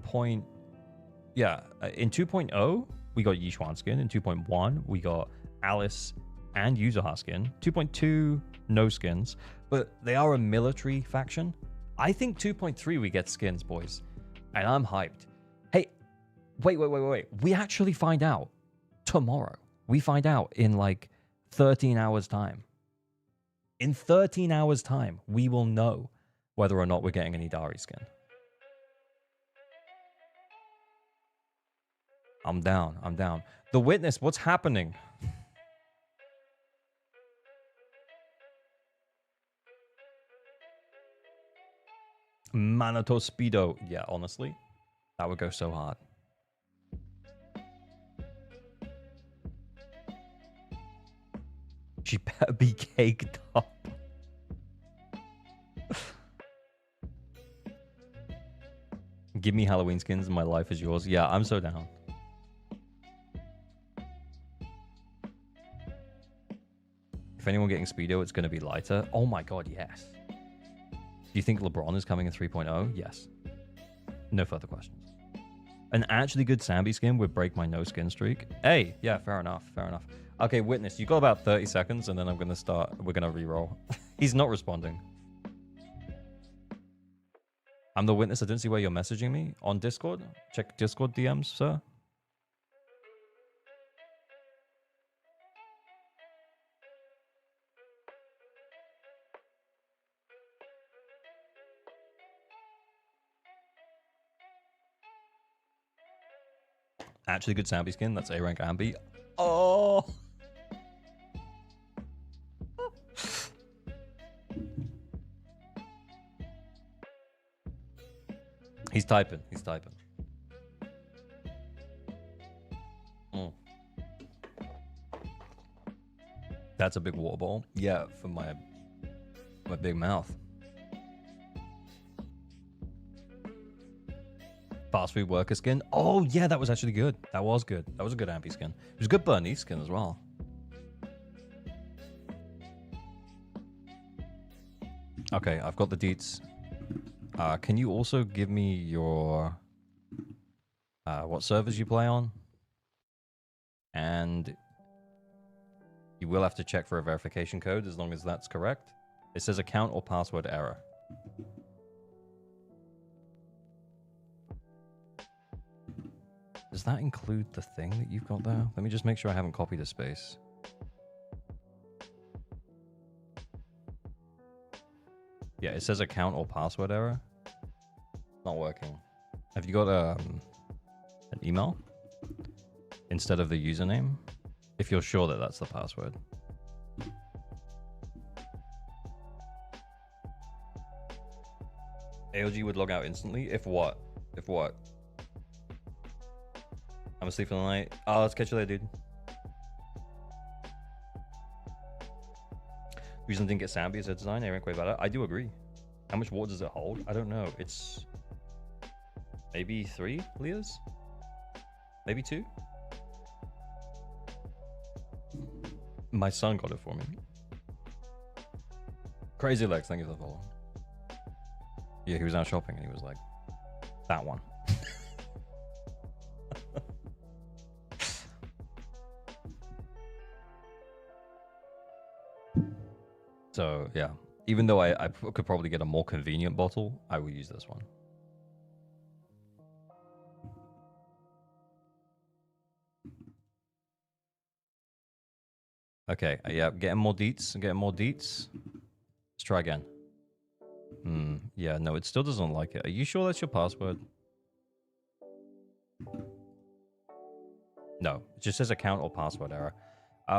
2.0, we got Yishuan skin. In 2.1, we got Alice and Yuzuha skin. 2.2, no skins. But they are a military faction. I think 2.3 we get skins, boys. And I'm hyped. Hey, wait. We actually find out tomorrow. We find out in like 13 hours' time. In 13 hours' time, we will know whether or not we're getting an Idari skin. I'm down. The Witness, what's happening? Manato Speedo. Yeah, honestly, that would go so hard. She better be caked up. Give me Halloween skins and my life is yours. Yeah, I'm so down. If anyone getting Speedo, it's going to be lighter. Oh my god, yes. Do you think LeBron is coming in 3.0? Yes. No further questions. An actually good Sambi skin would break my no skin streak. Hey, yeah, fair enough. Okay, Witness, you got about 30 seconds and then we're going to re-roll. He's not responding. I'm the Witness. I didn't see where you're messaging me. On Discord? Check Discord DMs, sir. Actually good Sambi skin. That's A rank Ambi. Oh. He's typing. He's typing. That's a big water ball. Yeah, for my big mouth. Fast food worker skin. Oh yeah, that was actually good. That was good. That was a good Ampy skin. It was a good Bernice skin as well. Okay, I've got the deets. Can you also give me your what servers you play on? And you will have to check for a verification code as long as that's correct. It says account or password error. Does that include the thing that you've got there? Let me just make sure I haven't copied a space. Yeah, it says account or password error. Not working. Have you got an email instead of the username? If you're sure that that's the password. ALG would log out instantly? If what? If what? I'm asleep for the night. Oh, let's catch you later, dude. Reason didn't get Sambi as a design, A rank way better. I do agree. How much water does it hold? I don't know. It's maybe 3 liters? Maybe 2? My son got it for me. Crazy Legs, thank you for the follow. Yeah, he was out shopping and he was like, that one. So, yeah. Even though I could probably get a more convenient bottle, I will use this one. Okay, yeah, getting more deets. Getting more deets. Let's try again. Yeah, no, it still doesn't like it. Are you sure that's your password? No, it just says account or password error.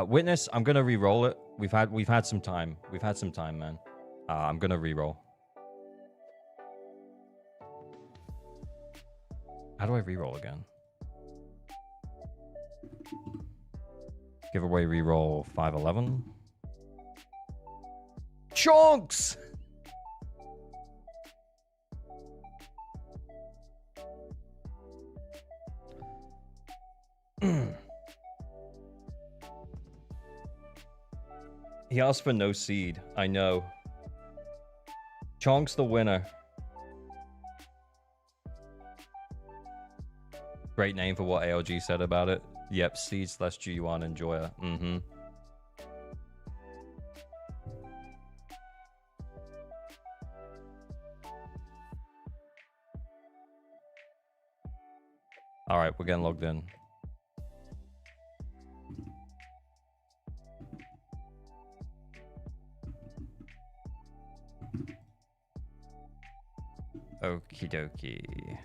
Witness, I'm gonna re-roll it. We've had some time. We've had some time, man. I'm gonna re-roll. How do I re-roll again? Giveaway re-roll 511. Chunks! He asked for no seed. I know. Chonk's the winner. Great name for what ALG said about it. Yep, seed/G1 enjoyer. All right, we're getting logged in. Okie dokie.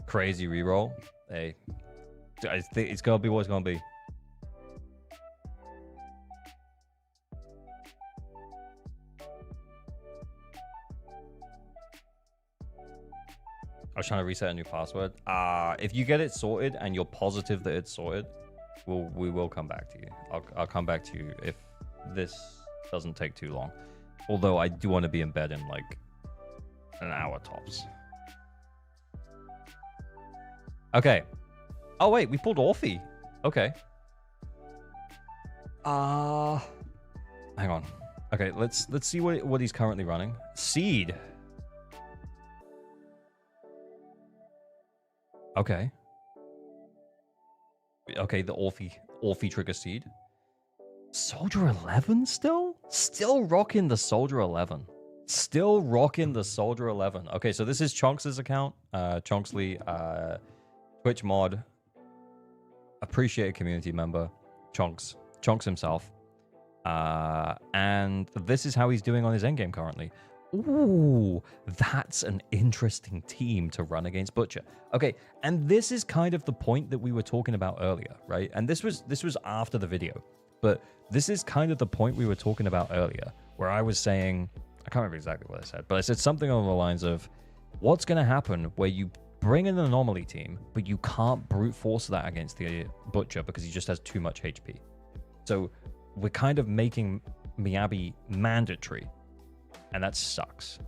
Crazy reroll. Hey, I think it's gonna be what it's gonna be. I was trying to reset a new password. If you get it sorted and you're positive that it's sorted, we will come back to you. I'll come back to you if this doesn't take too long. Although I do want to be in bed in like an hour tops. Okay. Oh wait, we pulled Orphe. Okay. Hang on. Okay, let's see what he's currently running. Seed. Okay. Okay, the Orphe trigger seed. Soldier 11 still? Still rocking the Soldier 11. Still rocking the Soldier 11. Okay, so this is Chonks' account. Chonksley, Twitch mod. Appreciated community member. Chonks himself. And this is how he's doing on his endgame currently. Ooh, that's an interesting team to run against Butcher. Okay, and this is kind of the point that we were talking about earlier, right? And this was after the video, but this is kind of the point we were talking about earlier, where I was saying, I can't remember exactly what I said, but I said something along the lines of, what's going to happen where you bring in an anomaly team, but you can't brute force that against the Butcher because he just has too much HP. So we're kind of making Miyabi mandatory, and that sucks.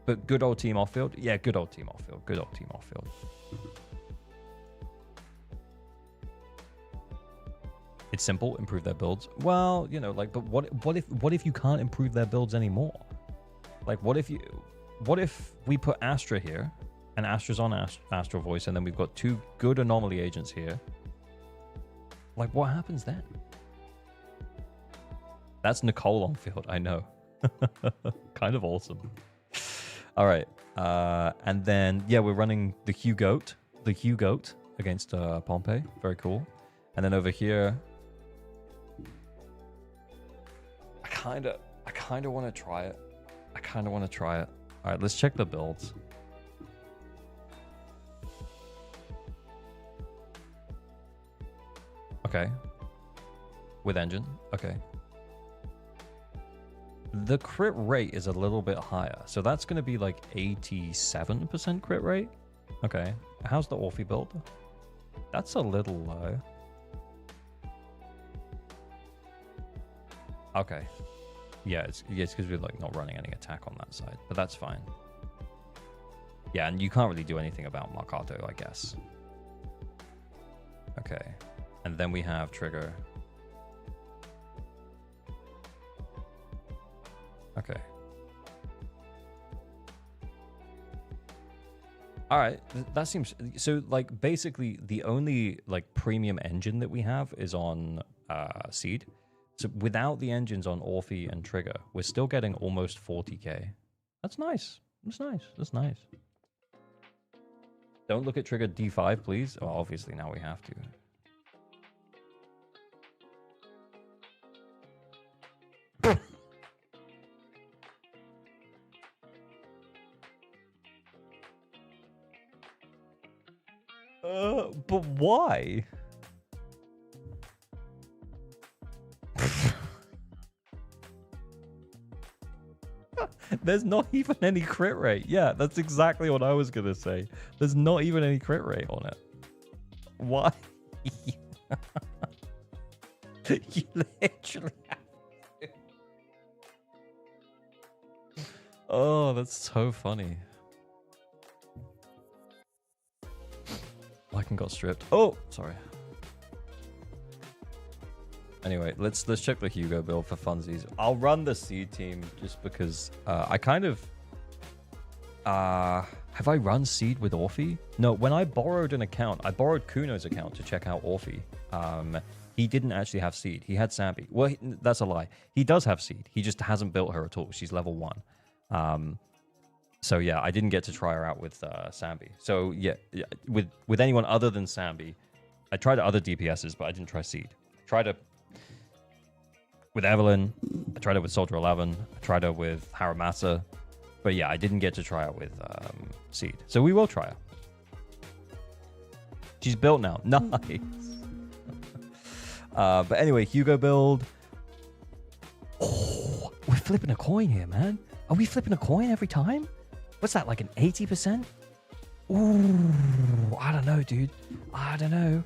But good old team off field? Yeah, good old team off field. Good old team off field. It's simple, improve their builds. Well, you know, like, but what if you can't improve their builds anymore? Like, what if we put Astra here, and Astra's on Astral Voice, and then we've got 2 good anomaly agents here? Like, what happens then? That's Nicole on field, I know. Kind of awesome. All right. And then, yeah, we're running the Hugh Goat against Pompey. Very cool. And then over here, I kind of want to try it. All right, let's check the builds. Okay. With engine. Okay. The crit rate is a little bit higher. So that's going to be like 87% crit rate. Okay. How's the Orphe build? That's a little low. Okay. Yeah, it's because we're like not running any attack on that side, but that's fine. Yeah, and you can't really do anything about Marcato, I guess. Okay. And then we have Trigger. Okay. All right, that seems so. Like basically, the only like premium engine that we have is on Seed. So without the engines on Orphe and Trigger, we're still getting almost 40k. That's nice. That's nice. That's nice. Don't look at Trigger D5, please. Oh, obviously now we have to. But why? There's not even any crit rate. Yeah, that's exactly what I was gonna say. There's not even any crit rate on it. Why? You literally have to. Oh, that's so funny. Lycan got stripped. Oh, sorry. Anyway, let's check the Hugo build for funsies. I'll run the Seed team just because I kind of have I run Seed with Orphe? No, when I borrowed an account, I borrowed Kuno's account to check out Orphe. He didn't actually have Seed. He had Sambi. Well, that's a lie. He does have Seed. He just hasn't built her at all. She's level 1. So yeah, I didn't get to try her out with Sambi. So yeah, with anyone other than Sambi, I tried other DPSs, but I didn't try Seed. I tried it with Evelyn. I tried it with Soldier 11. I tried it with Haramasa. But yeah, I didn't get to try it with Seed. So we will try her. She's built now. Nice. But anyway, Hugo build. Oh, we're flipping a coin here, man. Are we flipping a coin every time? What's that, like an 80%? Ooh, I don't know, dude. I don't know.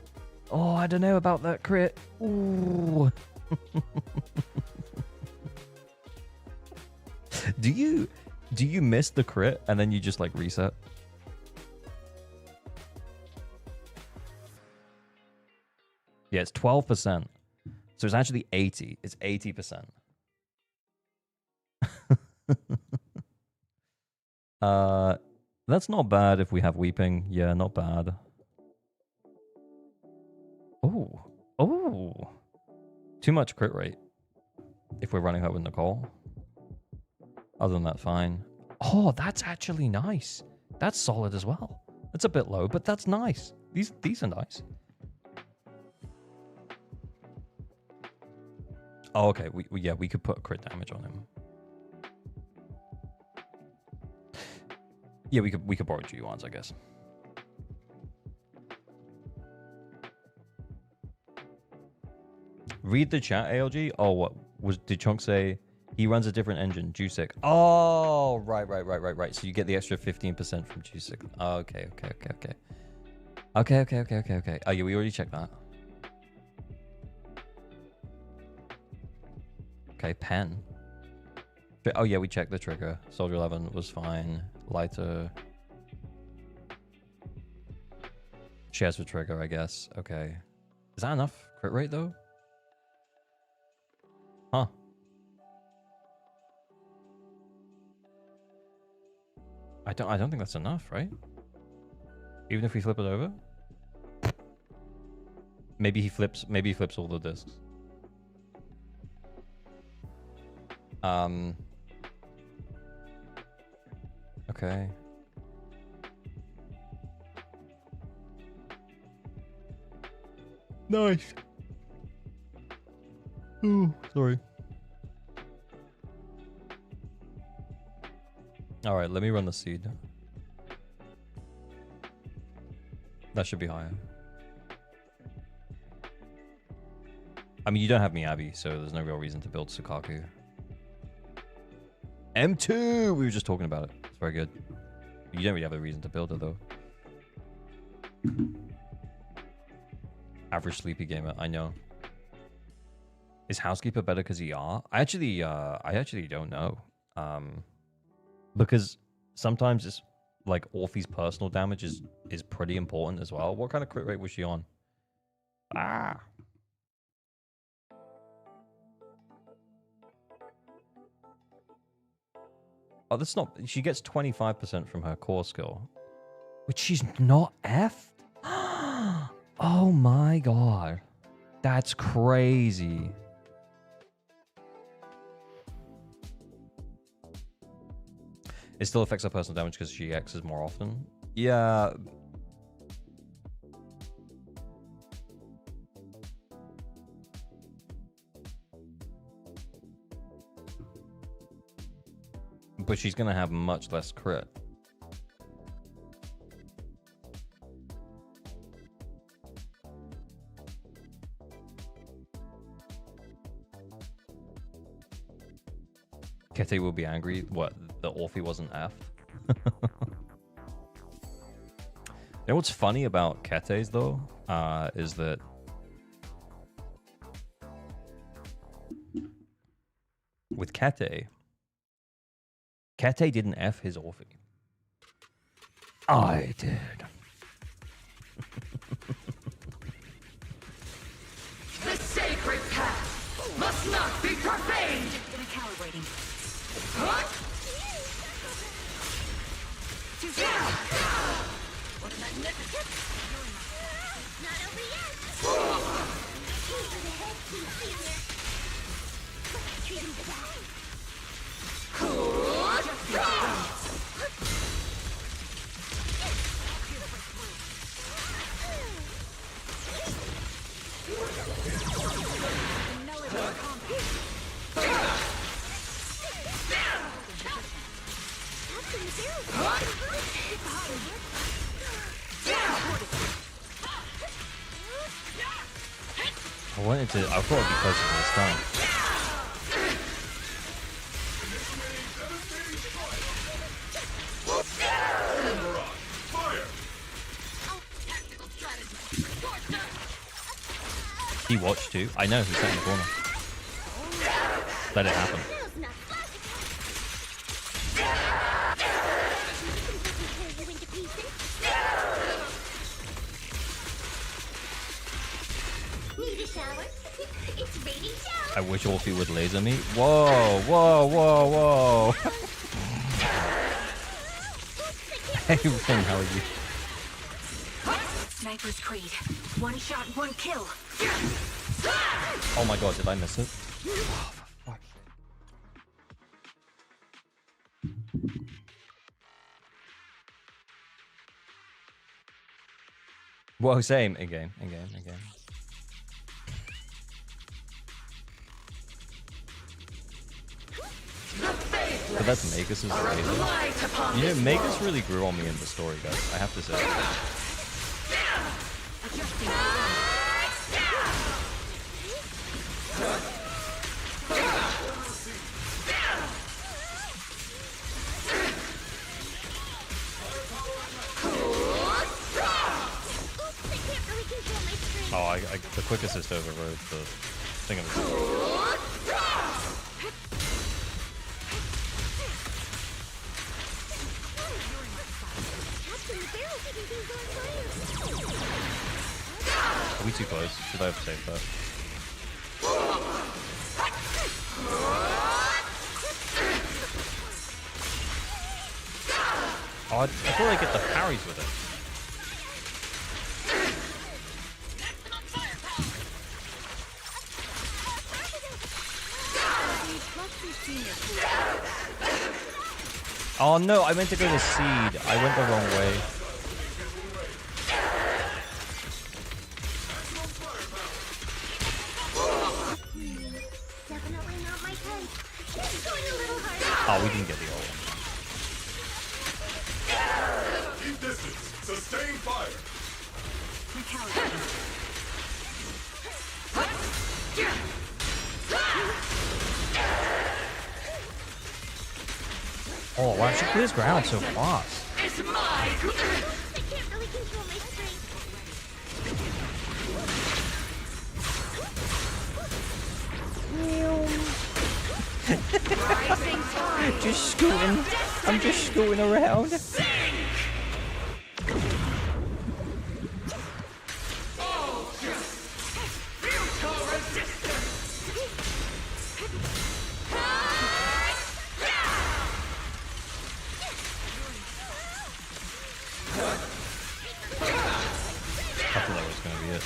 Oh, I don't know about that crit. Ooh. Do you miss the crit and then you just like reset? Yeah, it's 12%. So it's actually 80. It's 80%. That's not bad if we have Weeping. Yeah, not bad. Oh. Oh. Too much crit rate if we're running her with Nicole. Other than that, fine. Oh, that's actually nice. That's solid as well. It's a bit low, but that's nice. These are nice. Oh, okay. We could put crit damage on him. Yeah, we could borrow G1s, I guess. Read the chat, ALG. Oh, what did Chunk say? He runs a different engine, Jusic. Oh, right. So you get the extra 15% from Jusic. Oh, okay. Okay. Oh, yeah, we already checked that. Okay, pen. Oh, yeah, we checked the trigger. Soldier 11 was fine. Lighter. She has the trigger, I guess. Okay. Is that enough crit rate, though? Huh. I don't think that's enough, right? Even if we flip it over? Maybe he flips all the discs. Okay. Nice. Ooh, sorry. All right, let me run the seed. That should be higher. I mean, you don't have Miyabi, so there's no real reason to build Sukaku. M2! We were just talking about it. It's very good. You don't really have a reason to build it, though. Average sleepy gamer, I know. Is Housekeeper better because ER? I actually don't know. Because sometimes it's like Orphe's personal damage is pretty important as well. What kind of crit rate was she on? Ah. Oh, that's not... She gets 25% from her core skill. Which she's not F'd? Oh my god. That's crazy. It still affects her personal damage because she X's more often. Yeah. But she's going to have much less crit. Kete will be angry. What? That Orphe wasn't F? You know what's funny about Kete's though? Is that with Kete didn't F his Orphe. I did. The sacred path must not be profaned! Recalibrating. What? Not over yet. I wanted to. I thought it'd be closer to this time. He watched too. I know. He's sat in the corner. Let it happen. Need a shower? It's raining shower. I wish Orphe would laser me. Whoa, whoa, whoa, whoa. Hey, Finn, how are you? Sniper's Creed. One shot, one kill. Oh my god, did I miss it? Oh, Whoa, same. In-game. The faith But that's Magus's baby. You know, Magus really grew on me in the story, guys. I have to say. Oh, the quick assist overrode the thing of it. Are we too close? Should I have saved that? Oh, I thought I'd get the parries with it. Oh no, I meant to go to seed. I went the wrong way. Definitely not my type. It's going a little hard. Oh, we didn't get the ult. Keep distance. Sustain fire. Oh, wow, she clears ground so fast. It's my I can't really control my strength. rising tide. Just scooting. I'm just scooting around. I thought that was gonna be it.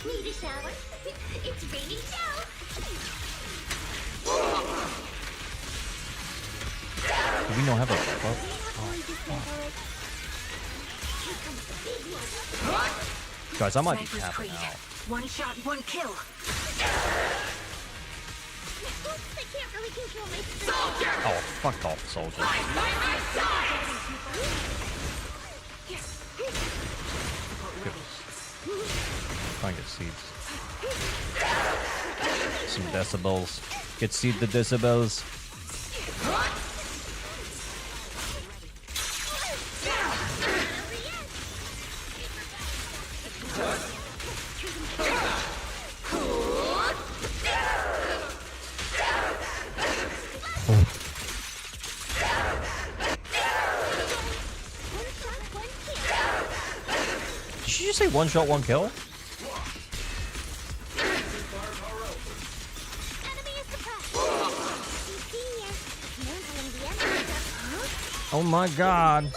Need a shower? It's raining now. Do we not have a backup? Guys, I might be tapping out. One shot, one kill. I can't really control my strength. Oh, fuck off, soldier. Try and get seeds. Some decibels. Get seed the decibels. Did she just say one shot, one kill? Oh my god.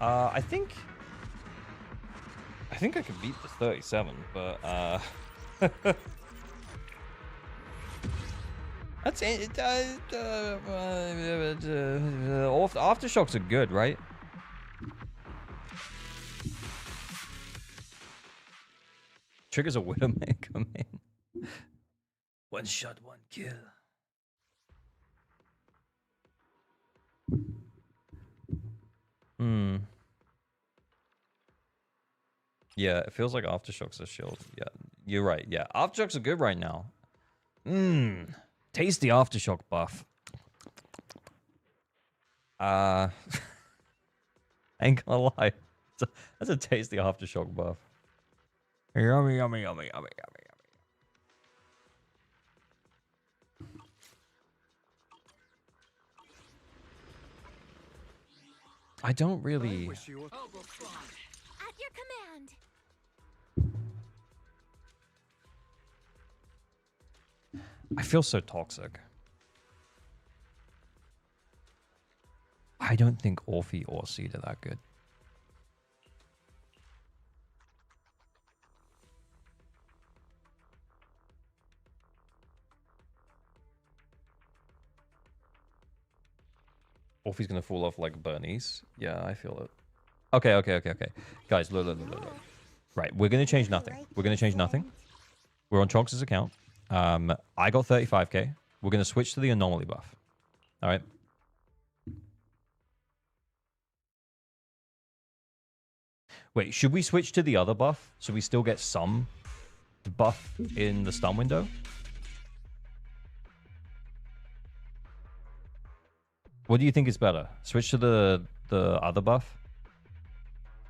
I think I could beat the 37, but that's it. Aftershocks are good, right? Triggers a Widowmaker, man. One shot, one kill. Hmm. Yeah, it feels like Aftershocks are shield. Yeah, you're right. Yeah, Aftershocks are good right now. Mmm. Tasty Aftershock buff. Ain't gonna lie. That's a tasty Aftershock buff. Yummy, yummy, yummy, yummy, yummy, yummy. I don't really... At your command. I feel so toxic. I don't think Orphe or Seed are that good. Orphe's gonna fall off like Bernice. Yeah, I feel it. Okay. Guys, look. Right, we're gonna change nothing. We're gonna change nothing. We're on Chonks' account. I got 35k. We're gonna switch to the anomaly buff. All right. Wait, should we switch to the other buff so we still get some buff in the stun window? What do you think is better? Switch to the other buff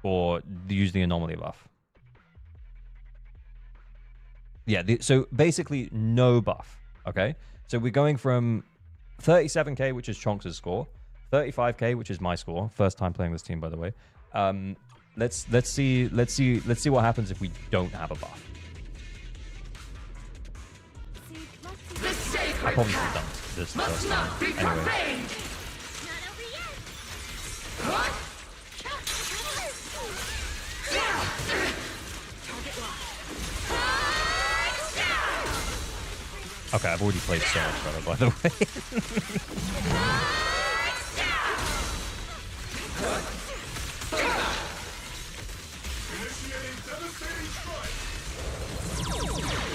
or use the anomaly buff? Yeah, so basically no buff, okay? So we're going from 37k, which is Chonks' score, 35k, which is my score. First time playing this team, by the way. Let's see what happens if we don't have a buff. I probably should have done this first time. Anyway. Okay, I've already played so much better, by the way. Initiating devastating strike. Releasing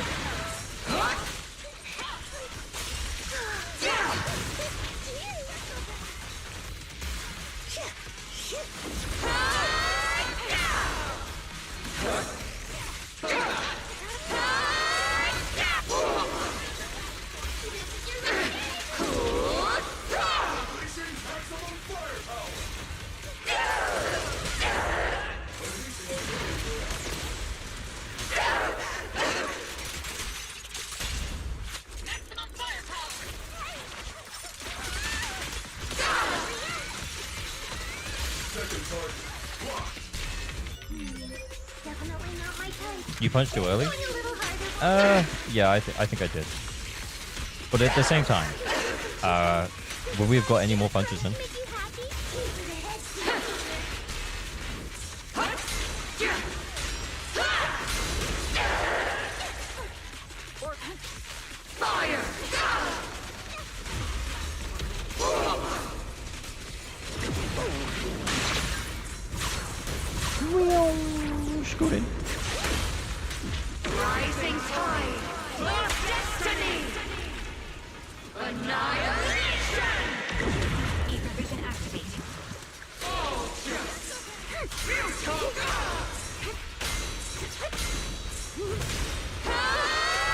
maximum firepower. Second target. Blocked. Definitely not my type. You punched too early? Going a little harder. Yeah, I think I did. But at the same time, will we have got any more punches in? Make you happy? Fire! Scooting. Rising tide of destiny! Annihilation! Ether vision activated.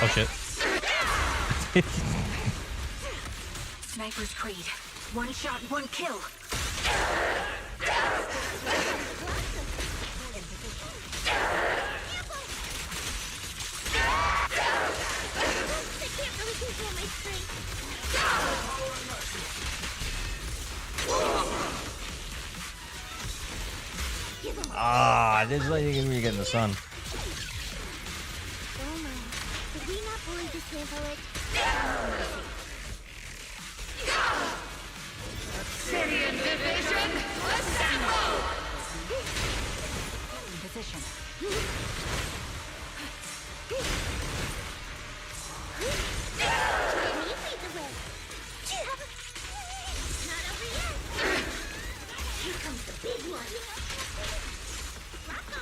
Oh shit. Sniper's Creed. One shot, one kill. I can't really control my strength. This is like you're gonna get in the sun. Oh my. Did we not fully dismantle it? Obsidian Division, assemble! In position. Let me lead the way. Not over yet. Here comes the big one. Rock on.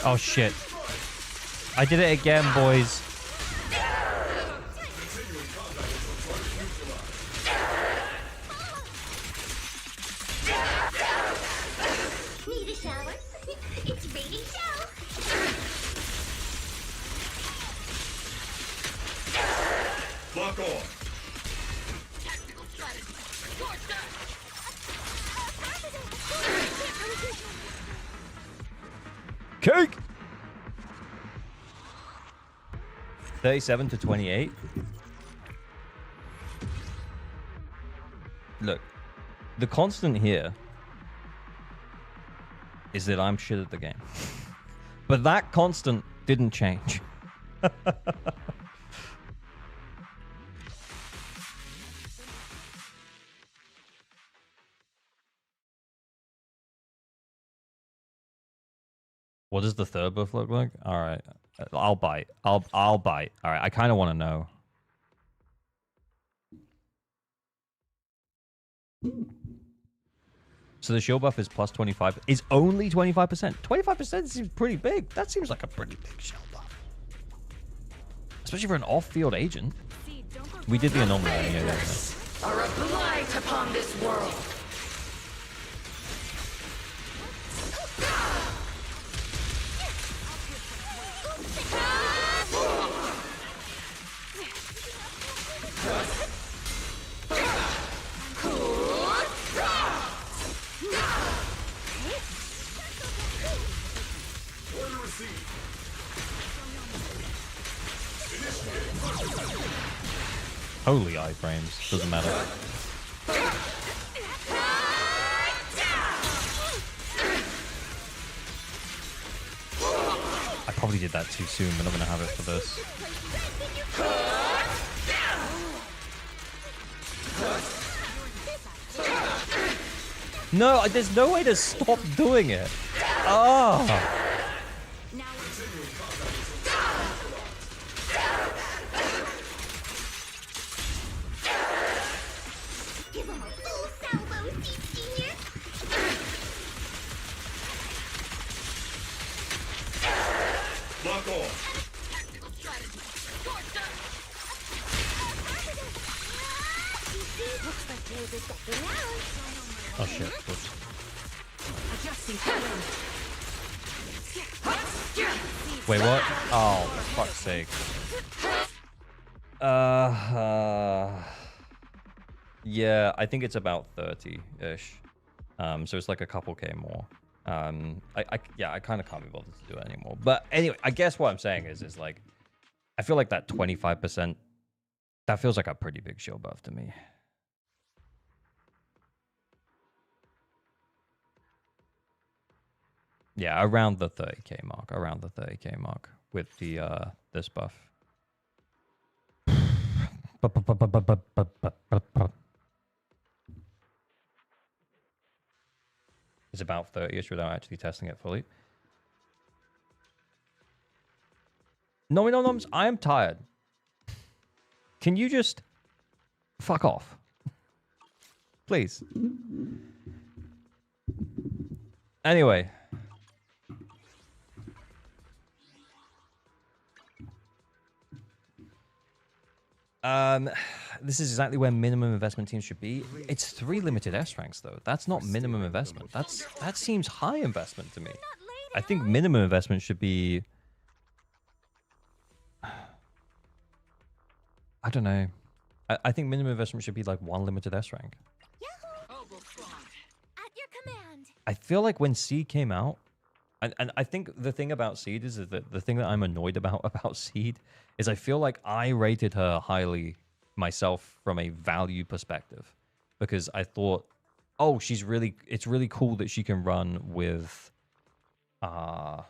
Oh shit. I did it again, boys. Need a shower? It's raining show. Lock on. Tactical strategy. Torch that! Cake! 37 to 28. Look, the constant here is that I'm shit at the game. But that constant didn't change. What does the third buff look like? All right, I'll bite. I'll bite. All right, I kind of want to know. So the shield buff is plus 25. Is only 25%. 25% seems pretty big. That seems like a pretty big shield buff, especially for an off-field agent. We did the anomaly. Yeah, yeah. Are a blight upon this world. Order received. Holy iframes. Doesn't matter. I probably did that too soon. We're not going to have it for this. No, there's no way to stop doing it. Oh. Give him a full salvo, senior. Lock on. Looks like Laser's got the round. Oh shit. Whoops. Adjusting timing. Wait, what? Oh, for fuck's sake. Yeah, I think it's about 30-ish. So it's like a couple K more. Yeah, I kind of can't be bothered to do it anymore. But anyway, I guess what I'm saying is like, I feel like that 25%, that feels like a pretty big shield buff to me. Yeah, around the 30k mark. Around the 30k mark with the this buff. It's about 30ish without actually testing it fully. No, I am tired. Can you just fuck off? Please. Anyway. This is exactly where minimum investment teams should be. It's 3 limited S ranks though. That's not minimum investment. That seems high investment to me. I think minimum investment should be, I don't know. I think minimum investment should be like 1 limited S rank. At your command. I feel like when Seed came out, and I think the thing about Seed is that the thing that I'm annoyed about Seed is I feel like I rated her highly myself from a value perspective, because I thought, oh, it's really cool that she can run with yeah,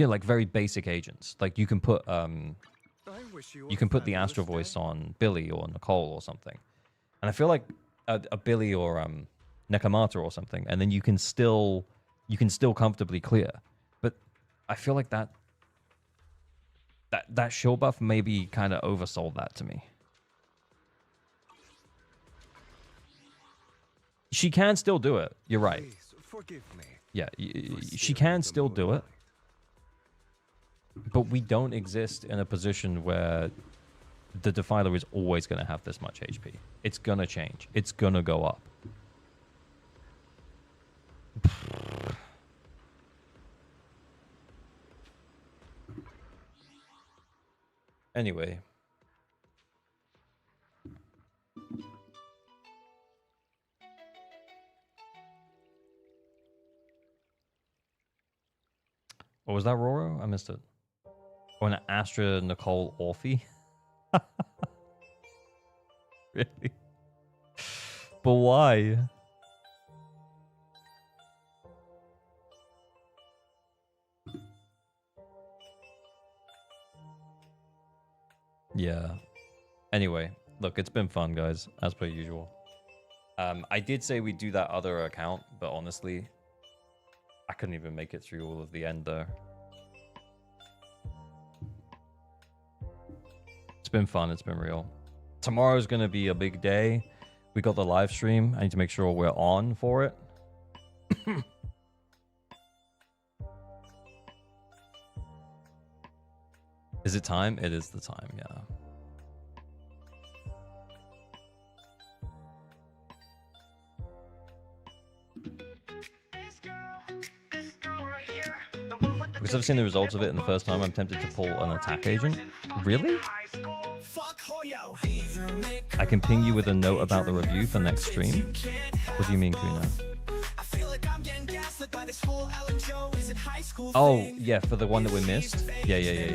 like very basic agents. Like you can put the Astro Voice on Billy or Nicole or something, and I feel like a Billy or Nekomata or something, and then you can still comfortably clear. But I feel like that shield buff maybe kind of oversold that to me. She can still do it. You're right. Forgive me. Yeah, she can still do it. But we don't exist in a position where the Defiler is always going to have this much HP. It's going to change. It's going to go up. Anyway. What was that, Roro? I missed it. Or an Astra Nicole Orphe? Really? But why? Yeah. Anyway, Look, it's been fun, guys, as per usual. I did say we'd do that other account, but honestly, I couldn't even make it through all of the end there. It's been fun. It's been real. Tomorrow's going to be a big day. We got the live stream. I need to make sure we're on for it. Is it time? It is the time, yeah. Because I've seen the results of it in the first time, I'm tempted to pull an attack agent. Really? I can ping you with a note about the review for next stream. What do you mean, Kuna? Oh, yeah, for the one that we missed? Yeah.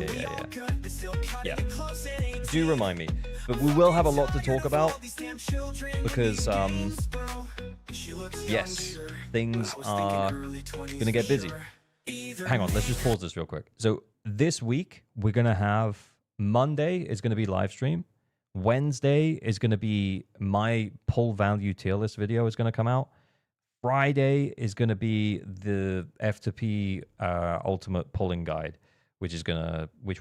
Do remind me. But we will have a lot to talk about because, yes, things are going to get busy. Hang on, let's just pause this real quick. So this week, we're going to have Monday is going to be live stream. Wednesday is going to be my pull value tier list video is going to come out. Friday is going to be the F2P ultimate pulling guide, which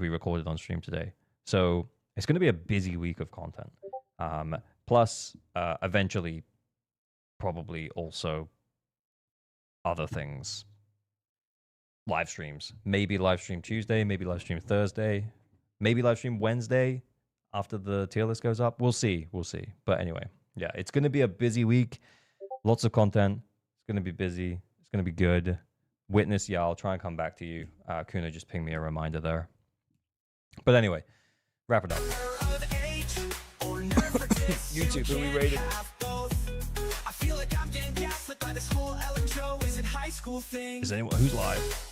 we recorded on stream today. So it's going to be a busy week of content. Plus, eventually, probably also other things. Live streams. Maybe live stream Tuesday, maybe live stream Thursday, maybe live stream Wednesday after the tier list goes up. We'll see. But anyway, yeah, it's going to be a busy week. Lots of content. It's going to be busy. It's going to be good. Witness, yeah, I'll try and come back to you. Kuna just pinged me a reminder there. But anyway, wrap it up. YouTube, who we rated? Is anyone who's live?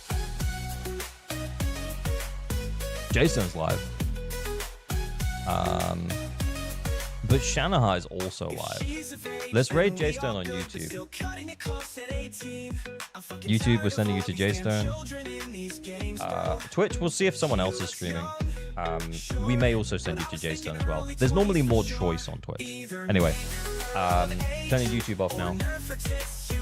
Jason's live. But Shanaha is also live. Let's raid J-Stone on YouTube. YouTube, we're sending you to J-Stone. Twitch, we'll see if someone else is streaming. We may also send you to J-Stone as well. There's normally more choice on Twitch. Anyway, turning YouTube off now.